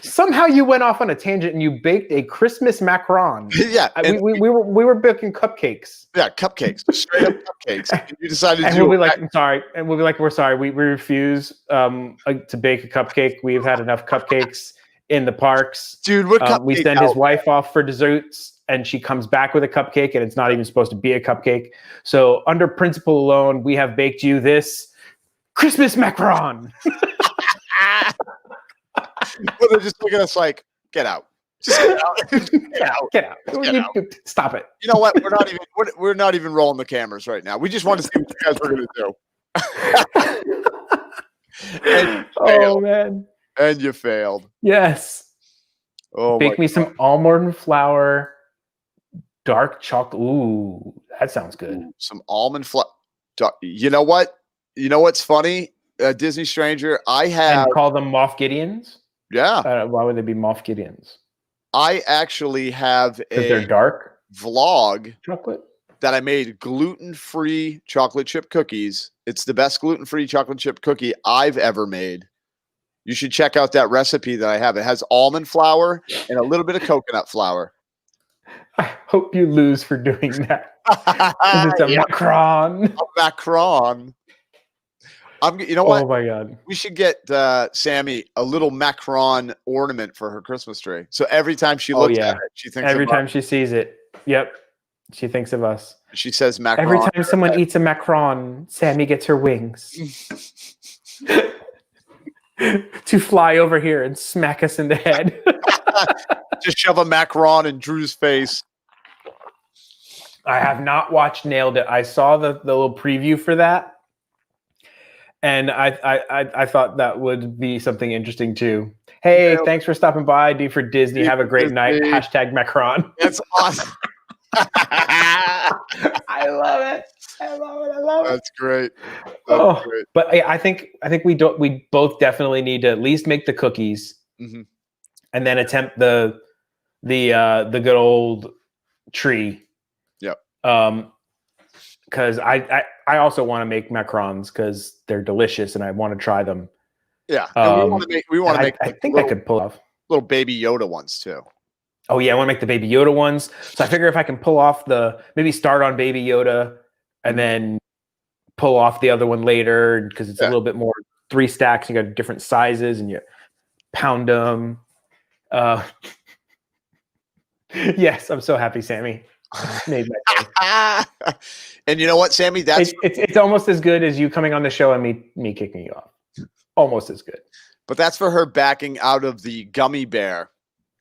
Somehow you went off on a tangent and you baked a Christmas macaron. Yeah, we were baking cupcakes. Yeah, cupcakes, straight up cupcakes. And you decided to and we'll be like, I'm sorry, and we'll be like, we're sorry, we refuse to bake a cupcake. We've had enough cupcakes in the parks, dude. We send his wife off for desserts. And she comes back with a cupcake, and it's not even supposed to be a cupcake. So, under principle alone, we have baked you this Christmas macaron. Well, they're just looking at us like, get out. Just get out. Get out. Stop it. You know what? We're not even rolling the cameras right now. We just want to see what you guys were going to do. Oh, man. And you failed. Yes. Oh, bake me some almond flour. Dark chocolate. Ooh, that sounds good. Some almond flour. You know what? You know what's funny? Disney Stranger. And call them Moff Gideons? Yeah. Why would they be Moff Gideons? I actually have they're dark vlog chocolate that I made gluten-free chocolate chip cookies. It's the best gluten-free chocolate chip cookie I've ever made. You should check out that recipe that I have. It has almond flour and a little bit of coconut flour. I hope you lose for doing that. It's a macaron. A macaron. You know what? Oh my god! We should get Sammy a little macaron ornament for her Christmas tree. So every time she looks at it, she thinks. Every time she sees it, yep, she thinks of us. She says macaron. Every time someone eats a macaron, Sammy gets her wings. to fly over here and smack us in the head. Just shove a macaron in Drew's face. I have not watched Nailed It. I saw the little preview for that, and I thought that would be something interesting too. Hey, thanks for stopping by. D for Disney. Have a great night. Hashtag Macron. That's awesome. I love it. I love it. That's great. That's great. But I think we both definitely need to at least make the cookies, and then attempt the good old tree. Yep. Because I also want to make macarons because they're delicious and I want to try them. Yeah. And we want to make. I think I could pull off little Baby Yoda ones too. Oh yeah, I want to make the Baby Yoda ones. So I figure if I can pull off maybe start on Baby Yoda and then pull off the other one later because it's a little bit more 3 stacks. You got different sizes and you pound them. Yes, I'm so happy, Sammy. Made my day. And you know what, Sammy? It's almost as good as you coming on the show and me kicking you off. Almost as good. But that's for her backing out of the gummy bear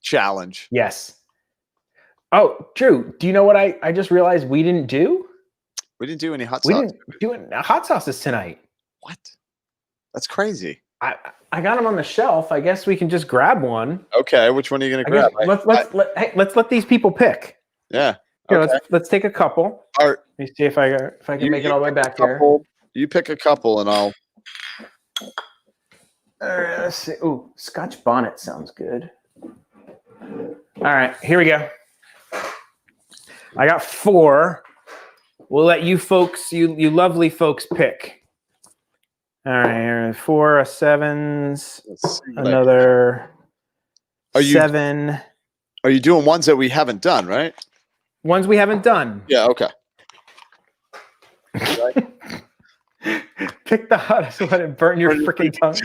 challenge. Yes. Oh, Drew, do you know what I just realized we didn't do? We didn't do any hot sauce. We didn't do it. Hot sauces tonight. What? That's crazy. I got them on the shelf. I guess we can just grab one. Okay, which one are you going to grab? Let's let these people pick. Yeah. Here, okay. let's take a couple. All right. Let me see if I can make it all the way back here. You pick a couple, and I'll. All right. Let's see. Ooh, Scotch bonnet sounds good. All right, here we go. I got 4. We'll let you folks, you lovely folks, pick. All right, 4 7s. Another 7. Are you doing ones that we haven't done, right? Ones we haven't done. Yeah. Okay. Pick the hottest one and burn your freaking tongue.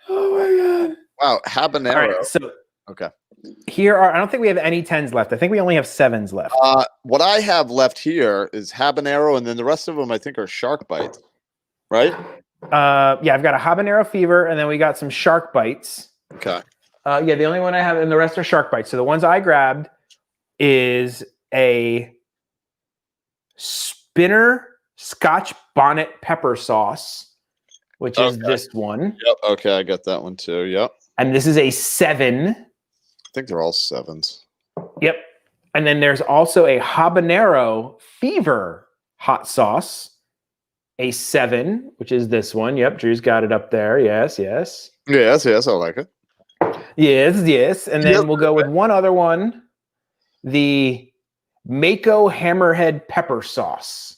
Oh my god! Wow, habanero. All right, so okay. I don't think we have any 10s left. I think we only have 7s left. What I have left here is habanero, and then the rest of them I think are shark bites, right? Yeah, I've got a habanero fever, and then we got some shark bites. Okay. Yeah, the only one I have, and the rest are shark bites. So the ones I grabbed is a Spinner Scotch bonnet pepper sauce, which is this one. Yep. Okay, I got that one too. Yep. And this is a 7. I think they're all 7s. Yep. And then there's also a habanero fever hot sauce, a 7, which is this one. Yep, Drew's got it up there. Yes. Yes, I like it. Yes. And then we'll go with one other one, the Mako Hammerhead pepper sauce.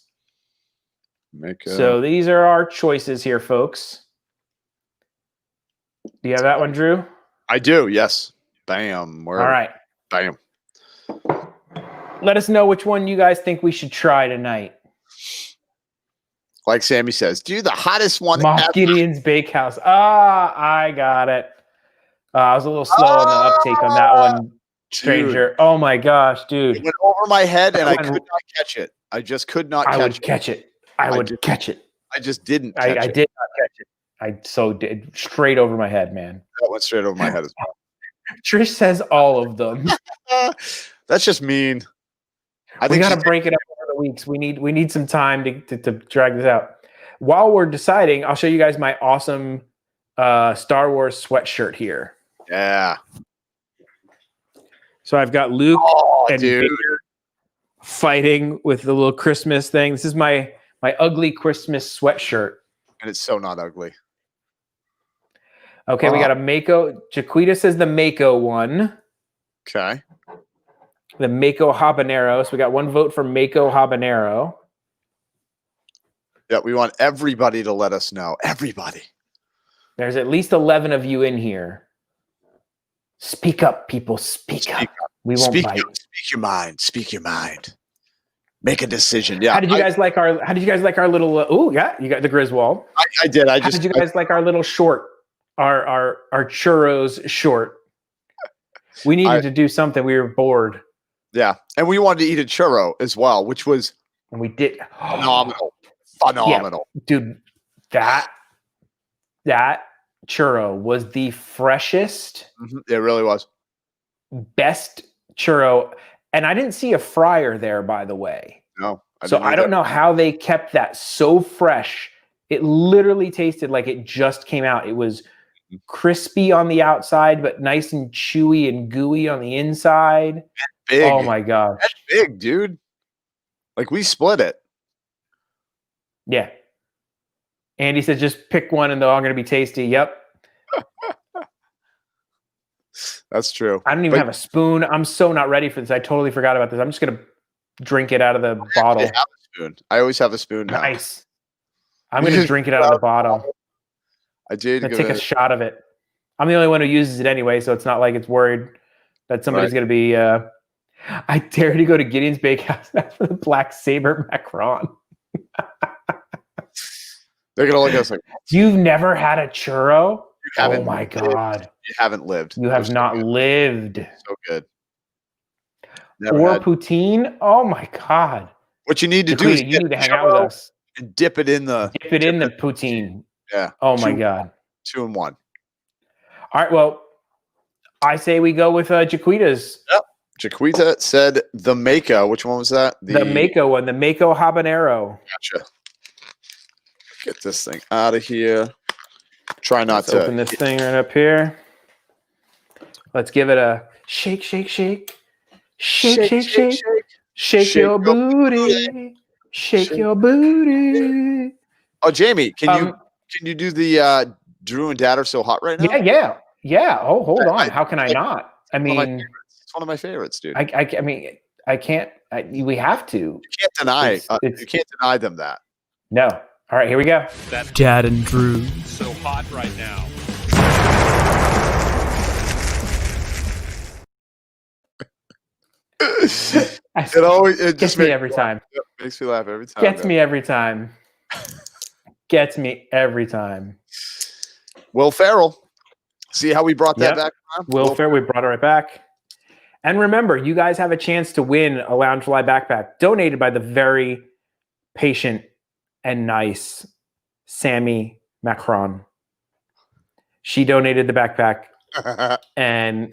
So these are our choices here, folks. Do you have that one, Drew? I do, yes. Bam. All right. Bam. Let us know which one you guys think we should try tonight. Like Sammy says, do the hottest one. Moff Gideon's Bakehouse. I got it. I was a little slow on the uptake on that one, stranger. Dude. Oh my gosh, dude. It went over my head and I could not catch it. I just could not catch it. I would catch it. I just didn't catch I it. did not catch it. I so did. Straight over my head, man. That went straight over my head as well. Trish says all of them. That's just mean. We got to break it up over the weeks. We need some time to drag this out. While we're deciding, I'll show you guys my awesome Star Wars sweatshirt here. Yeah. So I've got Luke and Vader fighting with the little Christmas thing. This is my ugly Christmas sweatshirt. And it's so not ugly. Okay, we got a Mako. Jaquita says the Mako one. Okay. The Mako habanero. So we got one vote for Mako habanero. Yeah, we want everybody to let us know. Everybody. There's at least 11 of you in here. Speak up, people. Speak up. We won't bite. Speak your mind. Speak your mind. Make a decision. Yeah. How did you guys like our little? You got the Griswold. I did. How did you guys like our little short? Our churros short. We needed to do something. We were bored. Yeah, and we wanted to eat a churro as well, which was and we did phenomenal. Yeah, dude. That that churro was the freshest, It really was. best churro. And I didn't see a fryer there, by the way. No, I don't know how they kept that so fresh. It literally tasted like it just came out. It was crispy on the outside, but nice and chewy and gooey on the inside. Big. Oh my gosh. That's big, dude. Like we split it. Yeah. Andy said, just pick one and they're all going to be tasty. Yep. That's true. I don't even have a spoon. I'm so not ready for this. I totally forgot about this. I'm just going to drink it out of the bottle. I have a spoon. I always have a spoon now. Nice. I'm going to drink it out of the bottle. I did. Take a shot of it. I'm the only one who uses it anyway, so it's not like it's worried that somebody's going to be. I dare to go to Gideon's Bakehouse for the black saber macaron. They're going to look at us like, you've never had a churro? Oh my God. You haven't lived. You have not lived. So good. Or poutine? Oh my God. What you need to do is you need to hang out with us. And dip it in the poutine. Yeah. Oh my God. 2 and 1. All right. Well, I say we go with Jaquita's. Yep. Jaquita said the Mako. Which one was that? The Mako one. The Mako habanero. Gotcha. Get this thing out of here. Try not to open this thing right up here. Let's give it a shake, shake, shake. Shake, shake, shake. Shake your booty. Shake your booty. Oh, Jamie, can you do the Drew and Dad are so hot right now? Yeah. Oh, hold on. How can I not? I mean, it's one of my favorites, dude. I mean, I can't. we have to. You can't deny. You can't deny them that. No. All right, here we go. Dad and Drew. So hot right now. It gets me every time. Makes me laugh every time. Gets me every time. Gets me every time. Will Ferrell. See how we brought that back? Will Ferrell, we brought it right back. And remember, you guys have a chance to win a Loungefly backpack donated by the very patient and nice Sammy Macron. She donated the backpack and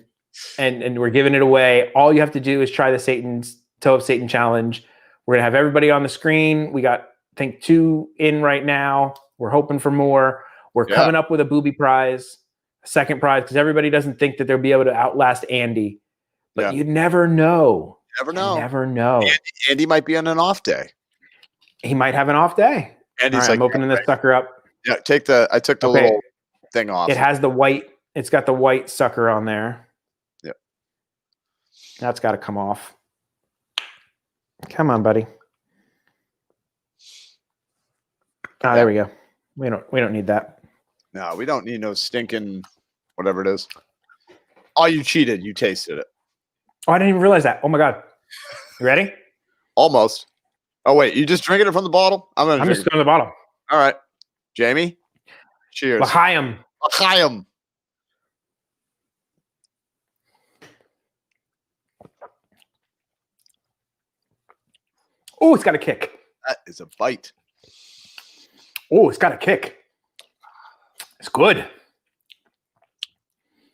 we're giving it away. All you have to do is try the Toe of Satan challenge. We're going to have everybody on the screen. We got, I think, 2 in right now. We're hoping for more. We're coming up with a booby prize, a second prize, because everybody doesn't think that they'll be able to outlast Andy. But you never know. You never know. Andy might be on an off day. He might have an off day. Andy's I'm opening this sucker up. Yeah, I took the little thing off. It has the white. It's got the white sucker on there. Yep. That's got to come off. Come on, buddy. There we go. We don't need that. No, we don't need no stinking whatever it is. Oh, you cheated. You tasted it. Oh, I didn't even realize that. Oh my God. You ready? Almost. Oh wait, you just drinking it from the bottle? I'm just going to the bottle. All right, Jamie. Cheers. L'chaim. L'chaim. Oh, it's got a kick. That is a bite. Oh, it's got a kick. It's good.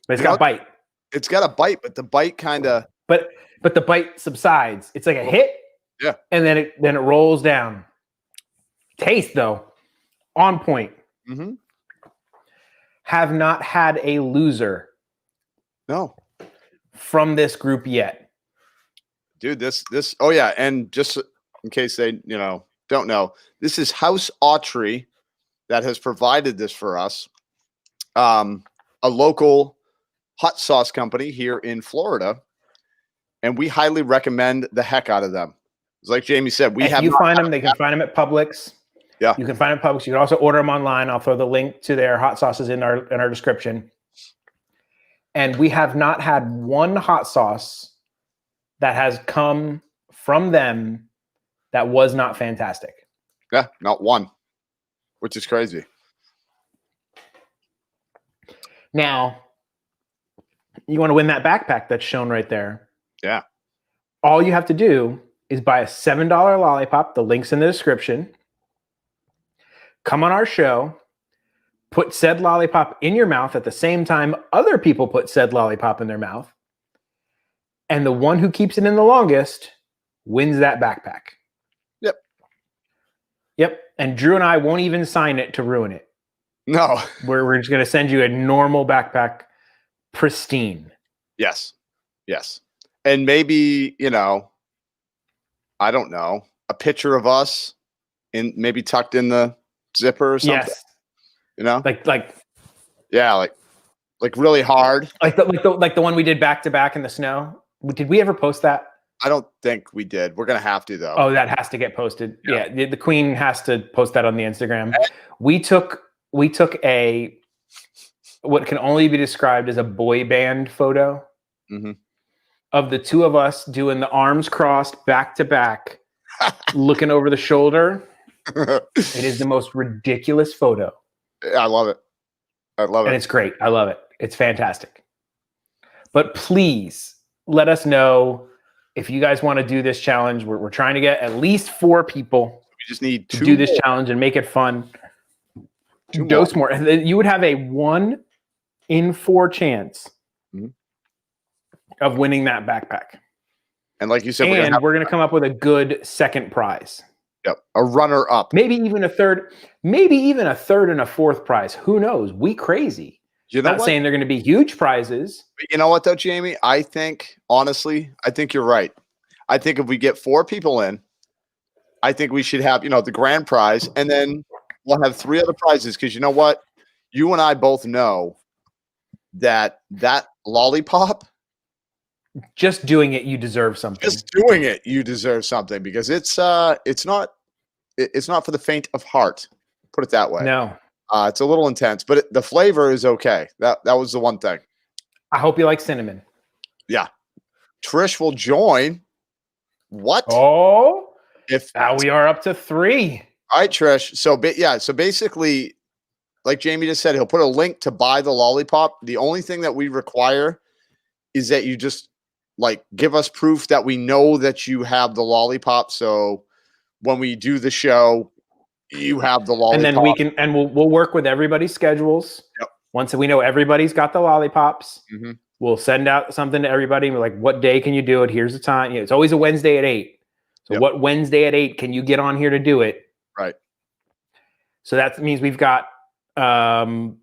But it's got a bite. It's got a bite, but the bite kind of. But the bite subsides. It's like a hit. Yeah. And then it rolls down. Taste though, on point. Mm-hmm. Have not had a loser. No. From this group yet. Dude, this. Oh yeah, and just in case they don't know, this is House Autry that has provided this for us. A local hot sauce company here in Florida, and we highly recommend the heck out of them. It's like Jamie said, They can find them at Publix. Yeah, you can find them at Publix. You can also order them online. I'll throw the link to their hot sauces in our description. And we have not had one hot sauce that has come from them that was not fantastic. Yeah, not one, which is crazy. Now, you want to win that backpack that's shown right there. Yeah. All you have to do is buy a $7 lollipop. The link's in the description. Come on our show. put said lollipop in your mouth at the same time other people put said lollipop in their mouth. And the one who keeps it in the longest wins that backpack. Yep. Yep. And Drew and I won't even sign it to ruin it. No. We're just going to send you a normal backpack, pristine. Yes. Yes. And maybe, I don't know, a picture of us maybe tucked in the zipper or something. Yes. Like really hard. Like the one we did back to back in the snow. Did we ever post that? I don't think we did. We're going to have to, though. Oh, that has to get posted. Yeah. The Queen has to post that on the Instagram. We took a what can only be described as a boy band photo of the two of us doing the arms crossed back to back, looking over the shoulder. It is the most ridiculous photo. I love it. And it's great. I love it. It's fantastic. But please let us know if you guys want to do this challenge. We're trying to get at least 4 people. We just need to do this challenge and make it fun. Dose more. And then you would have a 1 in 4 chance of winning that backpack. And like you said, we're going to come up with a good second prize. Yep. A runner up. Maybe even a third and a fourth prize. Who knows? We crazy. Not saying they're going to be huge prizes. But you know what though, Jamie? I think you're right. I think if we get 4 people in, I think we should have, the grand prize, and then we'll have 3 other prizes. Because you know what? You and I both know that lollipop. Just doing it, you deserve something. Just doing it, you deserve something, because it's not for the faint of heart. Put it that way. No. It's a little intense, but the flavor is okay. That was the one thing. I hope you like cinnamon. Yeah. Trish will join. What? Oh, now we are up to 3. All right, Trish. So basically, like Jamie just said, he'll put a link to buy the lollipop. The only thing that we require is that you just give us proof that we know that you have the lollipop. So when we do the show, you have the lollipop. And then we'll work with everybody's schedules. Yep. Once we know everybody's got the lollipops, we'll send out something to everybody. And we're like, what day can you do it? Here's the time. It's always a Wednesday at 8. So what Wednesday at 8 can you get on here to do it? Right. So that means we've got Andy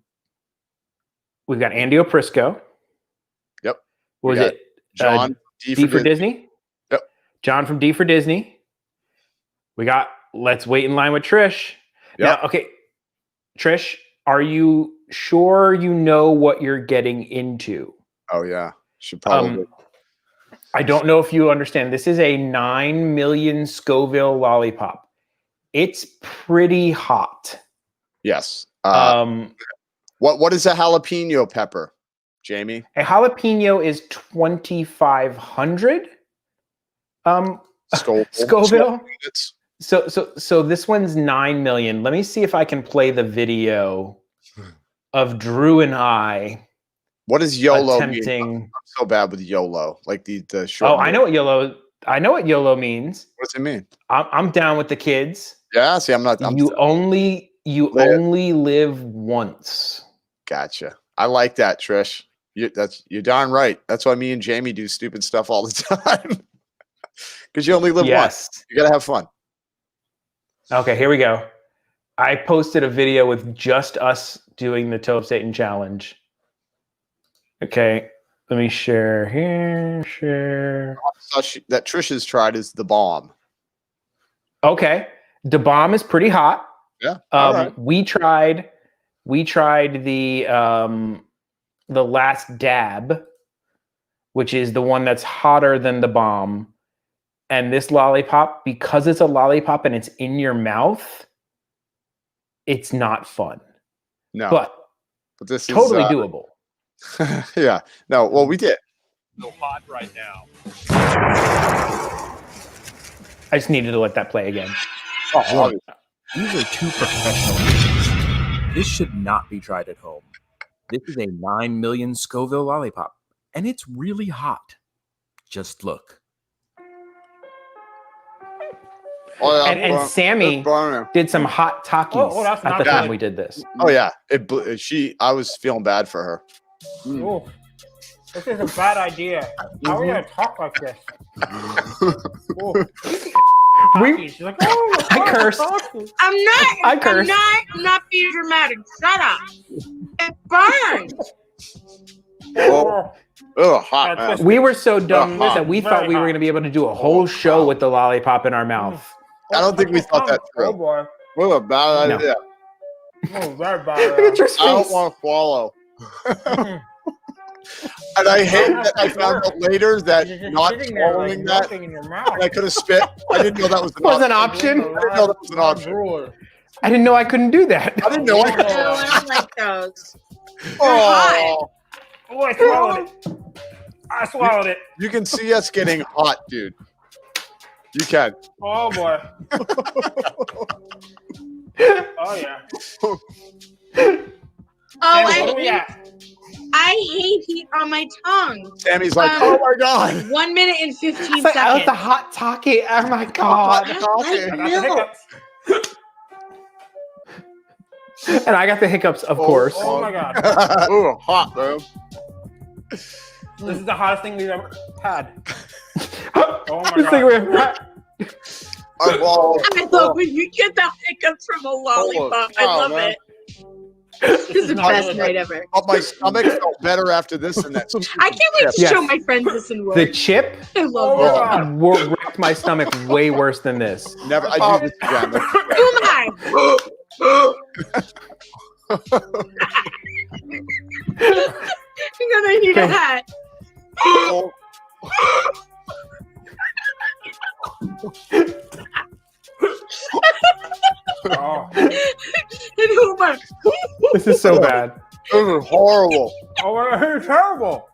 Oprisco. Yep. What was it? John D for Disney. Yep. John from D for Disney. We got Let's Wait in Line with Trish. Yep. Now, okay, Trish, are you sure you know what you're getting into? Oh yeah, should probably. I don't know if you understand. This is a 9 million Scoville lollipop. It's pretty hot. Yes. What is a jalapeno pepper, Jamie? A jalapeno is 2,500. Scoville. So this one's 9 million. Let me see if I can play the video of Drew and I. What does YOLO attempting... mean? I'm so bad with YOLO, like the short. Oh, I know what YOLO means. What does it mean? I'm down with the kids. Yeah, see, I'm not. You only live once. Gotcha. I like that, Trish. You're darn right. That's why me and Jamie do stupid stuff all the time. Because you only live once. You gotta have fun. Okay, here we go. I posted a video with just us doing the Toe of Satan challenge. Okay, let me share here. Share. That Trish has tried is the bomb. Okay, the bomb is pretty hot. Yeah. Right. We tried the last dab, which is the one that's hotter than the bomb. And this lollipop, because it's a lollipop and it's in your mouth, it's not fun. No, but this is totally doable. Yeah. No. Well, we did. So hot right now. I just needed to let that play again. Oh, these are 2 professionals. This should not be tried at home. This is a 9 million Scoville lollipop, and it's really hot. Just look. Oh, yeah, And Sammy it's burning. did some hot Takis Oh, that's at not the time good. we did this. Oh yeah, I was feeling bad for her. Oh, this is a bad idea. How are we gonna talk like this? Oh. We, She's like, oh, I cursed. I'm not. I cursed. I'm not being dramatic. Shut up. It burns. Oh, Hot. that's Man. We were so dumb Uh-huh. that we thought we were going to be able to do a whole show with the lollipop in our mouth. I don't think we thought that Oh through. boy. What a bad No. idea. Oh, very Look bad. at your I don't face. want to swallow. And I hate that I found out later that You're just not sitting there, like, swallowing that, milking in your mouth. I could have spit. I didn't know that was Was an option. option. I didn't know that was an option. I didn't know I couldn't do that. I didn't know I could. No, I don't like those. Oh, Oh, I swallowed it. I swallowed it. you can see us getting hot, dude. You can. Oh boy. Oh yeah. Oh, Hey, what are we I at? hate heat on my tongue. Sammy's like, oh my god. 1 minute and 15 It's like, oh, seconds. it's a hot Taki. Oh my god. I don't I like got the milk. hiccups. And I got the hiccups, of course. Oh my god. Ooh, hot, man. This is the hottest thing we've ever had. Oh my This thing god. we're- I swallowed. I love when you get the hiccups from a lollipop. I cow, love man. it. This is the not best good. night ever. But my stomach felt better after this than that. I can't wait to Yes. show my friends this in work. The chip I love Oh it. my god. wrecked my stomach way worse than this. Never. I do this again. Who am I? I'm gonna need a hat. Oh, And who am I? This is so bad. This is horrible. oh my god, it's terrible.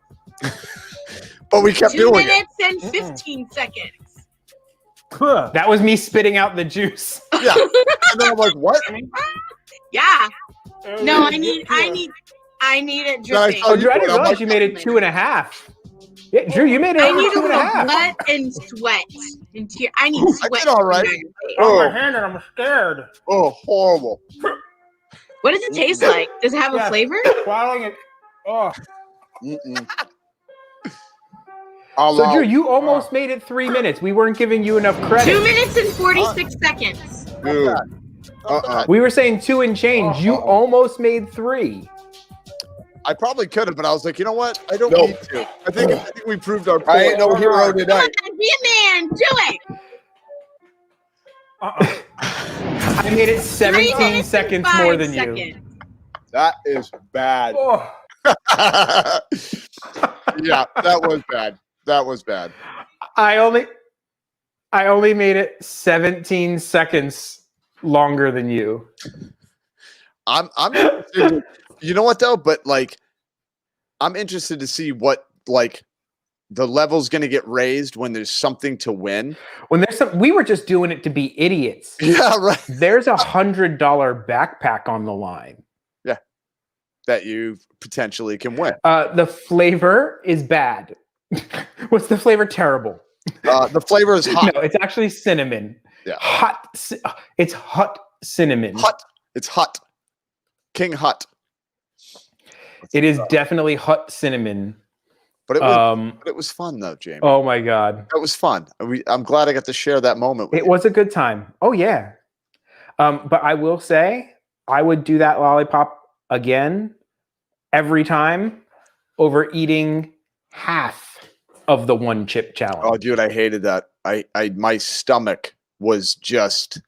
But we kept 2 doing it. minutes and 15 seconds. That was me spitting out the juice. Yeah. And then I'm like, what? Yeah. No, I It's need it Then I dripping. saw Oh, Drew, I didn't I'm realize like, you made it 2.5. Yeah, Drew, you made it I over need a 2.5. little blood and sweat. And I need I sweat. did all right. in my face. on my Oh, hand and I'm scared. oh, horrible. What does it taste like? Does it have a Yeah. flavor? Swallowing it. Oh, Mm-mm. So, Drew, you almost made it 3 minutes. We weren't giving you enough 2 credit. minutes and 46 seconds. Dude. We were saying 2 and change. You almost made 3. I probably could have, but I was like, you know what? I don't Nope. need to. I think we proved our point. I ain't no hero Come tonight. on, be a man. Do it. I made it 3 17 minutes and seconds 5 more than you. seconds. That is bad. oh. Yeah, that was bad. That was bad. I only made it 17 seconds longer than you. I'm interested. You know what though? But like, I'm interested to see what like the level's going to get raised when there's something to win. When there's some, we were just doing it to be idiots. Yeah, right. There's $100 backpack on the line. That you potentially can win. The flavor is bad. What's the flavor? Terrible. The flavor is hot. No, it's actually cinnamon. Yeah. Hot. It's hot cinnamon. Hot. It's hot. King Hut. It is definitely hot cinnamon. But it was fun though, Jamie. Oh my god. It was fun. I'm glad I got to share that moment with It you. was a good time. Oh yeah. But I will say I would do that lollipop again every time over eating half of the one chip challenge. Oh, dude, I hated that. My stomach was just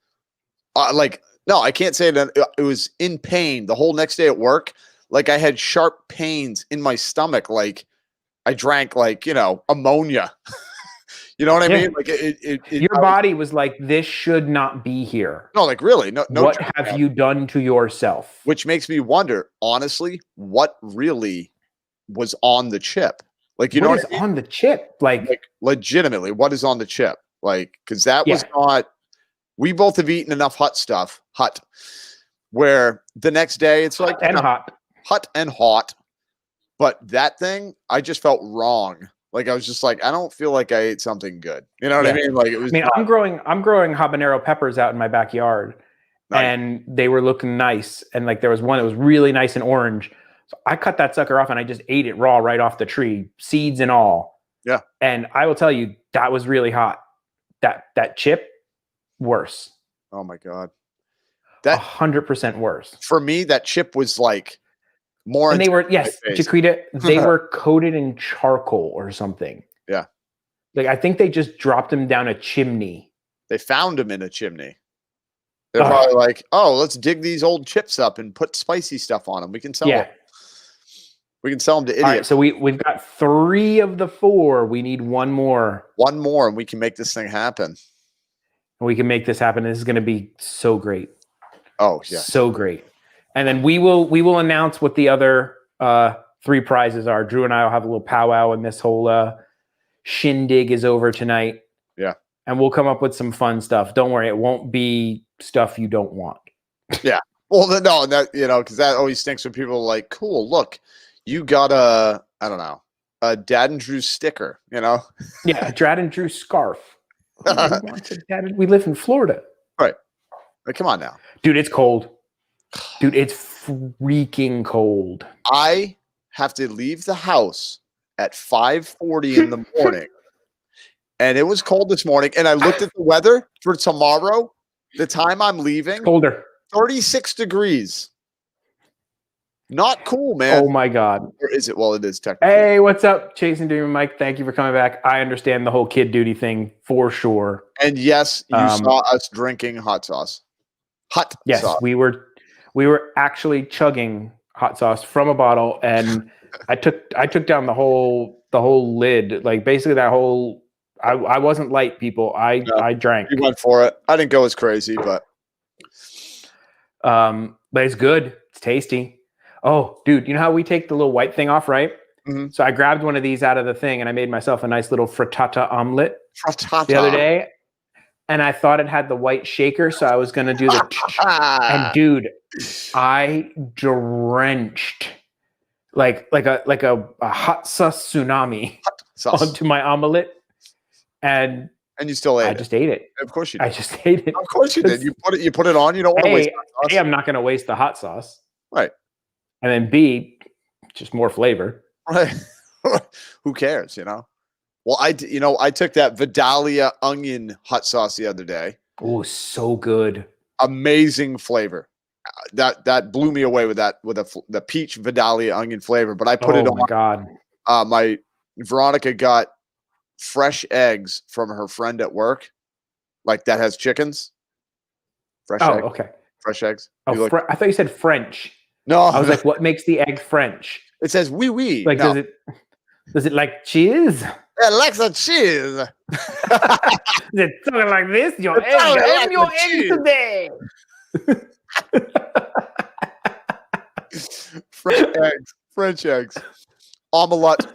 like, no, I can't say that. It was in pain the whole next day at work. Like I had sharp pains in my stomach. Like I drank like, ammonia. You know what I Yeah. mean? Like Your body was like, this should not be here. No, like really, no. What joke, have man. you done to yourself? Which makes me wonder, honestly, what really was on the chip? Like, you know What what is I mean? on the chip? Like legitimately, what is on the chip? Like, because that was not. We both have eaten enough hut, where the next day it's like and hot. hut and hot. But that thing, I just felt wrong Like I was just like, I don't feel like I ate something good. You know what I Yeah. mean? Like it was. I mean, I'm growing habanero peppers out in my backyard, Nice. and they were looking nice. And like there was one that was really nice and orange. So I cut that sucker off and I just ate it raw right off the tree, seeds and all. Yeah. And I will tell you, that was really hot. That chip, worse. Oh my god. That 100% worse. for me, that chip was like more. And they were, intense yes, in my face. Chiquita, they were coated in charcoal or something. Yeah. Like I think they just dropped them down a chimney. They found him in a chimney. They're probably like, oh, let's dig these old chips up and put spicy stuff on them. We can sell them. We can sell them to idiots. All right, so we've got 3 of the 4. We need one more. One more, and we can make this thing happen. We can make this happen. This is going to be so great. Oh yeah, So great. And then we will announce what the other 3 prizes are. Drew and I will have a little powwow when this whole shindig is over tonight. Yeah. And we'll come up with some fun stuff. Don't worry, it won't be stuff you don't want. Yeah. Well, no, that because that always stinks when people are like, "Cool, look, you got a Dad and Drew sticker." Yeah, a Dad and Drew scarf. We live in Florida. Right. Like, come on now. Dude, it's cold. Dude, it's freaking cold. I have to leave the house at 5:40 in the morning. And it was cold this morning. And I looked at the weather for tomorrow. The time I'm leaving, It's colder. 36 degrees. Not cool, man. Oh my God. Or is it? Well, it is technically. Hey, what's up? Chasing Dream, Mike. Thank you for coming back. I understand the whole kid duty thing for sure. And yes, you saw us drinking hot sauce. Yes, Sauce. we were actually chugging hot sauce from a bottle, and I took down the whole lid. Like basically that whole. I wasn't light, people. I drank. You went for it. I didn't go as crazy, but it's good. It's tasty. Oh, dude, you know how we take the little white thing off, right? Mm-hmm. So I grabbed one of these out of the thing, and I made myself a nice little frittata omelet frittata the other day. And I thought it had the white shaker, so I was gonna do the. And dude, I drenched like a hot sauce tsunami onto my omelet, and you still ate I it. just ate it. Of course you did. I just ate it. Of course you did. You put it on. You don't want to waste hot sauce. A, I'm not going to waste the hot sauce. Right. And then B, just more flavor. Right. Who cares, Well, I took that Vidalia onion hot sauce the other day. Oh, so good. Amazing flavor. That blew me away with the peach Vidalia onion flavor, but I put it on. Oh my God. My Veronica got fresh eggs from her friend at work, like that has chickens. Fresh eggs. Okay. Fresh eggs. Oh, I thought you said French. No, I was like, what makes the egg French? It says oui oui. Like, no. does it like cheese? It likes a cheese. Is it something like this? Your egg. like I'm your the egg cheese. today. French eggs. Omelette.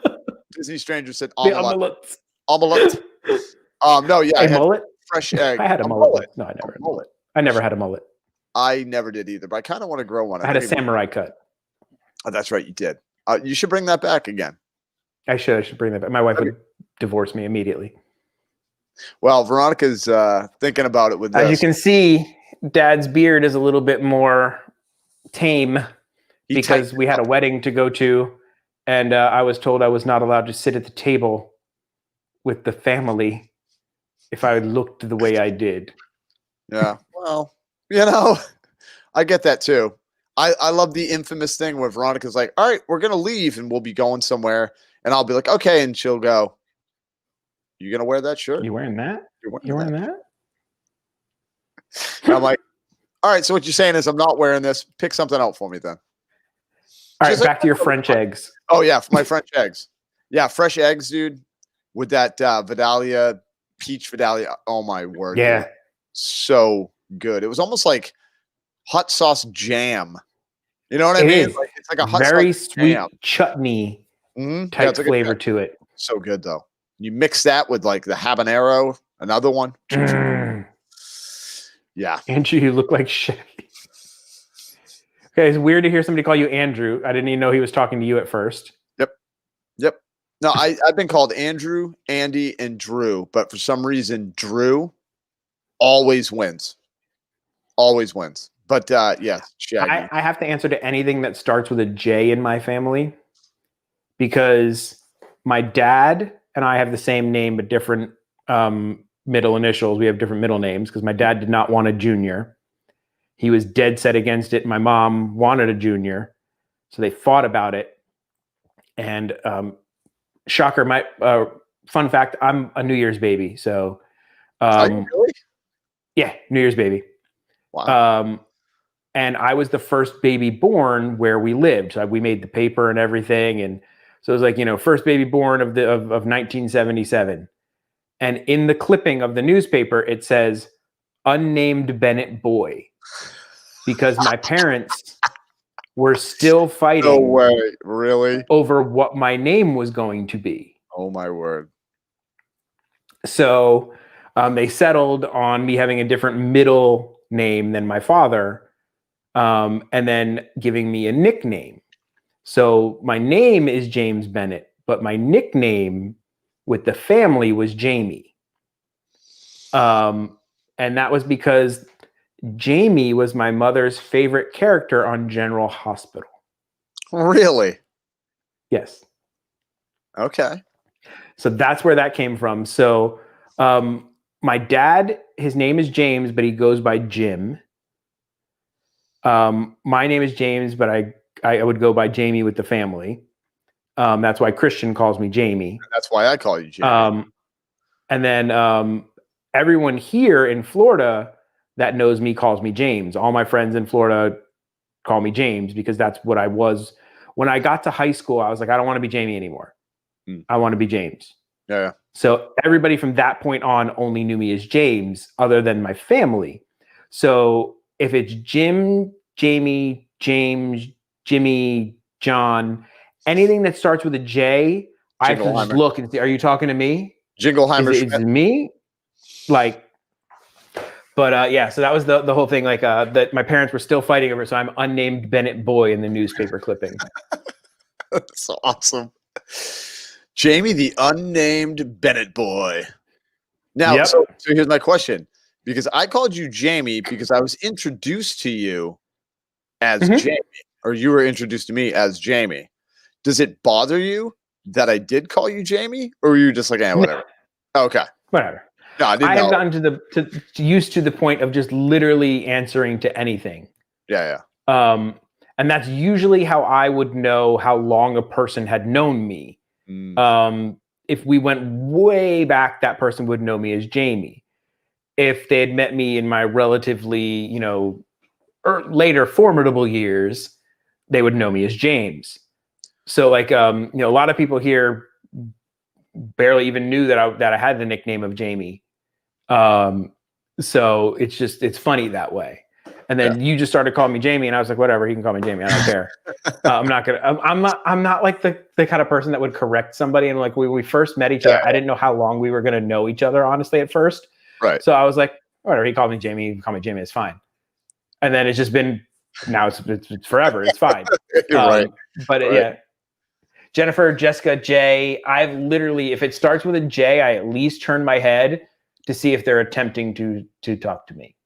Disney Stranger said The omelette. Omelette. No, yeah. A mullet? Fresh egg. I had a mullet. No, I never had a mullet. I never had a mullet. I never did either, but I kind of want to grow one. I had a samurai cut. Oh, that's right. You did. You should bring that back again. I should bring that back. My wife would divorce me immediately. Well, Veronica's thinking about it with this. As you can see, Dad's beard is a little bit more tame because we had a wedding to go to, and I was told I was not allowed to sit at the table with the family if I looked the way I did. Yeah. Well, I get that too. I love the infamous thing where Veronica's like, all right, we're going to leave and we'll be going somewhere. And I'll be like, okay. And she'll go, you going to wear that shirt? You wearing that? You're wearing that? And I'm like, all right. So what you're saying is I'm not wearing this. Pick something out for me then. All right. Back to your French eggs. Oh yeah. My French eggs. Yeah. Fresh eggs, dude. With that Vidalia, peach Vidalia. Oh my word. Yeah. Dude. So good. It was almost like hot sauce jam. You know what I mean? Like, it's like a hot very sauce sweet jam. chutney type flavor to it. So good though. You mix that with like the habanero, another one. Yeah. Andrew, you look like shit. Okay, it's weird to hear somebody call you Andrew. I didn't even know he was talking to you at first. Yep. No, I've been called Andrew, Andy, and Drew, but for some reason, Drew always wins. Always wins. But yes, Shaggy. I have to answer to anything that starts with a J in my family because my dad and I have the same name but different middle initials. We have different middle names because my dad did not want a junior. He was dead set against it. My mom wanted a junior, so they fought about it. And shocker, my fun fact, I'm a New Year's baby. So Are you really? yeah, New Year's baby. Wow. And I was the first baby born where we lived. So we made the paper and everything. And so it was like, first baby born of 1977. And in the clipping of the newspaper, it says unnamed Bennett boy, because my parents were still fighting. No way. Really? Over what my name was going to be. Oh my word. So they settled on me having a different middle name than my father, and then giving me a nickname. So my name is James Bennett, but my nickname with the family was Jamie. And that was because Jamie was my mother's favorite character on General Hospital. Really? Yes. Okay. So that's where that came from. So my dad, his name is James, but he goes by Jim. My name is James, but I would go by Jamie with the family. That's why Christian calls me Jamie. That's why I call you Jamie. And then everyone here in Florida that knows me calls me James. All my friends in Florida call me James because that's what I was. When I got to high school, I was like, I don't want to be Jamie anymore. I want to be James. Yeah. So everybody from that point on only knew me as James, other than my family. So if it's Jim, Jamie, James, Jimmy, John, anything that starts with a J, I have to just look and see, are you talking to me? Jingleheimer. Is it me? Like, but yeah, so that was the whole thing. Like that my parents were still fighting over. So I'm unnamed Bennett boy in the newspaper clipping. That's so awesome. Jamie, the unnamed Bennett boy. Now, Yep. so here's my question. Because I called you Jamie because I was introduced to you as Jamie, or you were introduced to me as Jamie. Does it bother you that I did call you Jamie, or were you just like, whatever? No. Okay. Whatever. No, I didn't I have know. gotten to used to the point of just literally answering to anything. Yeah. And that's usually how I would know how long a person had known me. If we went way back, that person would know me as Jamie. If they had met me in my relatively, later formidable years, they would know me as James. So like, a lot of people here barely even knew that I had the nickname of Jamie. So it's funny that way. And then you just started calling me Jamie, and I was like, whatever, he can call me Jamie. I don't care. I'm not like the kind of person that would correct somebody. And like when we first met each other, I didn't know how long we were going to know each other, honestly, at first. Right. So I was like, whatever, he called me Jamie, he can call me Jamie, it's fine. And then it's just been, now it's forever. It's fine. You're right. But right. Yeah. Jennifer, Jessica, Jay, I've literally, if it starts with a J, I at least turn my head to see if they're attempting to talk to me.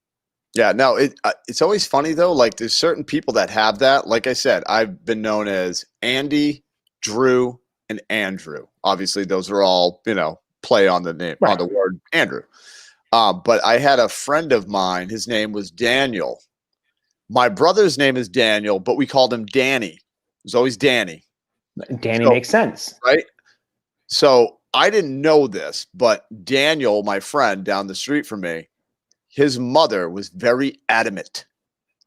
Yeah, no, it's always funny though. Like there's certain people that have that. Like I said, I've been known as Andy, Drew, and Andrew. Obviously, those are all play on the name on the word Andrew. But I had a friend of mine. His name was Daniel. My brother's name is Daniel, but we called him Danny. It was always Danny. Danny makes sense, right? So I didn't know this, but Daniel, my friend down the street from me, his mother was very adamant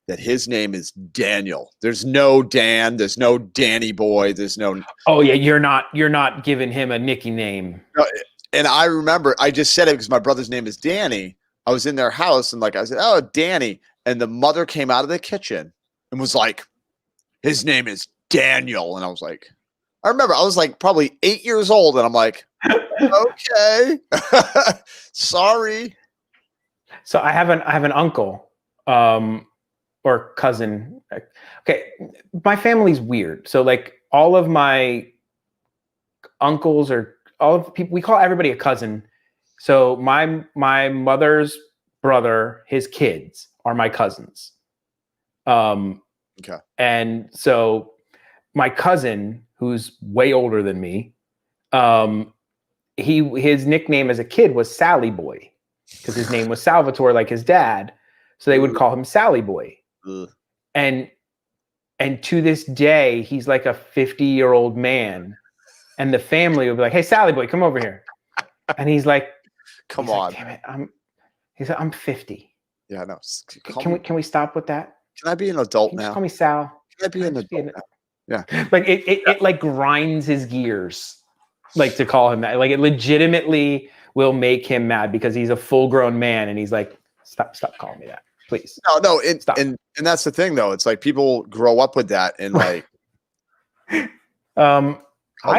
that his name is Daniel. There's no Dan. There's no Danny boy. There's no. Oh yeah, you're not giving him a nickname. No, and I remember I just said it because my brother's name is Danny. I was in their house and I said, "Oh, Danny," and the mother came out of the kitchen and was like, "His name is Daniel," and I was like, I remember I was like probably 8 years old, and I'm like, okay, sorry. So I have an uncle or cousin. Okay, my family's weird. So like all of my uncles or all of the people. We call everybody a cousin. So my mother's brother, his kids are my cousins. Okay. And so my cousin, who's way older than me, his nickname as a kid was Sally Boy because his name was Salvatore, like his dad. So they would call him Sally Boy. And to this day, he's like a 50-year-old man. And the family would be like, "Hey, Sally Boy, come over here." And he's like, Come on. Like, damn it, I'm 50. Yeah, no. Can we stop with that? Can I be an adult Can you now? just call me Sal? Can I be an adult now? Yeah. Like it like grinds his gears, like to call him that. Like it legitimately will make him mad because he's a full-grown man and he's like, stop calling me that, please. No, and that's the thing though. It's like people grow up with that and like I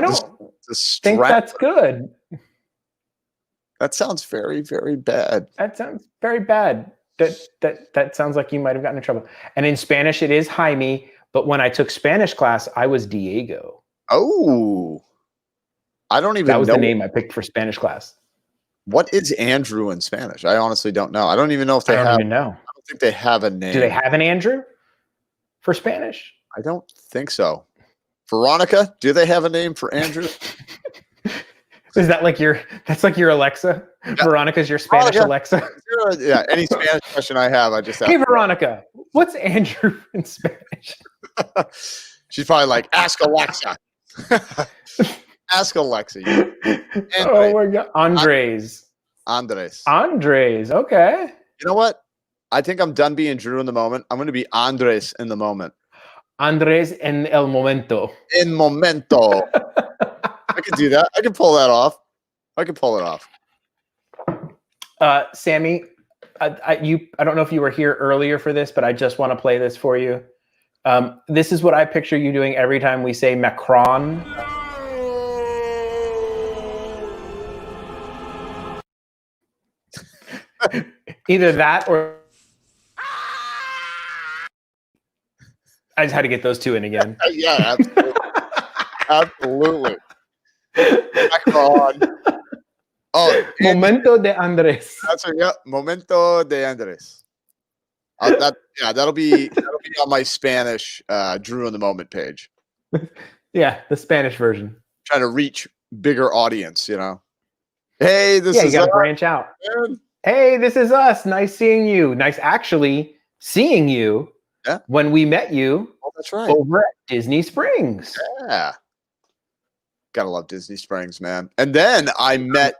don't think that's good. That sounds very, very bad. That sounds very bad. That sounds like you might have gotten in trouble. And in Spanish, it is Jaime. But when I took Spanish class, I was Diego. Oh, I don't even know. That was the name I picked for Spanish class. What is Andrew in Spanish? I honestly don't know. I don't even know if they have. I don't think they have a name. Do they have an Andrew for Spanish? I don't think so. Veronica, do they have a name for Andrew? Is that like that's like your Alexa? Yeah. Veronica's your Spanish Alexa? Yeah, any Spanish question I have, I just ask. Hey, Veronica, what's Andrew in Spanish? She's probably like, ask Alexa. Ask Alexa. Oh my God. Andres. Okay. You know what? I think I'm done being Drew in the moment. I'm going to be Andres in the moment. Andres en el momento. En momento. I can do that. I can pull that off. I can pull it off. Sammy, I don't know if you were here earlier for this, but I just want to play this for you. This is what I picture you doing every time we say Macron. Either that or I just had to get those two in again. Yeah, absolutely. Macron. Oh, Momento de Andres. That's right. Yeah, Momento de Andres. That'll be on my Spanish Drew in the Moment page. Yeah, the Spanish version. Trying to reach bigger audience, you know. Hey, this is you gotta branch out. Man. Hey, this is us. Nice seeing you. Nice actually seeing you. Yeah. When we met you. Oh, that's right. Over at Disney Springs. Yeah. Gotta love Disney Springs, man. And then I met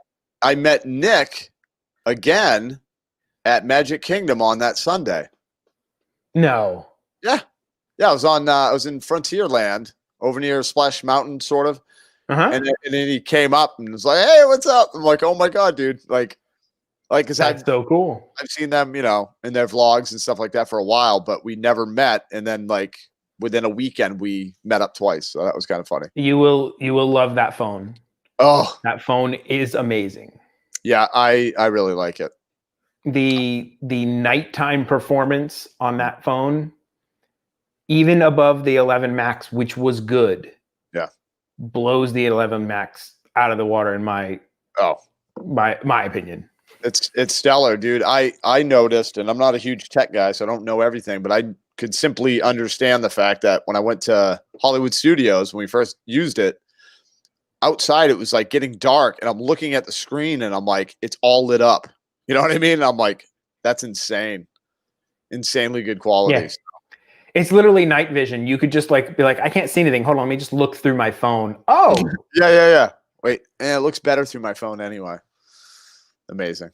Nick again at Magic Kingdom on that Sunday. No. Yeah. I was in Frontierland over near Splash Mountain, sort of. Uh-huh. And then he came up and was like, "Hey, what's up?" I'm like, "Oh my God, dude!" Like, because that's so cool. I've seen them, you know, in their vlogs and stuff like that for a while, but we never met. And then, like, within a weekend, we met up twice. So that was kind of funny. You will love that phone. Oh, that phone is amazing. Yeah, I really like it. The nighttime performance on that phone, even above the 11 Max, which was good. Yeah. Blows the 11 Max out of the water in my opinion. It's stellar, dude. I noticed, and I'm not a huge tech guy, so I don't know everything, but I could simply understand the fact that when I went to Hollywood Studios, when we first used it, outside it was like getting dark, and I'm looking at the screen and I'm like, it's all lit up. You know what I mean? And I'm like, that's insane. Insanely good quality. Yeah. It's literally night vision. You could just like be like, I can't see anything. Hold on, let me just look through my phone. Oh. Yeah. Wait, it looks better through my phone anyway. Amazing.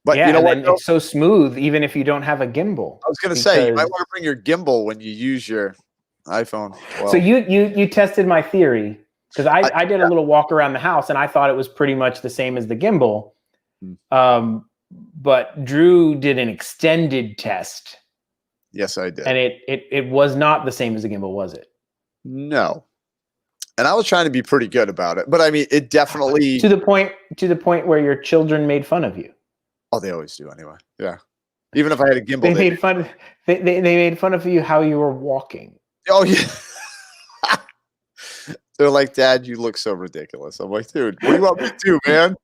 But yeah, you know what? It's so smooth, even if you don't have a gimbal. I was going to say, you might want to bring your gimbal when you use your iPhone 12. So you tested my theory, because I did a little walk around the house and I thought it was pretty much the same as the gimbal. But Drew did an extended test. Yes, I did. And it was not the same as the gimbal, was it? No. And I was trying to be pretty good about it, but I mean, it definitely to the point where your children made fun of you. Oh, they always do anyway. Yeah. Even if I had a gimbal, they made fun. They made fun of you how you were walking. Oh yeah. They're like, Dad, you look so ridiculous. I'm like, dude, what do you want me to do, man?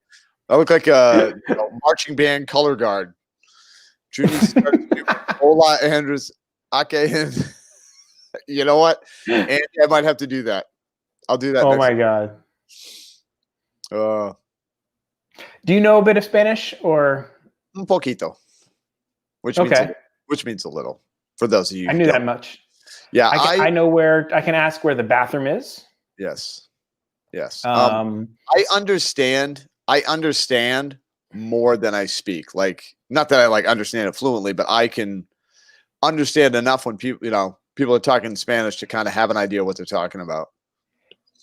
I look like a marching band color guard. Junior starts to do Ola Andrews. Okay, you know what? And I might have to do that. I'll do that. Oh next my time. God. Do you know a bit of Spanish or? Un poquito, which means a little. For those of you, I knew that much. Yeah, I know where I can ask where the bathroom is. Yes. I understand more than I speak. Like, not that I like understand it fluently, but I can understand enough when people are talking Spanish to kind of have an idea what they're talking about.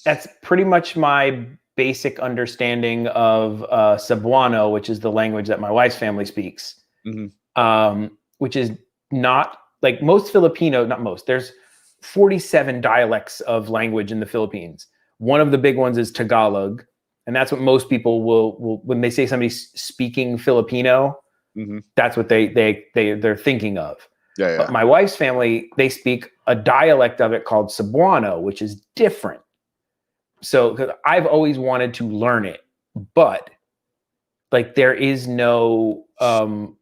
That's pretty much my basic understanding of Cebuano, which is the language that my wife's family speaks. Which is not like most Filipino, not most. There's 47 dialects of language in the Philippines. One of the big ones is Tagalog, and that's what most people will when they say somebody's speaking Filipino, that's what they're thinking of. Yeah. But my wife's family, they speak a dialect of it called Cebuano, which is different. So, because I've always wanted to learn it, but like there is no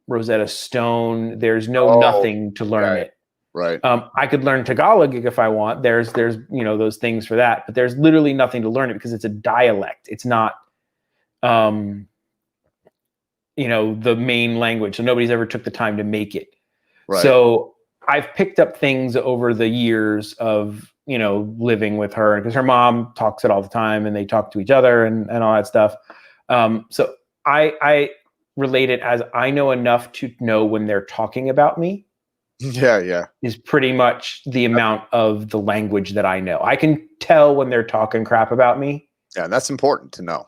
Rosetta Stone, there's no nothing to learn it. Right. I could learn Tagalog if I want. There's those things for that, but there's literally nothing to learn it because it's a dialect. It's not the main language. So nobody's ever took the time to make it. Right. So I've picked up things over the years of living with her, because her mom talks it all the time and they talk to each other and all that stuff. So I relate it as I know enough to know when they're talking about me. Yeah. Is pretty much the amount of the language that I know. I can tell when they're talking crap about me. Yeah, that's important to know.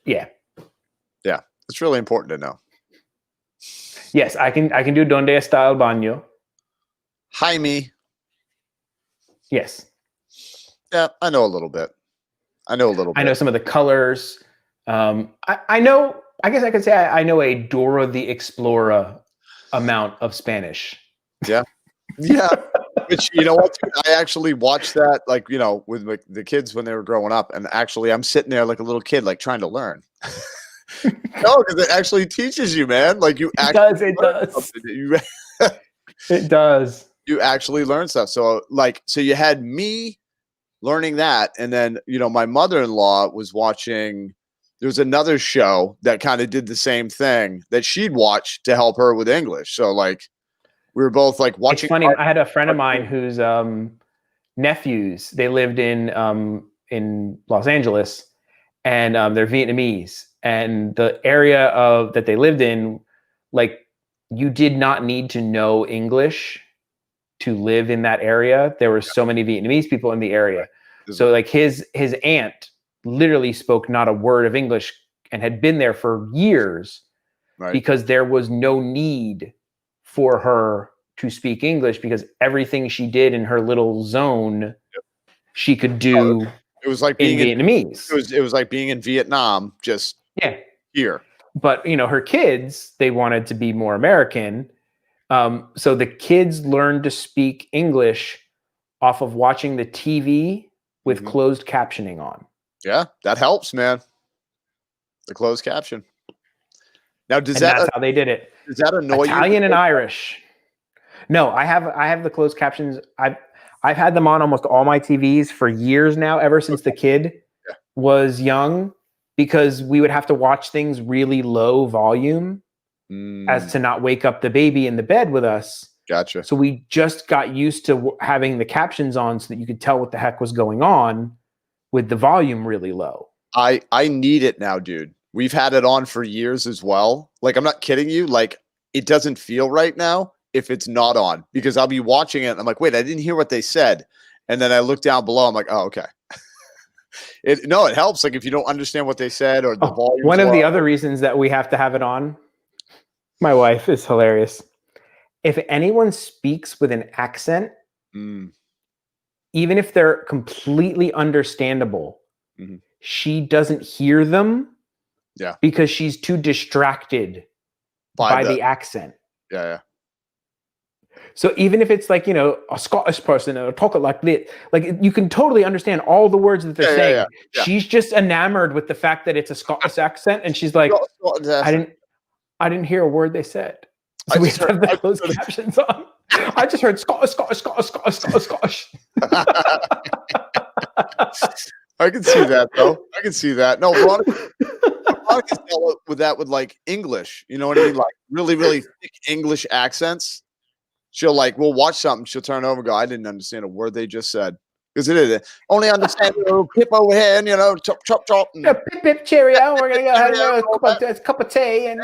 Yeah. Yeah, it's really important to know. Yes, I can do Donde está el baño? Jaime. Yes. Yeah, I know a little bit. I know some of the colors. I know, I guess I could say I know a Dora the Explorer amount of Spanish. Yeah. Yeah. Which, you know what, dude, I actually watched that, like, with the kids when they were growing up. And actually, I'm sitting there like a little kid, like trying to learn. No, because it actually teaches you, man. Like, you actually it does. It does. You actually learn stuff. So you had me learning that. And then, my mother-in-law was watching. There was another show that kind of did the same thing that she'd watch to help her with English. So like we were both like watching. It's funny. I had a friend of mine whose nephews, they lived in Los Angeles, and they're Vietnamese. And the area that they lived in, like, you did not need to know English to live in that area. There were so many Vietnamese people in the area. So like his aunt literally spoke not a word of English and had been there for years, because there was no need for her to speak English, because everything she did in her little zone, she could do. It was like being in Vietnamese. It was like being in Vietnam, just here. But her kids, they wanted to be more American. So the kids learned to speak English off of watching the TV with closed captioning on. Yeah, that helps, man. The closed caption. Now, that's how they did it. Does that annoy you? Italian and Irish. No, I have the closed captions. I've had them on almost all my TVs for years now, ever since the kid was young, because we would have to watch things really low volume as to not wake up the baby in the bed with us. Gotcha. So we just got used to having the captions on so that you could tell what the heck was going on with the volume really low. I need it now, dude. We've had it on for years as well. Like, I'm not kidding you. Like, it doesn't feel right now if it's not on, because I'll be watching it and I'm like, wait, I didn't hear what they said. And then I look down below. I'm like, oh, okay. It helps. Like, if you don't understand what they said or the volume. One of the other reasons that we have to have it on, my wife is hilarious. If anyone speaks with an accent, even if they're completely understandable, she doesn't hear them. Yeah. Because she's too distracted by the accent. Yeah. So even if it's like, a Scottish person or talk it like this, like you can totally understand all the words that they're saying. Yeah. She's just enamored with the fact that it's a Scottish accent, and she's like, I didn't hear a word they said. So we have to have the closed captions on. I just heard Scottish. I can see that though. I can see that. No, Veronica's dealt with that with like English. You know what I mean? Like really, really thick English accents. We'll watch something. She'll turn over and go, I didn't understand a word they just said. Because it is only understand a little pip over here and chop chop chop. And, pip pip cheerio. We're gonna go have a cup of tea and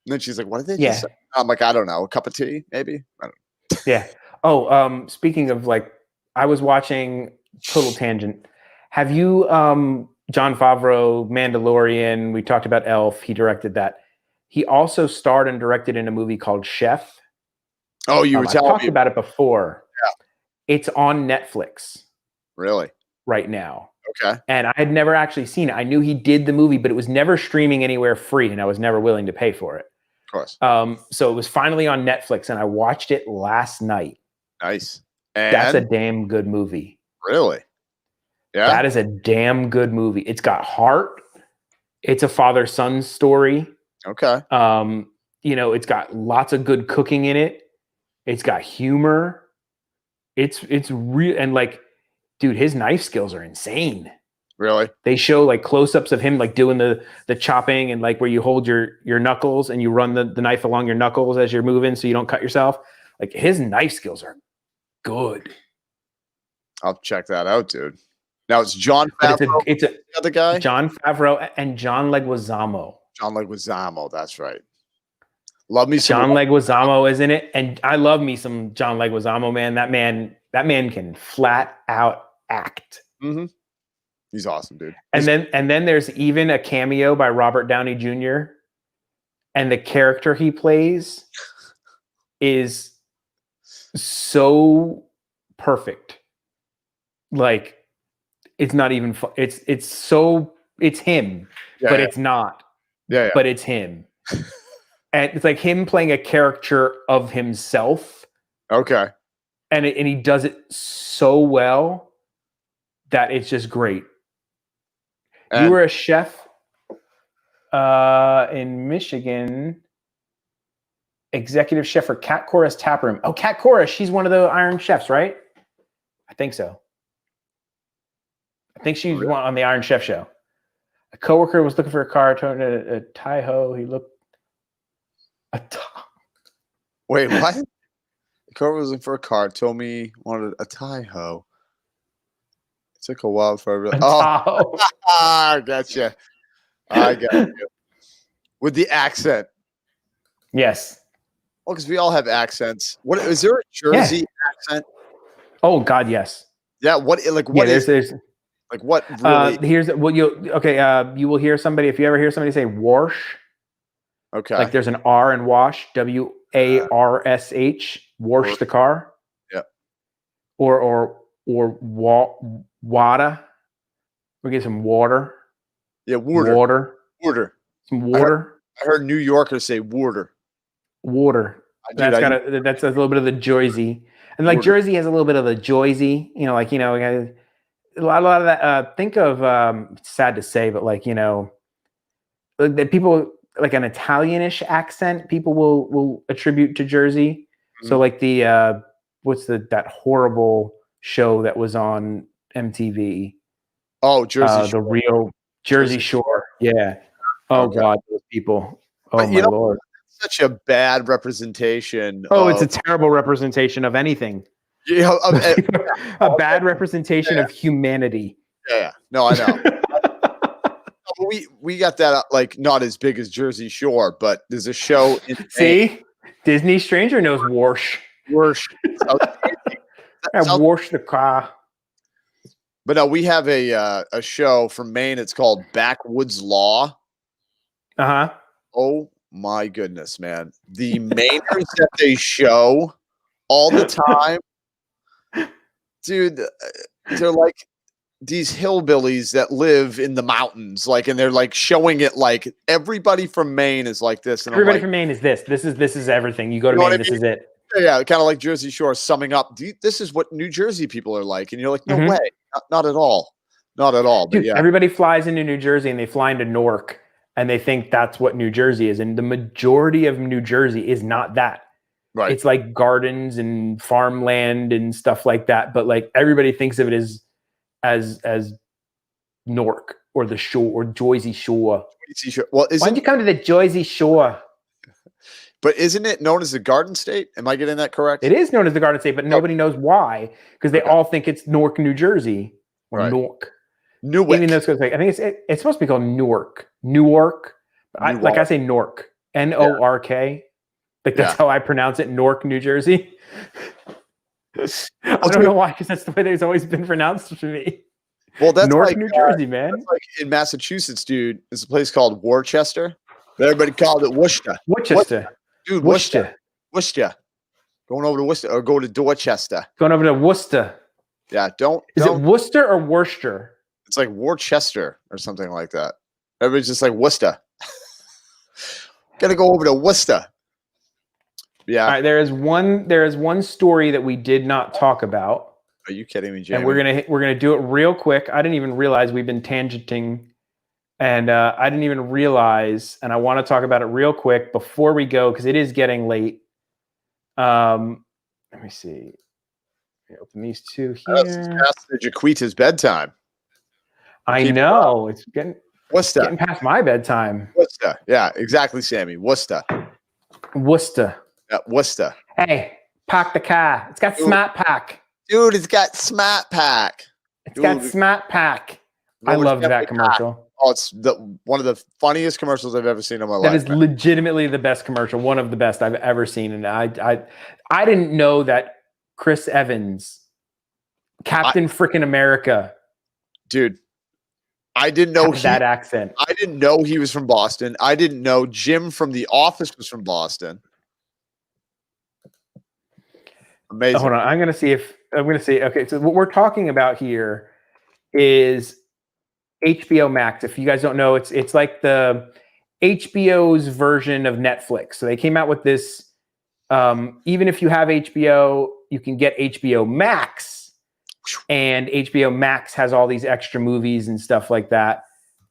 And then she's like, what did they just say? I'm like, I don't know. A cup of tea, maybe? I don't know. Yeah. Oh, speaking of I was watching total tangent. Have you Jon Favreau, Mandalorian, we talked about Elf, he directed that. He also starred and directed in a movie called Chef. Oh, you were telling me. I talked about it before. Yeah. It's on Netflix. Really? Right now. Okay. And I had never actually seen it. I knew he did the movie, but it was never streaming anywhere free, and I was never willing to pay for it. Of course. So it was finally on Netflix, and I watched it last night. Nice. And that's a damn good movie. Really? Yeah. That is a damn good movie. It's got heart. It's a father-son story. Okay. It's got lots of good cooking in it. It's got humor. It's real, and dude, his knife skills are insane. Really? They show close-ups of him doing the chopping and where you hold your knuckles and you run the knife along your knuckles as you're moving so you don't cut yourself. His knife skills are good. I'll check that out, dude. Now it's Jon Favreau. It's the other guy? Jon Favreau and John Leguizamo. John Leguizamo, that's right. Love me some John Leguizamo is in it, and I love me some John Leguizamo, man. That man can flat out act. Mm-hmm. He's awesome, dude. And then there's even a cameo by Robert Downey Jr. And the character he plays is so perfect. It's not even it's him, but it's not. Yeah. But it's him. And it's him playing a character of himself. Okay. And he does it so well that it's just great. And you were a chef in Michigan, executive chef for Cat Chorus Tap Room. Oh, Cat Chorus, she's one of the Iron Chefs, right? I think so. I think she's one on the Iron Chef show. A coworker was looking for a car, turned a Taiho. He looked Wait, what? The coworker was looking for a car, told me he wanted a Taiho. It took a while for I gotcha. I got you. With the accent. Yes. Well, because we all have accents. What is there a Jersey accent? Oh God, yes. Yeah. What is there's what really you will hear somebody, if you ever hear somebody say wash. Okay. There's an R in wash, WARSH, wash the car. Yeah. Or water. We get some water. Yeah, water. Some water. I heard New Yorkers say water. Water. That's a little bit of the Jersey. And water. Jersey has a little bit of the Jersey, a lot of that. Think of it's sad to say, but that people an Italianish accent people will attribute to Jersey. Mm-hmm. So the what's that horrible show that was on MTV? Oh, Jersey Shore. The real Jersey Shore. Yeah. Oh okay. God, those people. Oh but, my Lord. Such a bad representation. It's a terrible representation of anything. Yeah, a bad representation of humanity. Yeah. No, I know. we got that not as big as Jersey Shore, but there's a show. See, Disney Stranger knows wash. Wash. Wash the car. But no, we have a show from Maine. It's called Backwoods Law. Uh-huh. Oh my goodness, man. The Mainers that they show all the time. Dude, they're like these hillbillies that live in the mountains, and they're showing it everybody from Maine is like this. And everybody from Maine is this. This is everything. You go to Maine, this is it. Yeah, kind of like Jersey Shore summing up. This is what New Jersey people are like, and you're like, no Mhm. way, not at all, not at all. But Dude, yeah, everybody flies into New Jersey and they fly into Newark and they think that's what New Jersey is. And the majority of New Jersey is not that. right. It's like gardens and farmland and stuff like that. But like everybody thinks of it as Newark or the shore or Jersey Shore. Well, Why don't you come to the Jersey Shore? but isn't it known as the Garden State? Am I getting that correct? It is known as the Garden State, but nobody knows why because they all think it's Newark, New Jersey, or Right. Newark. Newark. Even though it's like, I think it's supposed to be called Newark. Newark. Like I say Newark. Nork. Like that's how I pronounce it, Newark, New Jersey. I don't know why, because that's the way it's always been pronounced to me. Well, that's Newark, like, New Jersey, man. That's like in Massachusetts, dude. It's a place called Worcester. But everybody called it Worcester. Worcester. Dude, Worcester. Worcester. Going over to Worcester or go to Dorchester. Going over to Worcester. Yeah, Is it Worcester or Worcester? It's like Worcester or something like that. Everybody's just like Worcester. Gotta go over to Worcester. Yeah. All right, there is one story that we did not talk about. Are you kidding me, Jamie? And we're gonna do it real quick. I didn't even realize we've been tangenting, and I didn't even realize. And I want to talk about it real quick before we go because it is getting late. Let me see. Let me open these two here. It's past the Jaquita's bedtime. I know it's getting past my bedtime. Worcester. Yeah, exactly, Sammy. Worcester. Worcester. Yeah, Worcester. Hey, park the car. It's got Smart Pack. Dude, it's got Smart Pack. It's got Smart Pack. I loved that commercial. Oh, it's one of the funniest commercials I've ever seen in my life. That is legitimately the best commercial, one of the best I've ever seen. And I didn't know that Chris Evans, Captain Frickin' America. Dude, I didn't know that accent. I didn't know he was from Boston. I didn't know Jim from The Office was from Boston. Amazing. Hold on. I'm going to see. Okay. So what we're talking about here is HBO Max. If you guys don't know, it's like the HBO's version of Netflix. So they came out with this. Even if you have HBO, you can get HBO Max, and HBO Max has all these extra movies and stuff like that.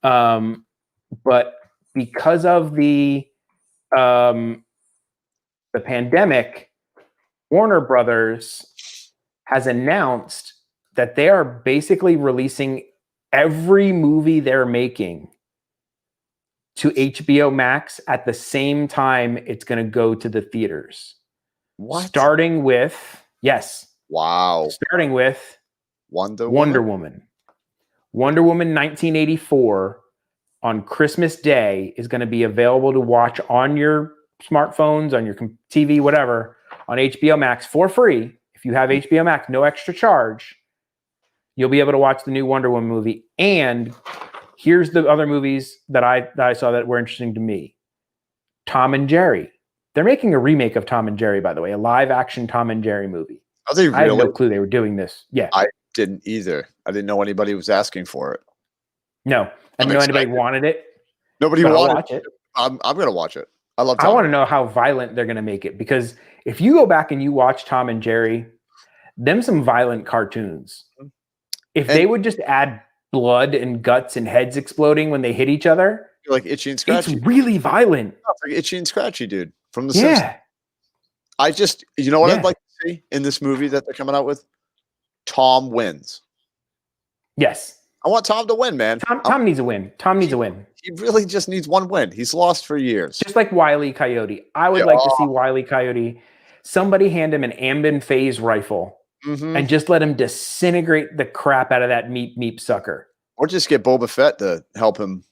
But because of the pandemic, Warner Brothers has announced that they are basically releasing every movie they're making to HBO Max at the same time it's going to go to the theaters. What? Starting with, wow. Starting with Wonder Woman. Wonder Woman 1984 on Christmas Day is going to be available to watch on your smartphones, on your TV, whatever, on HBO Max for free. If you have HBO Max, no extra charge, you'll be able to watch the new Wonder Woman movie. And here's the other movies that I saw that were interesting to me. Tom and Jerry. They're making a remake of Tom and Jerry, by the way, a live action Tom and Jerry movie. Are they really? I had no clue they were doing this. Yeah. I didn't either. I didn't know anybody was asking for it. No. I didn't know anybody wanted it. Nobody wanted it. I'm going to watch it. I love Tom. I want to know how violent they're going to make it, because if you go back and you watch Tom and Jerry, them some violent cartoons. If they would just add blood and guts and heads exploding when they hit each other, like Itchy and Scratchy. It's really violent. It's like Itchy and Scratchy, dude, from The Simpsons. I just, you know what I'd like to see in this movie that they're coming out with? Tom wins. Yes. I want Tom to win, man. Tom needs a win. Tom needs a win. He really just needs one win. He's lost for years. Just like Wile E. Coyote. I would like to see Wile E. Coyote, somebody hand him an Amban phase rifle and just let him disintegrate the crap out of that meep sucker. Or just get Boba Fett to help him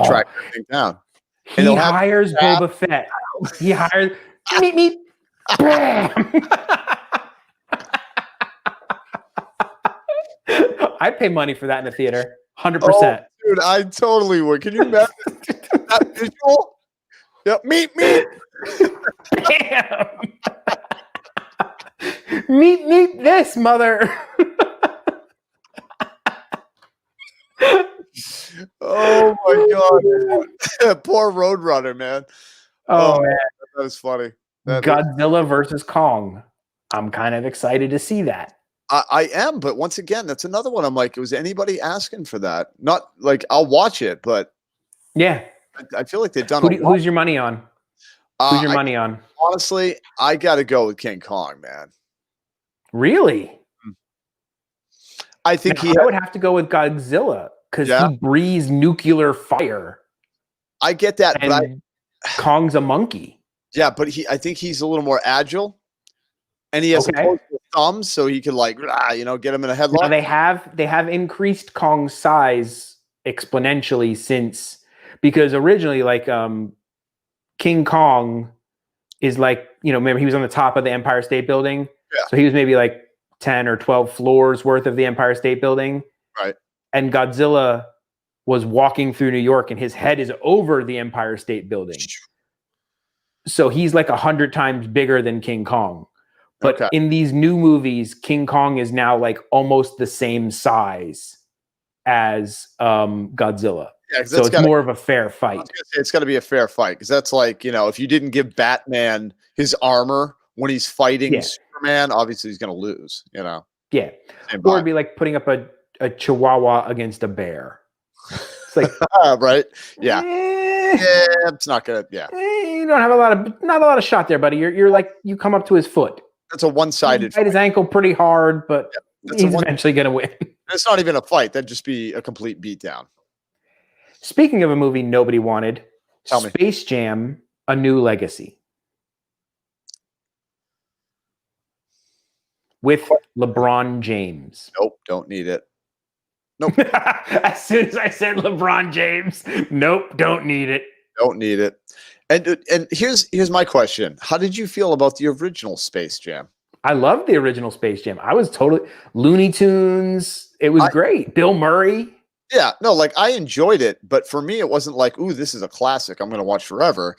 track everything down. He hires Boba Fett. He hires meep. Bam! I'd pay money for that in the theater. 100%. Oh, dude, I totally would. Can you imagine that visual? Yep, meep. Bam! meep this, mother. Oh my god. Poor Roadrunner, man. Oh man. That is funny. Godzilla versus Kong. I'm kind of excited to see that. I am, but once again, that's another one. I'm like, was anybody asking for that? Not like I'll watch it, but yeah, I feel like they've done. Who's your money on? Who's your money on? Honestly, I got to go with King Kong, man. Really? I think I would have to go with Godzilla because he breathes nuclear fire. I get that, but Kong's a monkey. Yeah, but I think he's a little more agile, and he has opposable thumbs, so he can get him in a headlock. Now they have increased Kong's size exponentially because originally King Kong is remember he was on the top of the Empire State Building, so he was maybe 10 or 12 floors worth of the Empire State Building, right? And Godzilla was walking through New York, and his head is over the Empire State Building. So he's 100 times bigger than King Kong. But in these new movies, King Kong is now almost the same size as Godzilla. Yeah, so it's more of a fair fight. It's got to be a fair fight because that's if you didn't give Batman his armor when he's fighting Superman, obviously he's going to lose. Yeah, or it'd be like putting up a Chihuahua against a bear. It's right? Yeah. Yeah, it's not good. Yeah, you don't have not a lot of shot there, buddy. You come up to his foot. That's a one-sided. Fight his ankle pretty hard, but he's eventually going to win. It's not even a fight. That'd just be a complete beatdown. Speaking of a movie nobody wanted, Tell me. Space Jam: A New Legacy with LeBron James. Nope, don't need it. Nope. As soon as I said LeBron James, nope, don't need it. Don't need it. And here's my question. How did you feel about the original Space Jam? I love the original Space Jam. I was totally Looney Tunes. It was great. Bill Murray. Yeah, no, I enjoyed it, but for me it wasn't ooh, this is a classic I'm going to watch forever.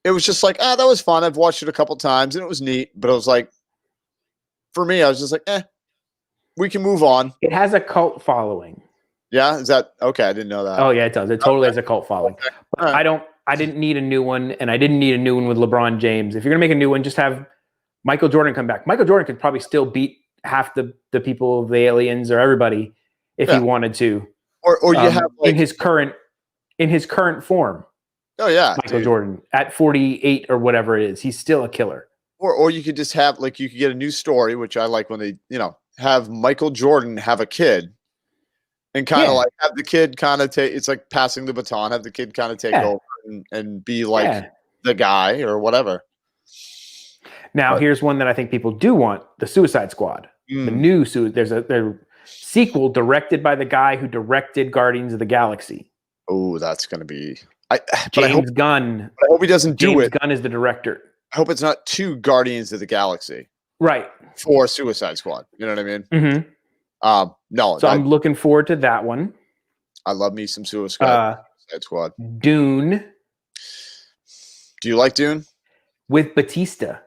It was just that was fun. I've watched it a couple times and it was neat, but it was for me I was just we can move on. It has a cult following. Yeah, is that okay? I didn't know that. Oh yeah, it does. It totally has a cult following. Okay. But I didn't need a new one, and I didn't need a new one with LeBron James. If you're gonna make a new one, just have Michael Jordan come back. Michael Jordan could probably still beat half the people, the aliens, or everybody if he wanted to. Or you have in his current form. Oh yeah, Michael Jordan at 48 or whatever it is, he's still a killer. Or you could just have you could get a new story, which I like when they have Michael Jordan have a kid. And kind of have the kid kind of take, it's like passing the baton, have the kid kind of take over and be the guy or whatever. Now, here's one that I think people do want: the Suicide Squad. The new there's a sequel directed by the guy who directed Guardians of the Galaxy. Oh, that's going to be James Gunn. I hope he doesn't do it. James Gunn is the director. I hope it's not 2 Guardians of the Galaxy. Right. For Suicide Squad. You know what I mean? Mm-hmm. No. So I'm looking forward to that one. I love me some Suicide Squad. Dune. Do you like Dune? With Batista.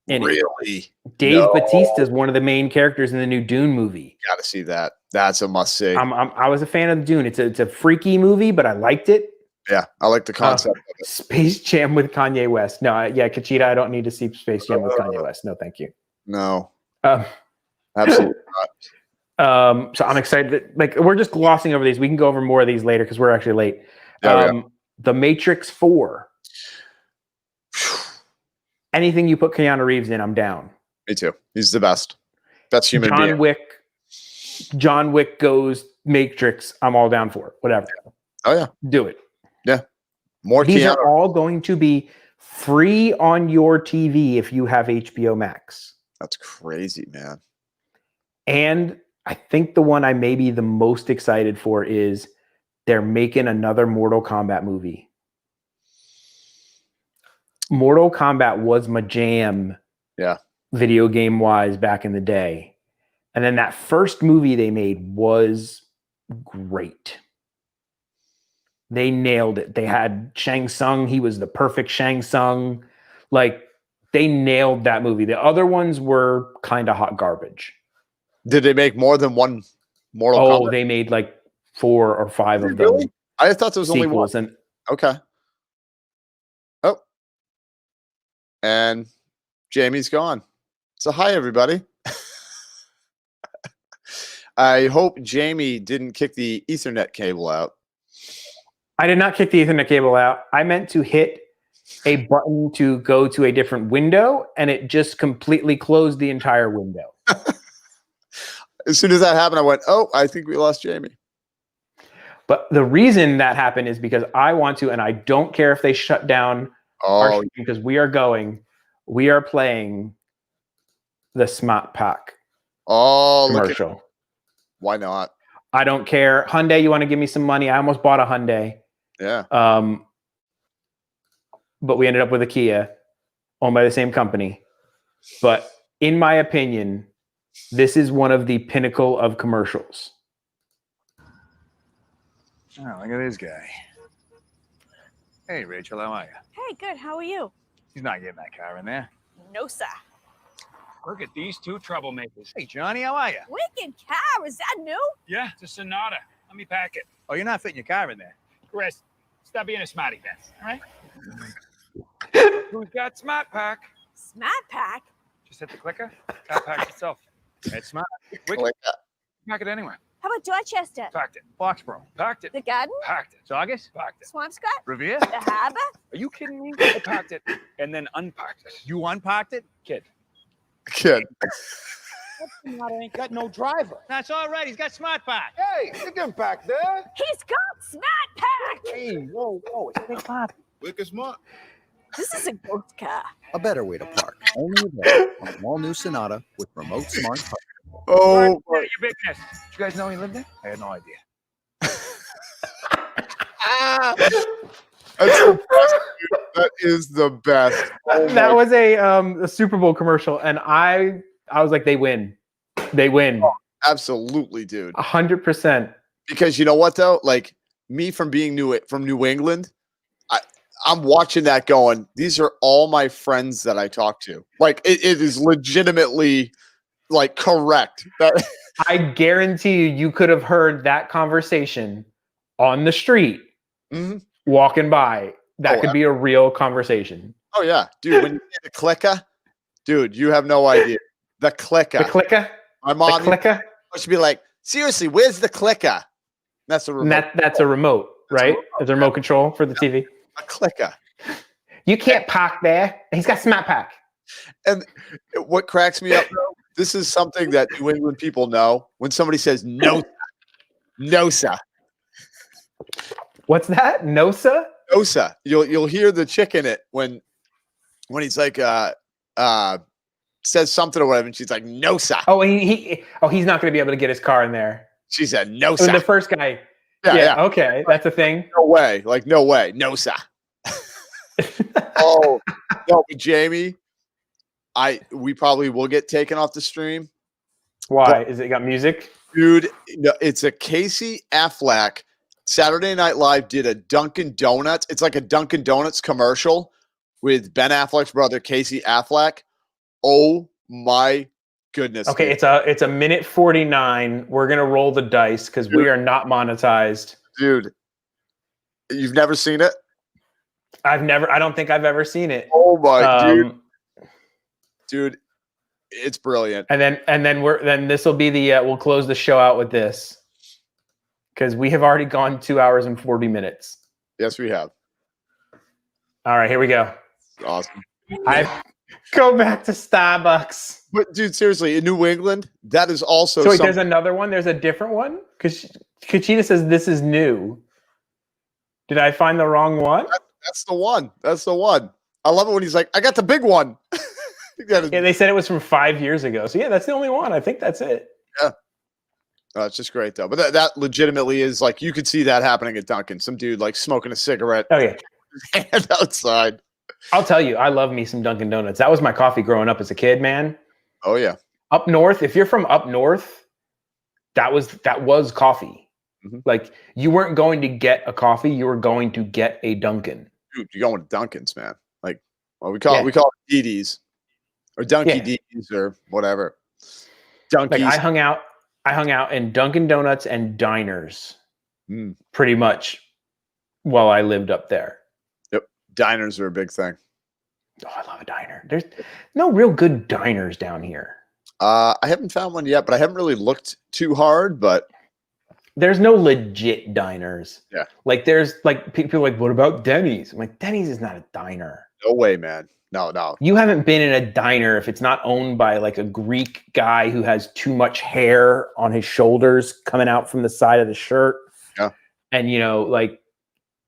Really? Dave Bautista is one of the main characters in the new Dune movie. Got to see that. That's a must see. I was a fan of Dune. It's a freaky movie, but I liked it. Yeah, I like the concept of it. Space Jam with Kanye West. No, Kachita, I don't need to see Space Jam with Kanye West. No, thank you. No. Absolutely not. So I'm excited that, we're just glossing over these. We can go over more of these later because we're actually late. The Matrix 4. Anything you put Keanu Reeves in, I'm down. Me too. He's the best. That's human being. John Wick goes Matrix. I'm all down for it. Whatever. Oh yeah. Do it. Yeah. More These Keanu. are all going to be free on your TV if you have HBO Max. That's crazy, man. And I think the one I may be the most excited for is they're making another Mortal Kombat movie. Mortal Kombat was my jam. Yeah. Video game wise back in the day. And then that first movie they made was great. They nailed it. They had Shang Tsung. He was the perfect Shang Tsung. They nailed that movie. The other ones were kind of hot garbage. Did they make more than one Mortal Kombat? Oh, they made 4 or 5 of them. Really? I thought there was only one. And okay. Oh. and Jamie's gone. So hi, everybody. I hope Jamie didn't kick the Ethernet cable out. I did not kick the Ethernet cable out. I meant to hit a button to go to a different window, and it just completely closed the entire window. As soon as that happened, I went, oh, I think we lost Jamie. But the reason that happened is because I want to, and I don't care if they shut down our stream, because we are playing the Smart Pack commercial. Why not? I don't care. Hyundai, you want to give me some money? I almost bought a Hyundai. Yeah. But we ended up with a Kia, owned by the same company. But in my opinion, this is one of the pinnacle of commercials. Oh, look at this guy. Hey, Rachel, how are you? Hey, good. How are you? He's not getting that car in there. No, sir. Look at these two troublemakers. Hey, Johnny, how are you? Wicked car. Is that new? Yeah, it's a Sonata. Let me pack it. Oh, you're not fitting your car in there. Chris, stop being a smarty pants, all right? Who's got Smart Pack? Smart Pack? Just hit the clicker. Car pack itself. It's smart. Wicked. Pack it anywhere. How about Dorchester? Packed it. Foxborough. Packed it. The Garden? Packed it. Saugus? Packed it. Swampscott? Revere? The Harbor? Are you kidding me? I packed it and then unpacked it. You unpacked it? Kid. Sonata ain't got no driver. That's all right. He's got Smart Pack. Hey, you can back there. He's got Smart Pack! Hey, whoa, it's a big pop. Wicked smart. This is a ghost car. A better way to park. Only available on an all-new Sonata with remote smart parking. Oh, Your bigness. Did you guys know he lived there? I had no idea. that's the best, dude. That is the best. Oh That was a Super Bowl commercial, and I was like, they win. They win. Oh, absolutely, dude. 100%. Because you know what though? Like me from being from New England, I'm watching that going, these are all my friends that I talk to. Like it is legitimately like correct. That I guarantee you could have heard that conversation on the street walking by. That could be a real conversation. Oh yeah, dude. When you say the clicker, dude, you have no idea. The clicker. The clicker? My mom The clicker? should be like, seriously, where's the clicker? That's a remote. That's a remote, right? It's a remote control for the TV. A clicker. You can't park there. He's got Smart Pack. And what cracks me up, though, this is something that New England people know. When somebody says no, no, sir. What's that? Nosa? Nosa. You'll hear the chick in it when he's like says something or whatever, and she's like, no, sir. Oh, he's not going to be able to get his car in there. She said, no, sir. The first guy. Yeah. Okay, that's a thing. No way. Like, no way. No, sir. Oh, no, but Jamie, we probably will get taken off the stream. Why? Is it got music? Dude, no, it's a Casey Affleck. Saturday Night Live did a Dunkin' Donuts. It's like a Dunkin' Donuts commercial with Ben Affleck's brother, Casey Affleck. Oh my goodness. Okay, dude. it's a minute 49. We're gonna roll the dice because we are not monetized. Dude, you've never seen it? I don't think I've ever seen it. Oh my dude, it's brilliant. And then this will be the we'll close the show out with this because we have already gone 2 hours and 40 minutes. Yes, we have. All right, here we go. Awesome. I go back to Starbucks. But dude, seriously, in New England, that is also. So wait, there's another one. There's a different one because Kachita says this is new. Did I find the wrong one? That's the one. That's the one. I love it when he's like, I got the big one. Yeah, they said it was from 5 years ago. So yeah, that's the only one. I think that's it. Yeah. Oh, it's just great though. But that legitimately is like, you could see that happening at Dunkin'. Some dude like smoking a cigarette. Oh yeah. And outside. I'll tell you, I love me some Dunkin' Donuts. That was my coffee growing up as a kid, man. Oh yeah. Up north, if you're from up north, that was coffee. Like you weren't going to get a coffee, you were going to get a Dunkin'. Dude, you're going to Dunkin's, man. Like, well, we call it DDs or Dunky D's or whatever. Dunkies. Like I hung out in Dunkin' Donuts and diners pretty much while I lived up there. Yep. Diners are a big thing. Oh, I love a diner. There's no real good diners down here. I haven't found one yet, but I haven't really looked too hard. But there's no legit diners. Yeah. Like there's like people are like, what about Denny's? I'm like, Denny's is not a diner. No way, man. No. You haven't been in a diner if it's not owned by like a Greek guy who has too much hair on his shoulders coming out from the side of the shirt. Yeah. And like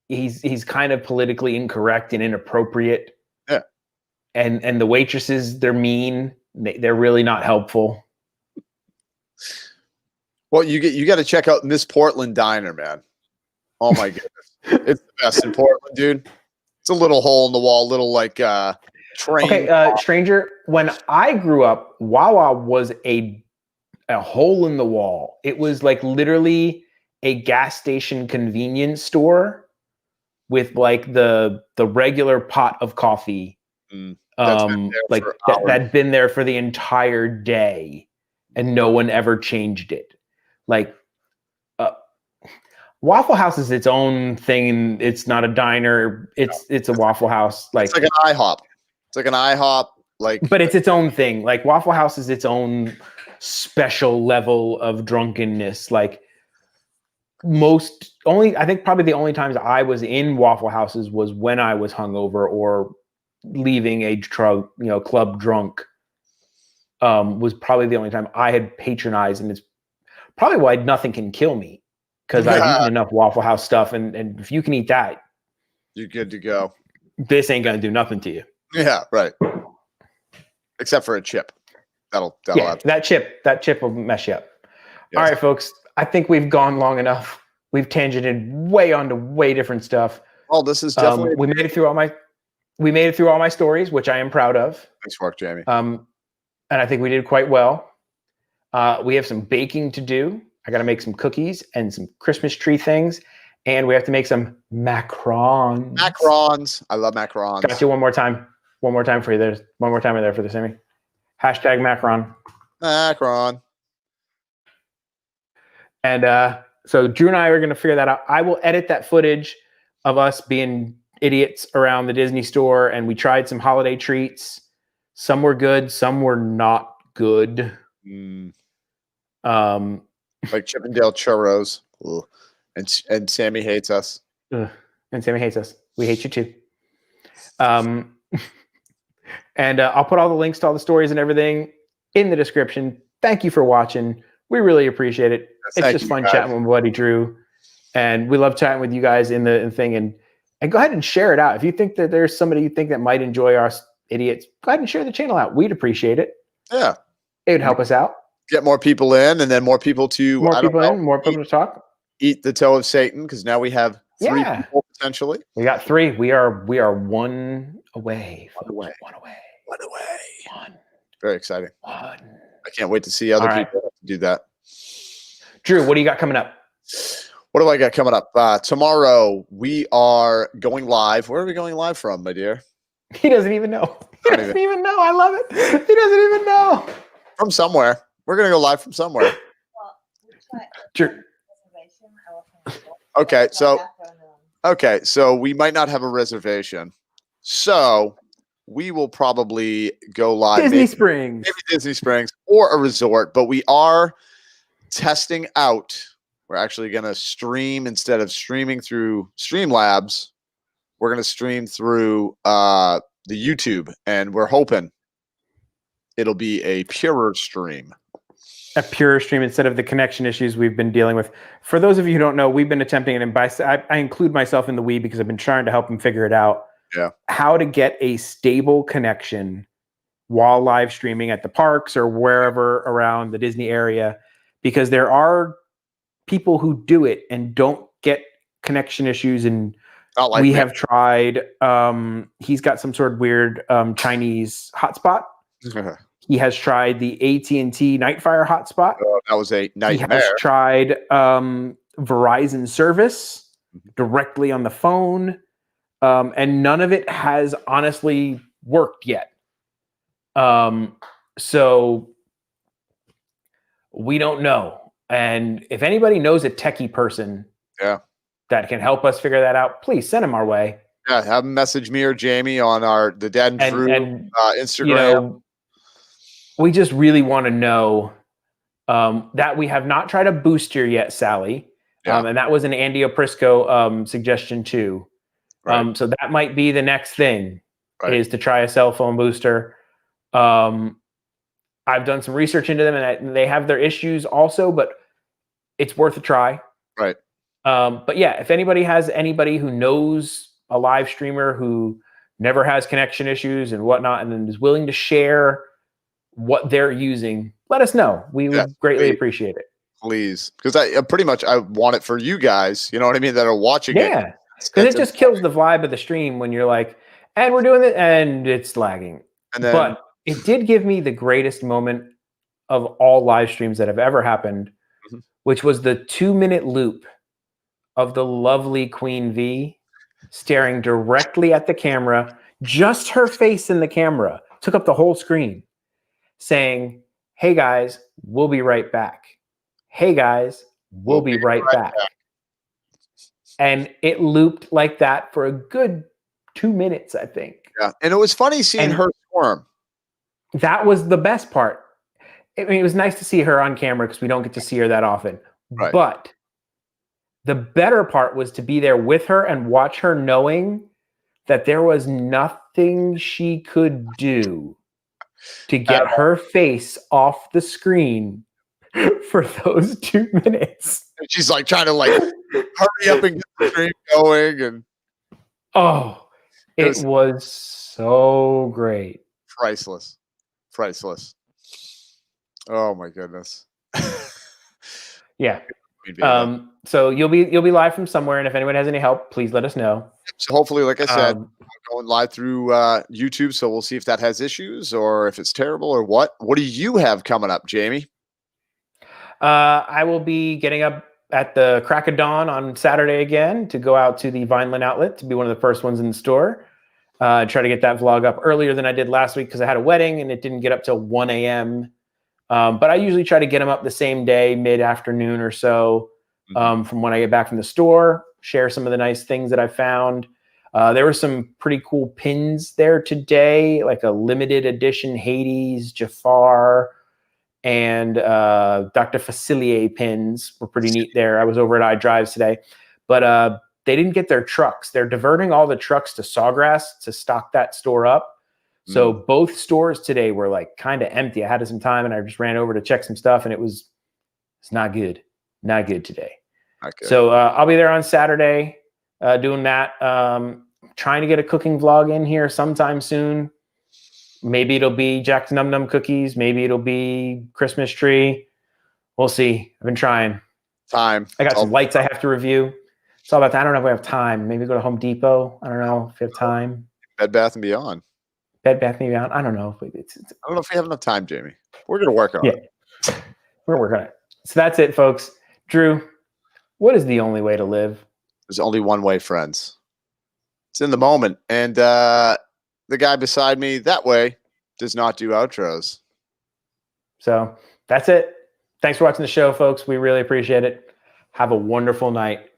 he's kind of politically incorrect and inappropriate. Yeah. And the waitresses, they're mean. They're really not helpful. Well, you got to check out Miss Portland Diner, man. Oh my goodness, it's the best in Portland, dude. It's a little hole in the wall, little like train. Okay, stranger. When I grew up, Wawa was a hole in the wall. It was like literally a gas station convenience store with like the regular pot of coffee. Like that'd been there for the entire day, and no one ever changed it. Like Waffle House is its own thing. It's not a diner. It's a Waffle House. Like it's like an IHOP. It's like an IHOP. Like, but it's its own thing. Like Waffle House is its own special level of drunkenness. Like I think probably the only times I was in Waffle Houses was when I was hungover or leaving a club drunk. Was probably the only time I had patronized, and it's probably why nothing can kill me. Because I've eaten enough Waffle House stuff, and if you can eat that, you're good to go. This ain't gonna do nothing to you. Yeah, right. Except for a chip. That'll that chip will mess you up. Yes. All right, folks. I think we've gone long enough. We've tangented way onto way different stuff. Oh, this is definitely we made it through all my stories, which I am proud of. Thanks for work, Jamie. And I think we did quite well. We have some baking to do. I got to make some cookies and some Christmas tree things. And we have to make some macarons. Macarons. I love macarons. Got you one more time. One more time for you. There's one more time there for the Sammy. Hashtag macaron. Macaron. And so Drew and I are going to figure that out. I will edit that footage of us being idiots around the Disney store. And we tried some holiday treats. Some were good. Some were not good. Like Chippendale churros. Ugh. And Sammy hates us. Ugh. And Sammy hates us. We hate you too. And I'll put all the links to all the stories and everything in the description. Thank you for watching. We really appreciate it. It's just fun chatting with my buddy Drew. And we love chatting with you guys in the thing. And go ahead and share it out. If you think that there's somebody you think that might enjoy our idiots, go ahead and share the channel out. We'd appreciate it. Yeah. It would help us out. Get more people in, and then more people to more people to talk. Eat the toe of Satan, because now we have 3 people potentially. We got 3. We are 1 away. One away. One. Very exciting. One. I can't wait to see other people do that. Drew, what do you got coming up? What do I got coming up? Tomorrow we are going live. Where are we going live from, my dear? He doesn't even know. He doesn't even know. I love it. He doesn't even know. From somewhere. We're going to go live from somewhere. Sure. Okay, so we might not have a reservation. So we will probably go live. Disney Springs. Maybe Disney Springs or a resort. But we are testing out. We're actually going to stream instead of streaming through Streamlabs. We're going to stream through the YouTube. And we're hoping it'll be a purer stream. A pure stream instead of the connection issues we've been dealing with. For those of you who don't know, we've been attempting, and I include myself in the we because I've been trying to help them figure it out. Yeah. How to get a stable connection while live streaming at the parks or wherever around the Disney area, because there are people who do it and don't get connection issues. And we have tried. He's got some sort of weird Chinese hotspot. He has tried the AT&T Nightfire hotspot. Oh, that was a nightmare. He has tried Verizon service directly on the phone, and none of it has honestly worked yet. So we don't know. And if anybody knows a techie person that can help us figure that out, please send them our way. Yeah, have them message me or Jamie on the Dad and Drew Instagram. You know, we just really want to know that we have not tried a booster yet, Sally. Yeah. And that was an Andy Oprisco suggestion too. Right. So that might be the next thing is to try a cell phone booster. I've done some research into them and they have their issues also, but it's worth a try. Right. But yeah, if anybody has anybody who knows a live streamer who never has connection issues and whatnot, and then is willing to share what they're using, let us know. We would greatly appreciate it. Please. Because I want it for you guys, you know what I mean, that are watching it. Yeah. Because it just kills the vibe of the stream when you're like, and we're doing it, and it's lagging. And then, but it did give me the greatest moment of all live streams that have ever happened, which was the 2-minute loop of the lovely Queen V staring directly at the camera, just her face in the camera, took up the whole screen, saying, "Hey guys, we'll be right back. Hey guys, we'll be right back." And it looped like that for a good 2 minutes, I think. Yeah. And it was funny seeing her squirm. That was the best part. I mean, it was nice to see her on camera because we don't get to see her that often. Right. But the better part was to be there with her and watch her knowing that there was nothing she could do to get her face off the screen for those 2 minutes. And she's like trying to hurry up and get the stream going. And it was so great. Priceless. Priceless. Oh my goodness. Yeah. So you'll be live from somewhere, and if anyone has any help, please let us know. So hopefully, like I said, I'm going live through YouTube, so we'll see if that has issues or if it's terrible or what. What do you have coming up, Jamie? I will be getting up at the crack of dawn on Saturday again to go out to the Vineland outlet to be one of the first ones in the store. Try to get that vlog up earlier than I did last week because I had a wedding and it didn't get up till 1 a.m. But I usually try to get them up the same day, mid-afternoon or so, from when I get back from the store, share some of the nice things that I found. There were some pretty cool pins there today, like a limited edition Hades, Jafar, and Dr. Facilier pins were pretty neat there. I was over at iDrives today, but they didn't get their trucks. They're diverting all the trucks to Sawgrass to stock that store up. So both stores today were like kind of empty. I had some time and I just ran over to check some stuff, and it's not good. Not good today. Okay. So I'll be there on Saturday doing that. Trying to get a cooking vlog in here sometime soon. Maybe it'll be Jack's Num Num cookies. Maybe it'll be Christmas tree. We'll see. I've been trying. I got some lights I have to review. It's all about that. I don't know if we have time. Maybe go to Home Depot. I don't know if we have time. Bed Bath & Beyond. Bed Bath & Beyond. I don't know. I don't know if we have enough time, Jamie. We're going to work on it. We're working on it. So that's it, folks. Drew, what is the only way to live? There's only one way, friends. It's in the moment. And the guy beside me that way does not do outros. So that's it. Thanks for watching the show, folks. We really appreciate it. Have a wonderful night.